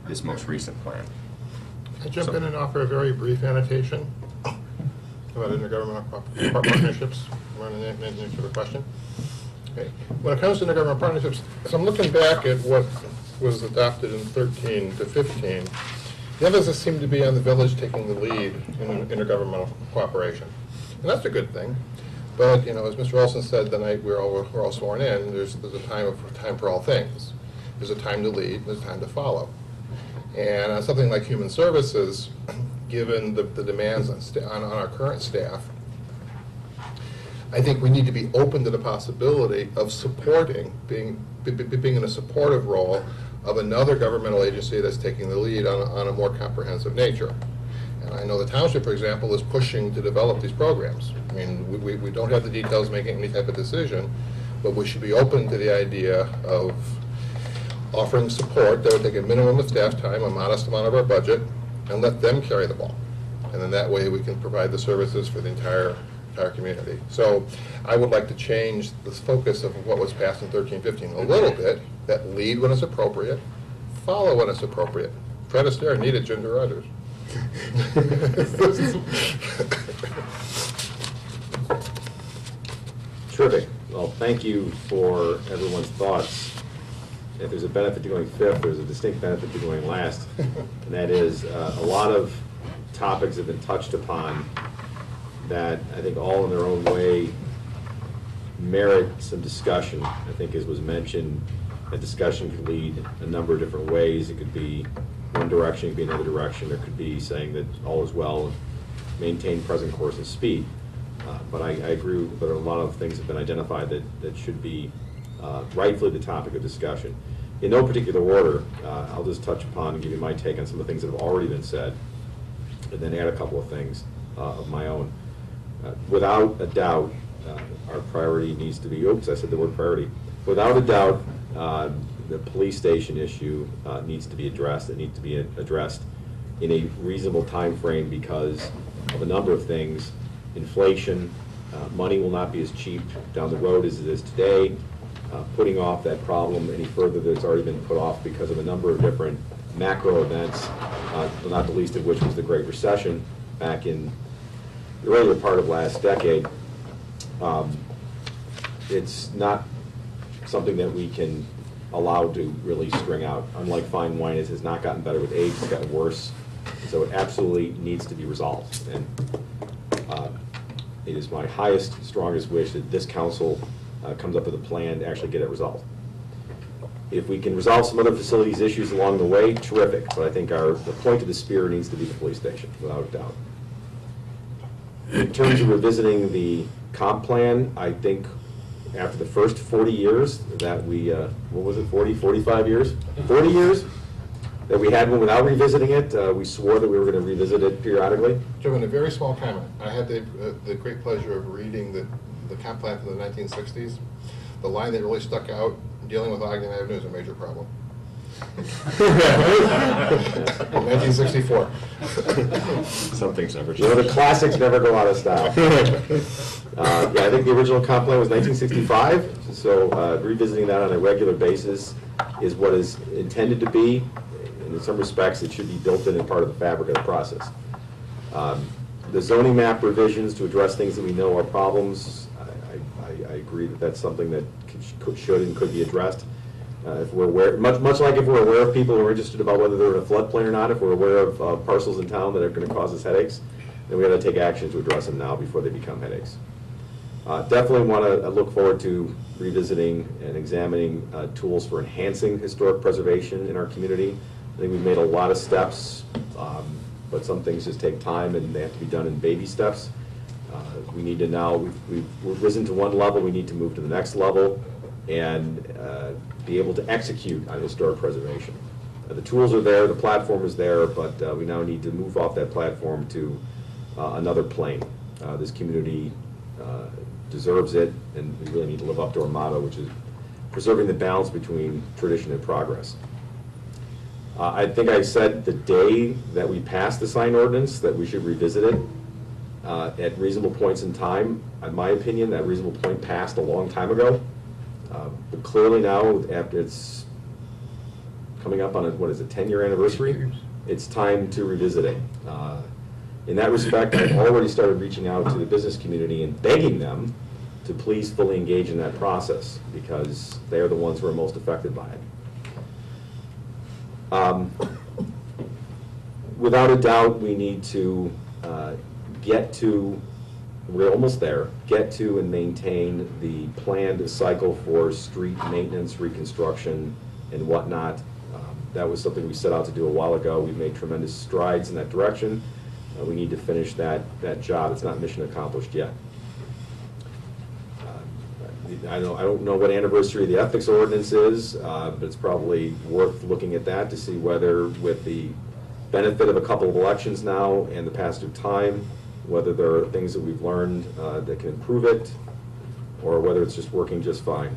this most recent plan. Can I jump in and offer a very brief annotation about intergovernmental partnerships? Running that sort of question. Okay. When it comes to intergovernmental partnerships, as I'm looking back at what was adopted in 13 to 15, the emphasis seemed to be on the village taking the lead in intergovernmental cooperation. And that's a good thing. But, as Mr. Olson said the night we're all sworn in, there's a time for all things. There's a time to lead, there's a time to follow. And on something like human services, given the demands on our current staff, I think we need to be open to the possibility of supporting, being in a supportive role of another governmental agency that's taking the lead on a more comprehensive nature. And I know the township, for example, is pushing to develop these programs. I mean, we don't have the details making any type of decision, but we should be open to the idea of offering support that would take a minimum of staff time, a modest amount of our budget, and let them carry the ball. And then that way we can provide the services for the entire community. So I would like to change the focus of what was passed in 13-15 a little bit, that lead when it's appropriate, follow when it's appropriate. Fred Astaire needed Ginger Rogers. Terrific. Well, thank you for everyone's thoughts. If there's a benefit to going fifth, there's a distinct benefit to going last. And that is, a lot of topics have been touched upon that I think all in their own way merit some discussion. I think, as was mentioned, a discussion could lead a number of different ways. It could be one direction, it could be another direction. There could be saying that all is well and maintain present course and speed. But I agree that a lot of things have been identified that should be rightfully the topic of discussion. In no particular order, I'll just touch upon and give you my take on some of the things that have already been said, and then add a couple of things of my own. Without a doubt, our priority needs to be, oops, I said the word priority. Without a doubt, the police station issue needs to be addressed. It needs to be addressed in a reasonable time frame because of a number of things. Inflation, money will not be as cheap down the road as it is today. Putting off that problem any further that's already been put off because of a number of different macro events, not the least of which was the Great Recession back in the earlier part of last decade. It's not something that we can allow to really string out. Unlike fine wine, it has not gotten better with age, it's gotten worse. So it absolutely needs to be resolved. And it is my highest, strongest wish that this council comes up with a plan to actually get it resolved. If we can resolve some other facilities issues along the way, terrific. But I think the point of the spear needs to be the police station, without a doubt. In terms of revisiting the comp plan, I think after the first 40 years that we, what was it, 45 years? 40 years that we had one without revisiting it, we swore that we were going to revisit it periodically. Chairman, a very small comment. I had the great pleasure of reading the comp plan from the 1960s. The line that really stuck out, dealing with Ogden Avenue is a major problem. 1964. Some things never change. You know, the classics never go out of style. Yeah, I think the original comp plan was 1965, so revisiting that on a regular basis is what is intended to be. And in some respects, it should be built in as part of the fabric of the process. The zoning map revisions to address things that we know are problems, I agree that that's something that should and could be addressed. If we're aware, much like if we're aware of people who are interested about whether they're in a floodplain or not, if we're aware of parcels in town that are going to cause us headaches, then we got to take action to address them now before they become headaches. Definitely want to look forward to revisiting and examining tools for enhancing historic preservation in our community. I think we've made a lot of steps, but some things just take time and they have to be done in baby steps. We need to now, we've risen to one level, we need to move to the next level and be able to execute on historic preservation. The tools are there, the platform is there, but we now need to move off that platform to another plane. This community deserves it, and we really need to live up to our motto, which is preserving the balance between tradition and progress. I think I said the day that we passed the sign ordinance that we should revisit it at reasonable points in time. In my opinion, that reasonable point passed a long time ago. But clearly now, after it's coming up on a, what is it, 10-year anniversary, it's time to revisit it. In that respect, I've already started reaching out to the business community and begging them to please fully engage in that process because they are the ones who are most affected by it. Without a doubt, we need to get to, we're almost there, get to and maintain the planned cycle for street maintenance, reconstruction, and whatnot. That was something we set out to do a while ago. We've made tremendous strides in that direction. We need to finish that job. It's not mission accomplished yet. I don't know what anniversary the ethics ordinance is, but it's probably worth looking at that to see whether, with the benefit of a couple of elections now and the passage of time, whether there are things that we've learned that can improve it, or whether it's just working just fine.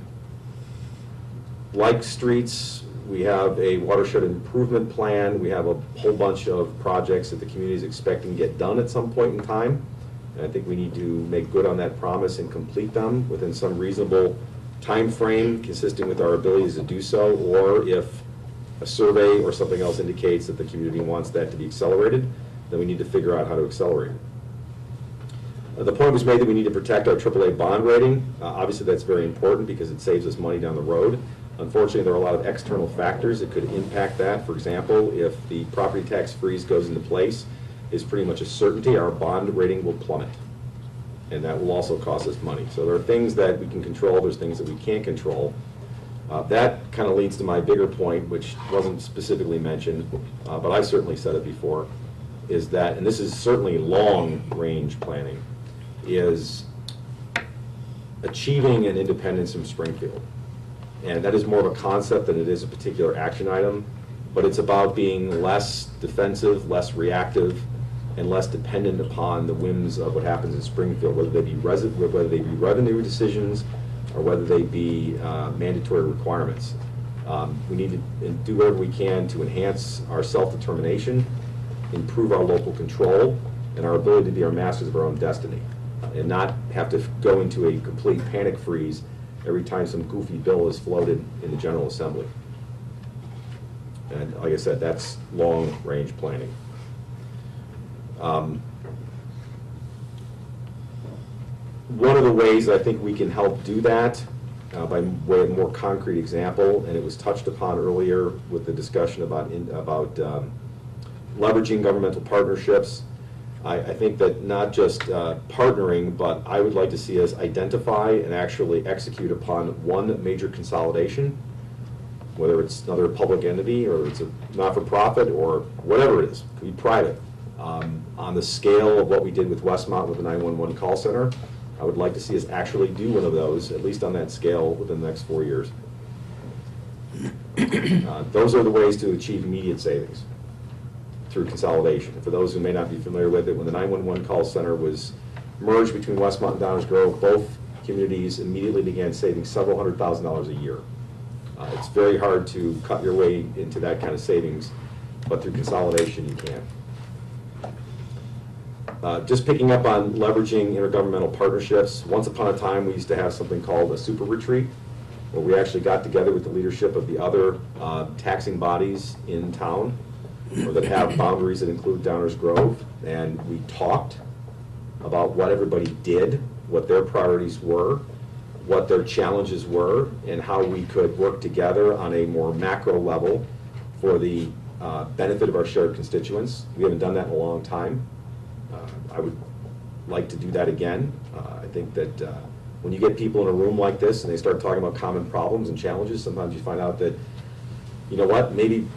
Like streets, we have a watershed improvement plan. We have a whole bunch of projects that the community is expecting to get done at some point in time. And I think we need to make good on that promise and complete them within some reasonable time frame consistent with our abilities to do so, or if a survey or something else indicates that the community wants that to be accelerated, then we need to figure out how to accelerate it. The point was made that we need to protect our AAA bond rating. Obviously, that's very important because it saves us money down the road. Unfortunately, there are a lot of external factors that could impact that. For example, if the property tax freeze goes into place, it's pretty much a certainty our bond rating will plummet. And that will also cost us money. So there are things that we can control, there's things that we can't control. That kind of leads to my bigger point, which wasn't specifically mentioned, but I certainly said it before, is that, and this is certainly long-range planning, is achieving an independence from Springfield. And that is more of a concept than it is a particular action item, but it's about being less defensive, less reactive, and less dependent upon the whims of what happens in Springfield, whether they be revenue decisions or whether they be mandatory requirements. We need to do whatever we can to enhance our self-determination, improve our local control, and our ability to be our masters of our own destiny, and not have to go into a complete panic freeze every time some goofy bill is floated in the General Assembly. And like I said, that's long-range planning. One of the ways I think we can help do that, by way of a more concrete example, and it was touched upon earlier with the discussion about leveraging governmental partnerships. I think that not just partnering, but I would like to see us identify and actually execute upon one major consolidation, whether it's another public entity or it's a not-for-profit or whatever it is, it could be private. On the scale of what we did with Westmont with the 911 call center, I would like to see us actually do one of those, at least on that scale, within the next 4 years. Those are the ways to achieve immediate savings through consolidation. For those who may not be familiar with it, when the 911 call center was merged between Westmont and Downers Grove, both communities immediately began saving several $100,000 a year. It's very hard to cut your way into that kind of savings, but through consolidation you can. Just picking up on leveraging intergovernmental partnerships, once upon a time we used to have something called a super retreat, where we actually got together with the leadership of the other taxing bodies in town, or that have boundaries that include Downers Grove, and we talked about what everybody did, what their priorities were, what their challenges were, and how we could work together on a more macro level for the benefit of our shared constituents. We haven't done that in a long time. I would like to do that again. I think that when you get people in a room like this and they start talking about common problems and challenges, sometimes you find out that, you know what, maybe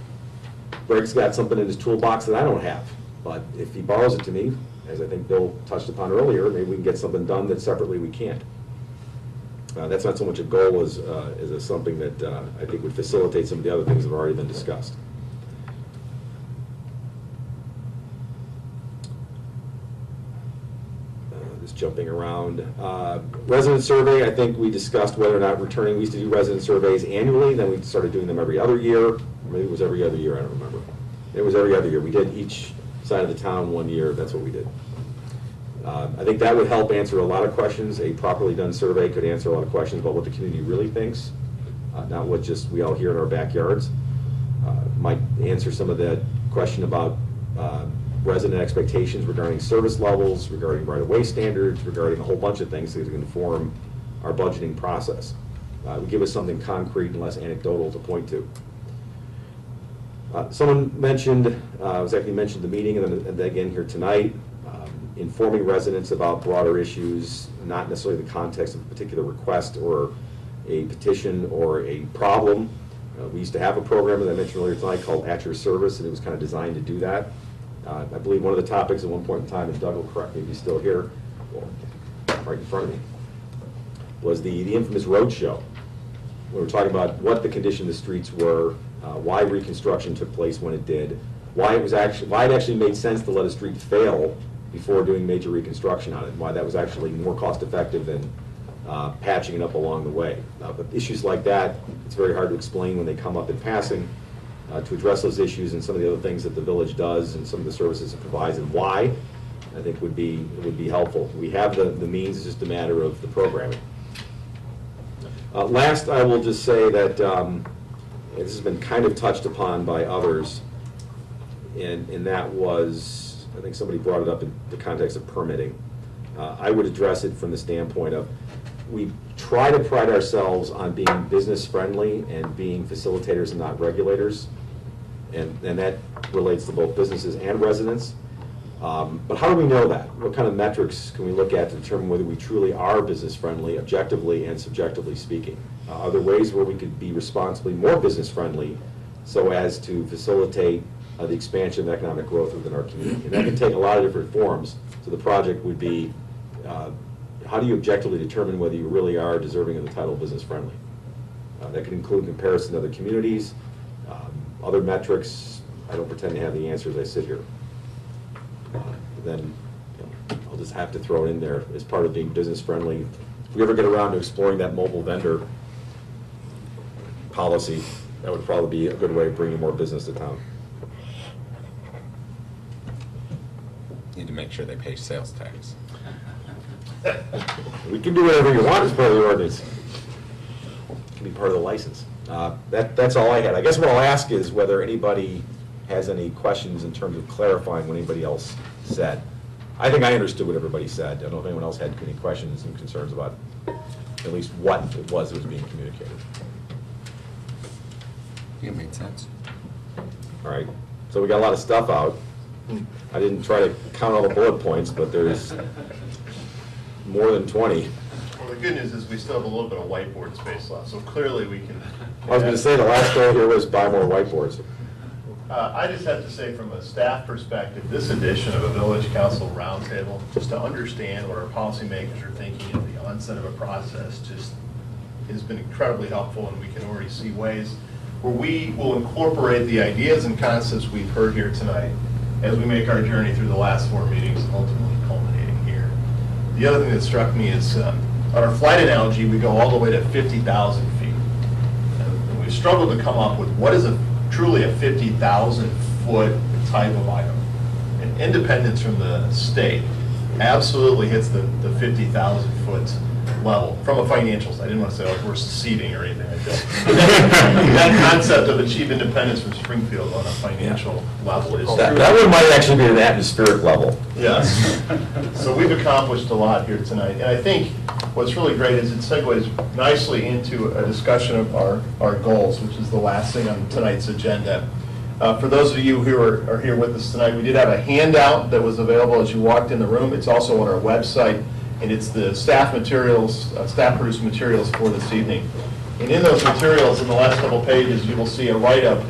Greg's got something in his toolbox that I don't have. But if he borrows it to me, as I think Bill touched upon earlier, maybe we can get something done that separately we can't. That's not so much a goal as something that I think would facilitate some of the other things that have already been discussed. Just jumping around. Resident survey, I think we discussed whether or not returning. We used to do resident surveys annually, then we started doing them every other year. Or maybe it was every other year, I don't remember. It was every other year. We did each side of the town 1 year, that's what we did. I think that would help answer a lot of questions. A properly done survey could answer a lot of questions about what the community really thinks, not what just we all hear in our backyards. Might answer some of the question about resident expectations regarding service levels, regarding right-of-way standards, regarding a whole bunch of things that can inform our budgeting process. It would give us something concrete and less anecdotal to point to. Someone mentioned, was actually mentioned at the meeting and then again here tonight, informing residents about broader issues, not necessarily the context of a particular request or a petition or a problem. We used to have a program, as I mentioned earlier tonight, called At Your Service, and it was kind of designed to do that. I believe one of the topics at one point in time, and Doug will correct me if he's still here, well, right in front of me, was the infamous road show. We were talking about what the condition of the streets were, why reconstruction took place when it did, why it actually made sense to let a street fail before doing major reconstruction on it, and why that was actually more cost-effective than patching it up along the way. But issues like that, it's very hard to explain when they come up in passing. To address those issues and some of the other things that the village does and some of the services it provides and why, I think would be helpful. We have the means, it's just a matter of the programming. Last, I will just say that this has been kind of touched upon by others, and that was, I think somebody brought it up in the context of permitting. I would address it from the standpoint of, we try to pride ourselves on being business-friendly and being facilitators and not regulators, and that relates to both businesses and residents. But how do we know that? What kind of metrics can we look at to determine whether we truly are business-friendly, objectively and subjectively speaking? Are there ways where we could be responsibly more business-friendly so as to facilitate the expansion of economic growth within our community? And that can take a lot of different forms. So the project would be, how do you objectively determine whether you really are deserving of the title business-friendly? That could include comparison to other communities, other metrics. I don't pretend to have the answer as I sit here. Then I'll just have to throw it in there as part of being business-friendly. If we ever get around to exploring that mobile vendor policy, that would probably be a good way of bringing more business to town. Need to make sure they pay sales tax. We can do whatever you want as part of the ordinance. It can be part of the license. That's all I had. I guess what I'll ask is whether anybody has any questions in terms of clarifying what anybody else said. I think I understood what everybody said. I don't know if anyone else had any questions and concerns about at least what it was that was being communicated. It made sense. All right. So we got a lot of stuff out. I didn't try to count all the bullet points, but there's more than 20. Well, the good news is we still have a little bit of whiteboard space left, so clearly we can. I was going to say the last goal here was buy more whiteboards. I just have to say, from a staff perspective, this edition of a Village Council Roundtable, just to understand what our policymakers are thinking at the onset of a process, just has been incredibly helpful, and we can already see ways where we will incorporate the ideas and concepts we've heard here tonight as we make our journey through the last 4 meetings, ultimately culminating here. The other thing that struck me is, on our flight analogy, we go all the way to 50,000 feet. And we've struggled to come up with what is truly a 50,000-foot type of item. And Independence from the state absolutely hits the 50,000-foot level from a financial side. I didn't want to say like we're seceding or anything like that. That concept of achieve independence from Springfield on a financial level is that one might actually be an atmospheric level. Yes. So we've accomplished a lot here tonight. And I think what's really great is it segues nicely into a discussion of our goals, which is the last thing on tonight's agenda. For those of you who are here with us tonight, we did have a handout that was available as you walked in the room. It's also on our website, and it's the staff materials, staff-produced materials for this evening. And in those materials, in the last couple pages, you will see a write-up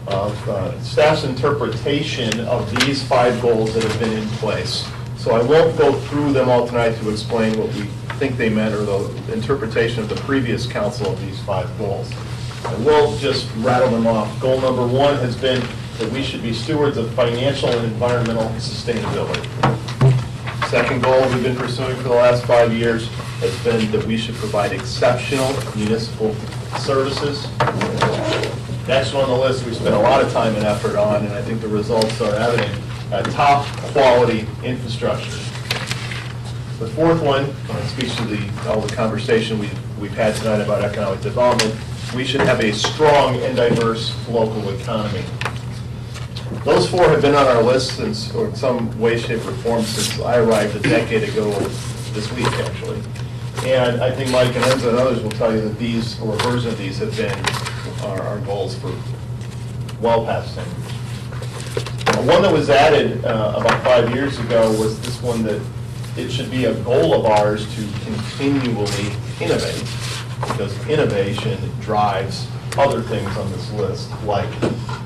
of staff's interpretation of these 5 goals that have been in place. So I won't go through them all tonight to explain what we think they meant or the interpretation of the previous council of these 5 goals. I will just rattle them off. Goal number 1 has been that we should be stewards of financial and environmental sustainability. Second goal we've been pursuing for the last 5 years has been that we should provide exceptional municipal services. Next one on the list we spent a lot of time and effort on, and I think the results are evident, top quality infrastructure. The fourth one speaks to all the conversation we've had tonight about economic development. We should have a strong and diverse local economy. Those 4 have been on our list since, or in some way, shape, or form since I arrived a decade ago this week, actually. And I think Mike and Enzo and others will tell you that these, or a version of these, have been our goals for well past 10 years. One that was added about 5 years ago was this one, that it should be a goal of ours to continually innovate, because innovation drives other things on this list, like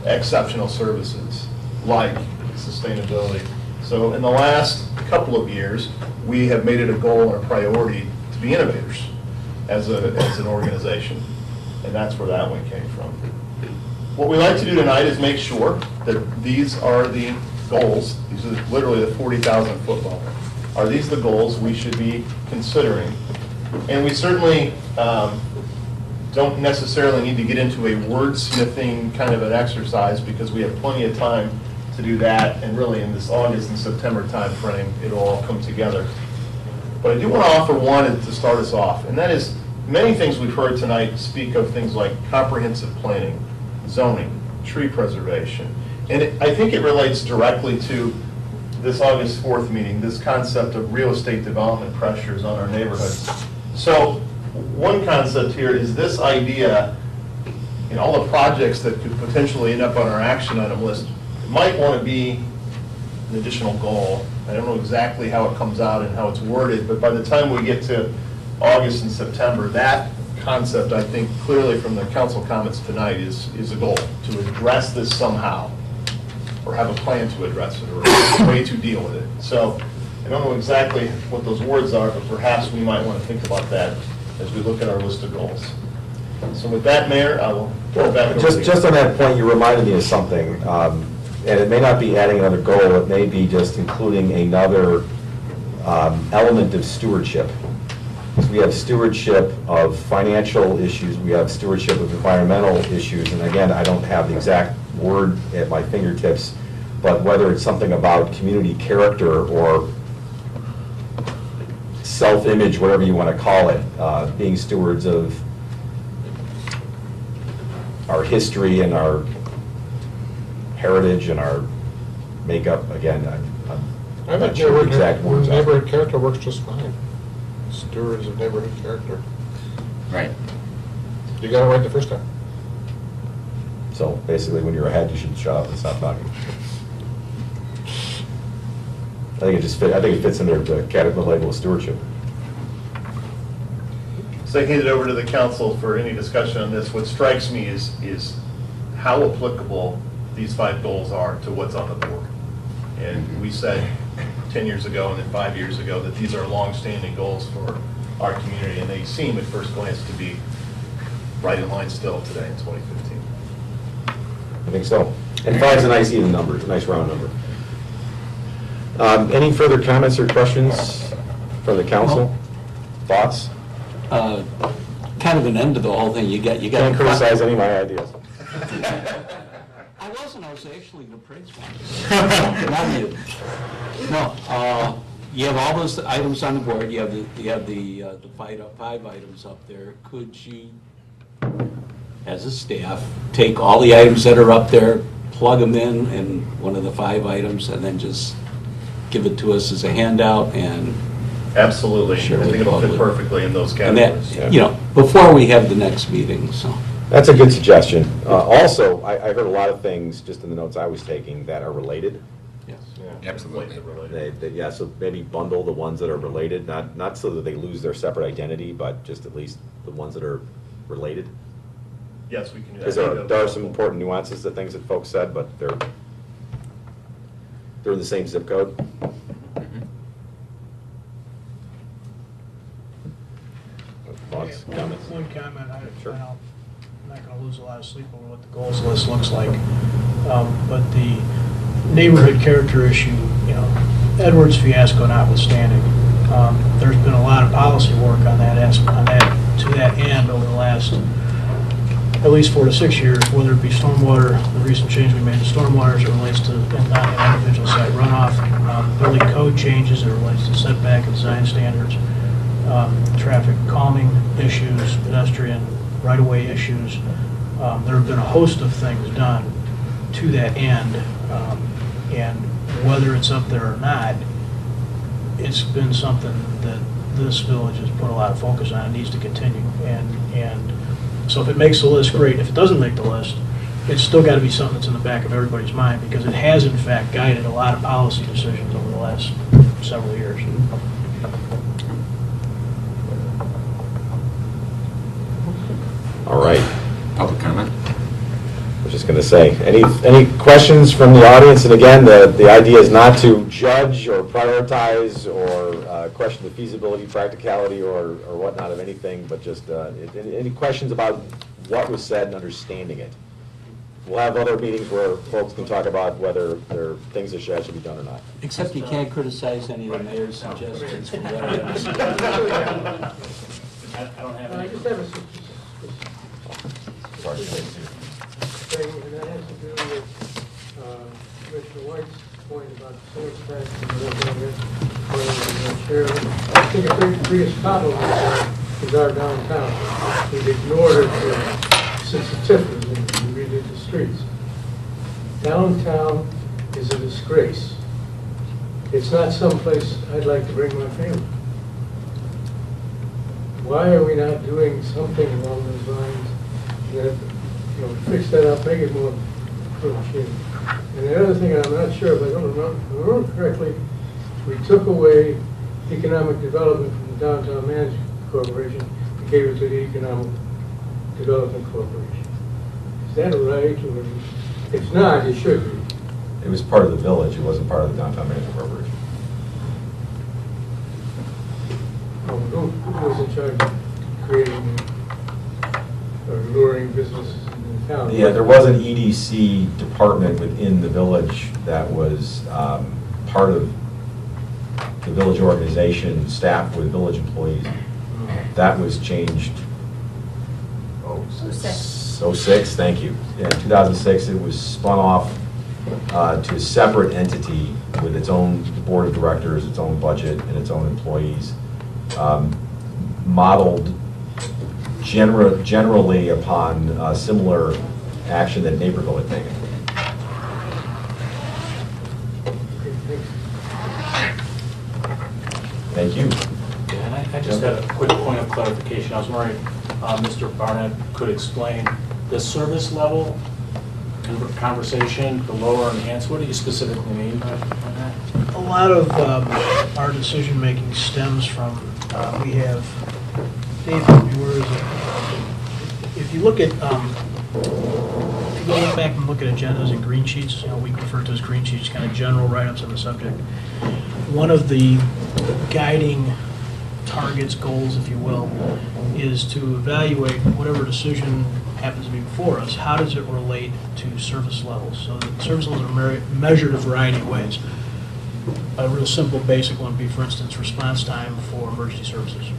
exceptional services, like sustainability. So in the last couple of years, we have made it a goal and a priority to be innovators. as an organization. And that's where that one came from. What we like to do tonight is make sure that these are the goals. These are literally the 40,000 foot level. Are these the goals we should be considering? And we certainly don't necessarily need to get into a wordsmithing kind of an exercise because we have plenty of time to do that, and really in this August and September time frame, it'll all come together. But I do want to offer one to start us off, and that is many things we've heard tonight speak of things like comprehensive planning, zoning, tree preservation. And I think it relates directly to this August 4th meeting, this concept of real estate development pressures on our neighborhoods. So one concept here is this idea, in all the projects that could potentially end up on our action item list, might want to be an additional goal. I don't know exactly how it comes out and how it's worded, but by the time we get to August and September, that concept, I think, clearly from the council comments tonight is a goal, to address this somehow, or have a plan to address it, or a way to deal with it. So I don't know exactly what those words are, but perhaps we might want to think about that as we look at our list of goals. So with that, Mayor, I will throw it back over to you. Just on that point, you reminded me of something, and it may not be adding another goal, it may be just including another element of stewardship. So we have stewardship of financial issues, we have stewardship of environmental issues, and again, I don't have the exact word at my fingertips, but whether it's something about community character or self-image, whatever you want to call it, being stewards of our history and our heritage and our makeup, again, I'm not sure the exact words. Neighborhood character works just fine. Stewards of neighborhood character. Right. You got it right the first time. So basically, when you're ahead, you should shut up and stop talking. I think it fits under the category label of stewardship. So I hand it over to the council for any discussion on this. What strikes me is how applicable these 5 goals are to what's on the board. And we said 10 years ago and then 5 years ago that these are long-standing goals for our community, and they seem at first glance to be right in line still today in 2015. I think so. And 5 is a nice even number, it's a nice round number. Any further comments or questions from the council? Thoughts? Kind of an end to the whole thing. You got. Can't criticize any of my ideas. I was actually the praise one. Not you. No, you have all those items on the board. You have the 5 items up there. Could you, as a staff, take all the items that are up there, plug them in one of the 5 items, and then just give it to us as a handout and absolutely. Sure, I think it'll fit perfectly in those and categories. that, before we have the next meeting. So That's a good suggestion. Also, I heard a lot of things, just in the notes I was taking, that are related. yes, Absolutely. Yeah, so maybe bundle the ones that are related, not so that they lose their separate identity, but just at least the ones that are related. Yes, we can do that. Because there are some important nuances to things that folks said, but they're in the same zip code. Thoughts, comments? One comment, Sure. I'm not going to lose a lot of sleep over what the goals list looks like, but the neighborhood character issue, Edwards fiasco notwithstanding, there's been a lot of policy work on that to that end over the last at least 4 to 6 years, whether it be stormwater, the recent change we made to stormwater as it relates to individual site runoff, building code changes as it relates to setback and design standards, traffic calming issues, pedestrian right-of-way issues. There have been a host of things done to that end, and whether it's up there or not, it's been something that this village has put a lot of focus on and needs to continue. And so if it makes the list, great. If it doesn't make the list, it's still got to be something that's in the back of everybody's mind, because it has in fact guided a lot of policy decisions over the last several years. All right. Public comment? Which is just going to say. Any questions from the audience? And again, the idea is not to judge or prioritize or question the feasibility, practicality, or whatnot of anything, but just any questions about what was said and understanding it. We'll have other meetings where folks can talk about whether there are things that should actually be done or not. Except you can't criticize any of the mayor's suggestions from what I understand. I don't have I any. just have a Sorry. thing, and that has to do with Commissioner White's point about the sales tax and whatever. I think the biggest problem is our downtown. We've ignored it since the Tiffin and we redid the streets. Downtown is a disgrace. It's not someplace I'd like to bring my family. Why are we not doing something along those lines that, fix that up, make it more approachable? And the other thing, I'm not sure if I don't remember correctly, we took away economic development from the Downtown Management Corporation and gave it to the Economic Development Corporation. Is that right? Or if not, it should be. It was part of the village. It wasn't part of the Downtown Management Corporation. Who was in charge of creating or luring businesses in the town? Yeah, there was an EDC department within the village that was part of the village organization, staffed with village employees. That was changed, 06, thank you. Yeah, in 2006, it was spun off to a separate entity with its own board of directors, its own budget, and its own employees. Modeled generally upon similar action that Naperville had taken. Thank you. Yeah, and I just had a quick point of clarification. I was wondering Mr. Barnett could explain the service level conversation, the lower enhanced. What do you specifically mean by that? A lot of our decision-making stems from, we have, Dave, where is it? If you look at, if you go back and look at agendas and green sheets, we refer to as green sheets, kind of general write-ups on the subject. One of the guiding targets, goals, if you will, is to evaluate whatever decision happens to be before us, how does it relate to service levels? So the service levels are measured a variety of ways. A real simple, basic one would be, for instance, response time for emergency services.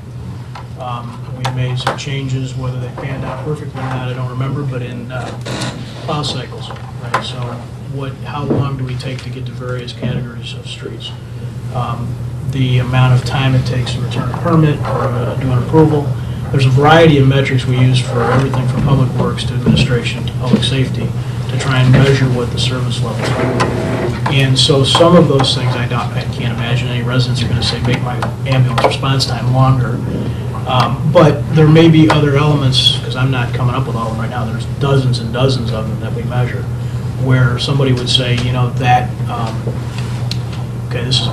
We made some changes, whether they panned out perfectly or not, I don't remember, but in plow cycles, right? So how long do we take to get to various categories of streets? The amount of time it takes to return a permit or do an approval. There's a variety of metrics we use for everything from public works to administration to public safety to try and measure what the service levels are. And so some of those things, I can't imagine any residents are going to say, make my ambulance response time longer. But there may be other elements, because I'm not coming up with all of them right now, there's dozens and dozens of them that we measure, where somebody would say, that, okay, this is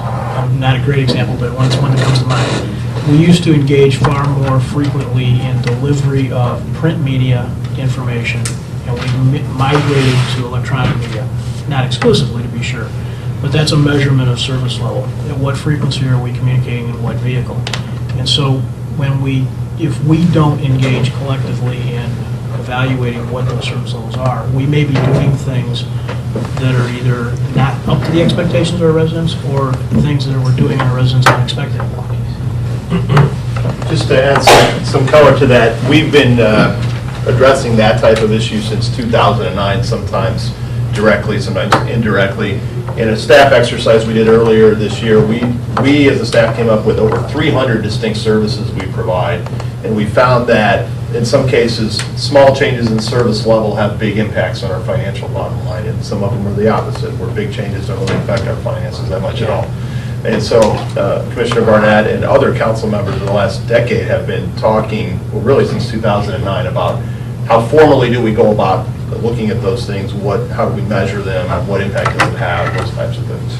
not a great example, but it's one that comes to mind. We used to engage far more frequently in delivery of print media information, and we migrated to electronic media, not exclusively to be sure, but that's a measurement of service level. At what frequency are we communicating in what vehicle? And so if we don't engage collectively in evaluating what those service levels are, we may be doing things that are either not up to the expectations of our residents or things that we're doing and our residents don't expect anymore. Just to add some color to that, we've been addressing that type of issue since 2009, sometimes directly, sometimes indirectly. In a staff exercise we did earlier this year, we as a staff came up with over 300 distinct services we provide, and we found that in some cases, small changes in service level have big impacts on our financial bottom line, and some of them are the opposite, where big changes don't really affect our finances that much at all. And so Commissioner Barnett and other council members in the last decade have been talking, well, really since 2009, about how formally do we go about looking at those things, how do we measure them, what impact does it have, those types of things.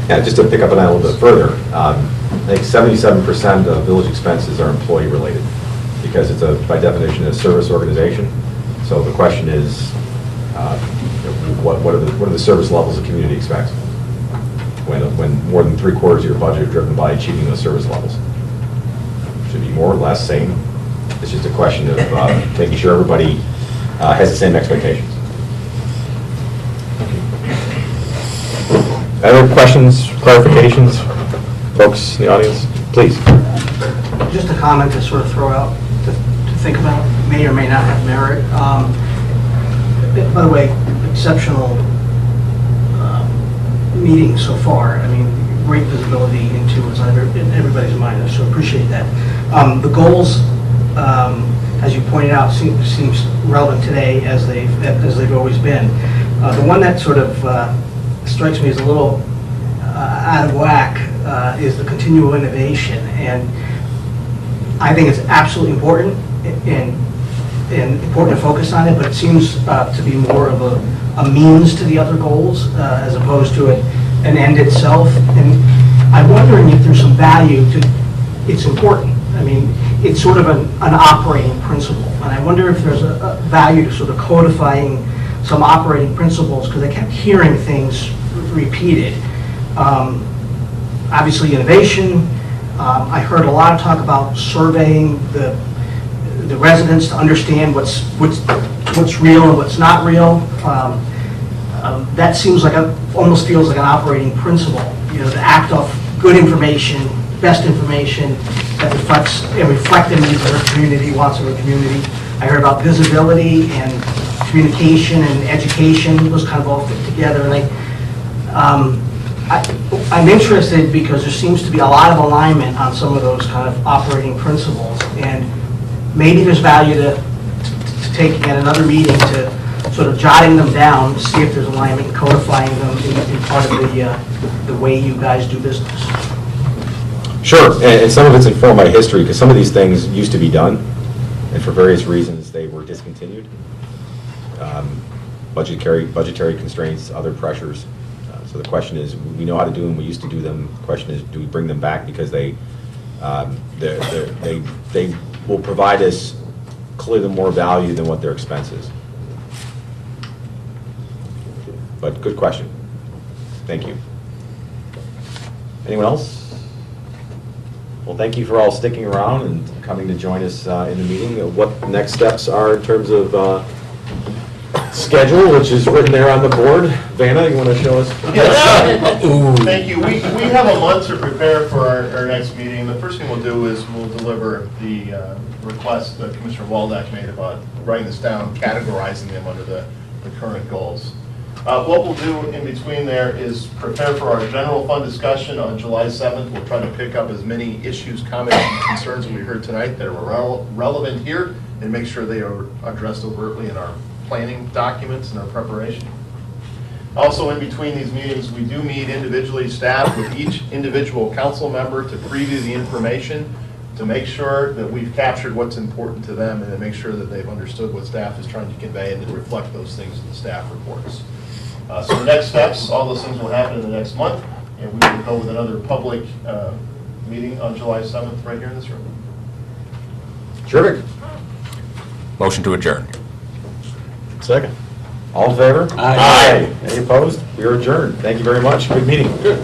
Yeah, just to pick up on that a little bit further, I think 77% of village expenses are employee related, because it's by definition a service organization. So the question is, what are the service levels the community expects? When more than 3/4 of your budget are driven by achieving those service levels? Should it be more or less, same? It's just a question of making sure everybody has the same expectations. Other questions, clarifications? Folks in the audience, please. Just a comment to sort of throw out, to think about, may or may not have merit. By the way, exceptional meeting so far. I mean, great visibility into what's on everybody's mind, so appreciate that. The goals, as you pointed out, seems relevant today as they've always been. The one that sort of strikes me as a little out of whack is the continual innovation, and I think it's absolutely important and important to focus on it, but it seems to be more of a means to the other goals as opposed to an end itself. And I'm wondering if there's some value to, it's important. I mean, it's sort of an operating principle, and I wonder if there's a value to sort of codifying some operating principles, because I kept hearing things repeated. Obviously innovation. I heard a lot of talk about surveying the residents to understand what's real and what's not real. That seems like almost feels like an operating principle. You know, to act off good information, best information that reflects and reflect the needs of our community, wants of our community. I heard about visibility and communication and education. Those kind of all fit together. And I'm interested because there seems to be a lot of alignment on some of those kind of operating principles, and maybe there's value to taking at another meeting to sort of jotting them down to see if there's alignment, and codifying them in part of the way you guys do business. Sure, and some of it's informed by history, because some of these things used to be done, and for various reasons they were discontinued. Budgetary constraints, other pressures. So the question is, we know how to do them, we used to do them. The question is, do we bring them back because they will provide us clearly more value than what their expense is? But good question. Thank you. Anyone else? Well, thank you for all sticking around and coming to join us in the meeting. What the next steps are in terms of schedule, which is written there on the board. Vanna, you want to show us? Yes. Thank you. We have a month to prepare for our next meeting. The first thing we'll do is we'll deliver the request that Commissioner Waldeck made about writing this down, categorizing them under the current goals. What we'll do in between there is prepare for our general fund discussion on July 7th. We'll try to pick up as many issues, comments, and concerns that we heard tonight that are relevant here and make sure they are addressed overtly in our planning documents and our preparation. Also, in between these meetings, we do meet individually, staff, with each individual council member to preview the information, to make sure that we've captured what's important to them and to make sure that they've understood what staff is trying to convey and to reflect those things in the staff reports. So the next steps, all those things will happen in the next month, and we will go with another public meeting on July 7th right here in this room. Terrific. Motion to adjourn. Second. All in favor? Aye. Any opposed? We are adjourned. Thank you very much. Good meeting. Good.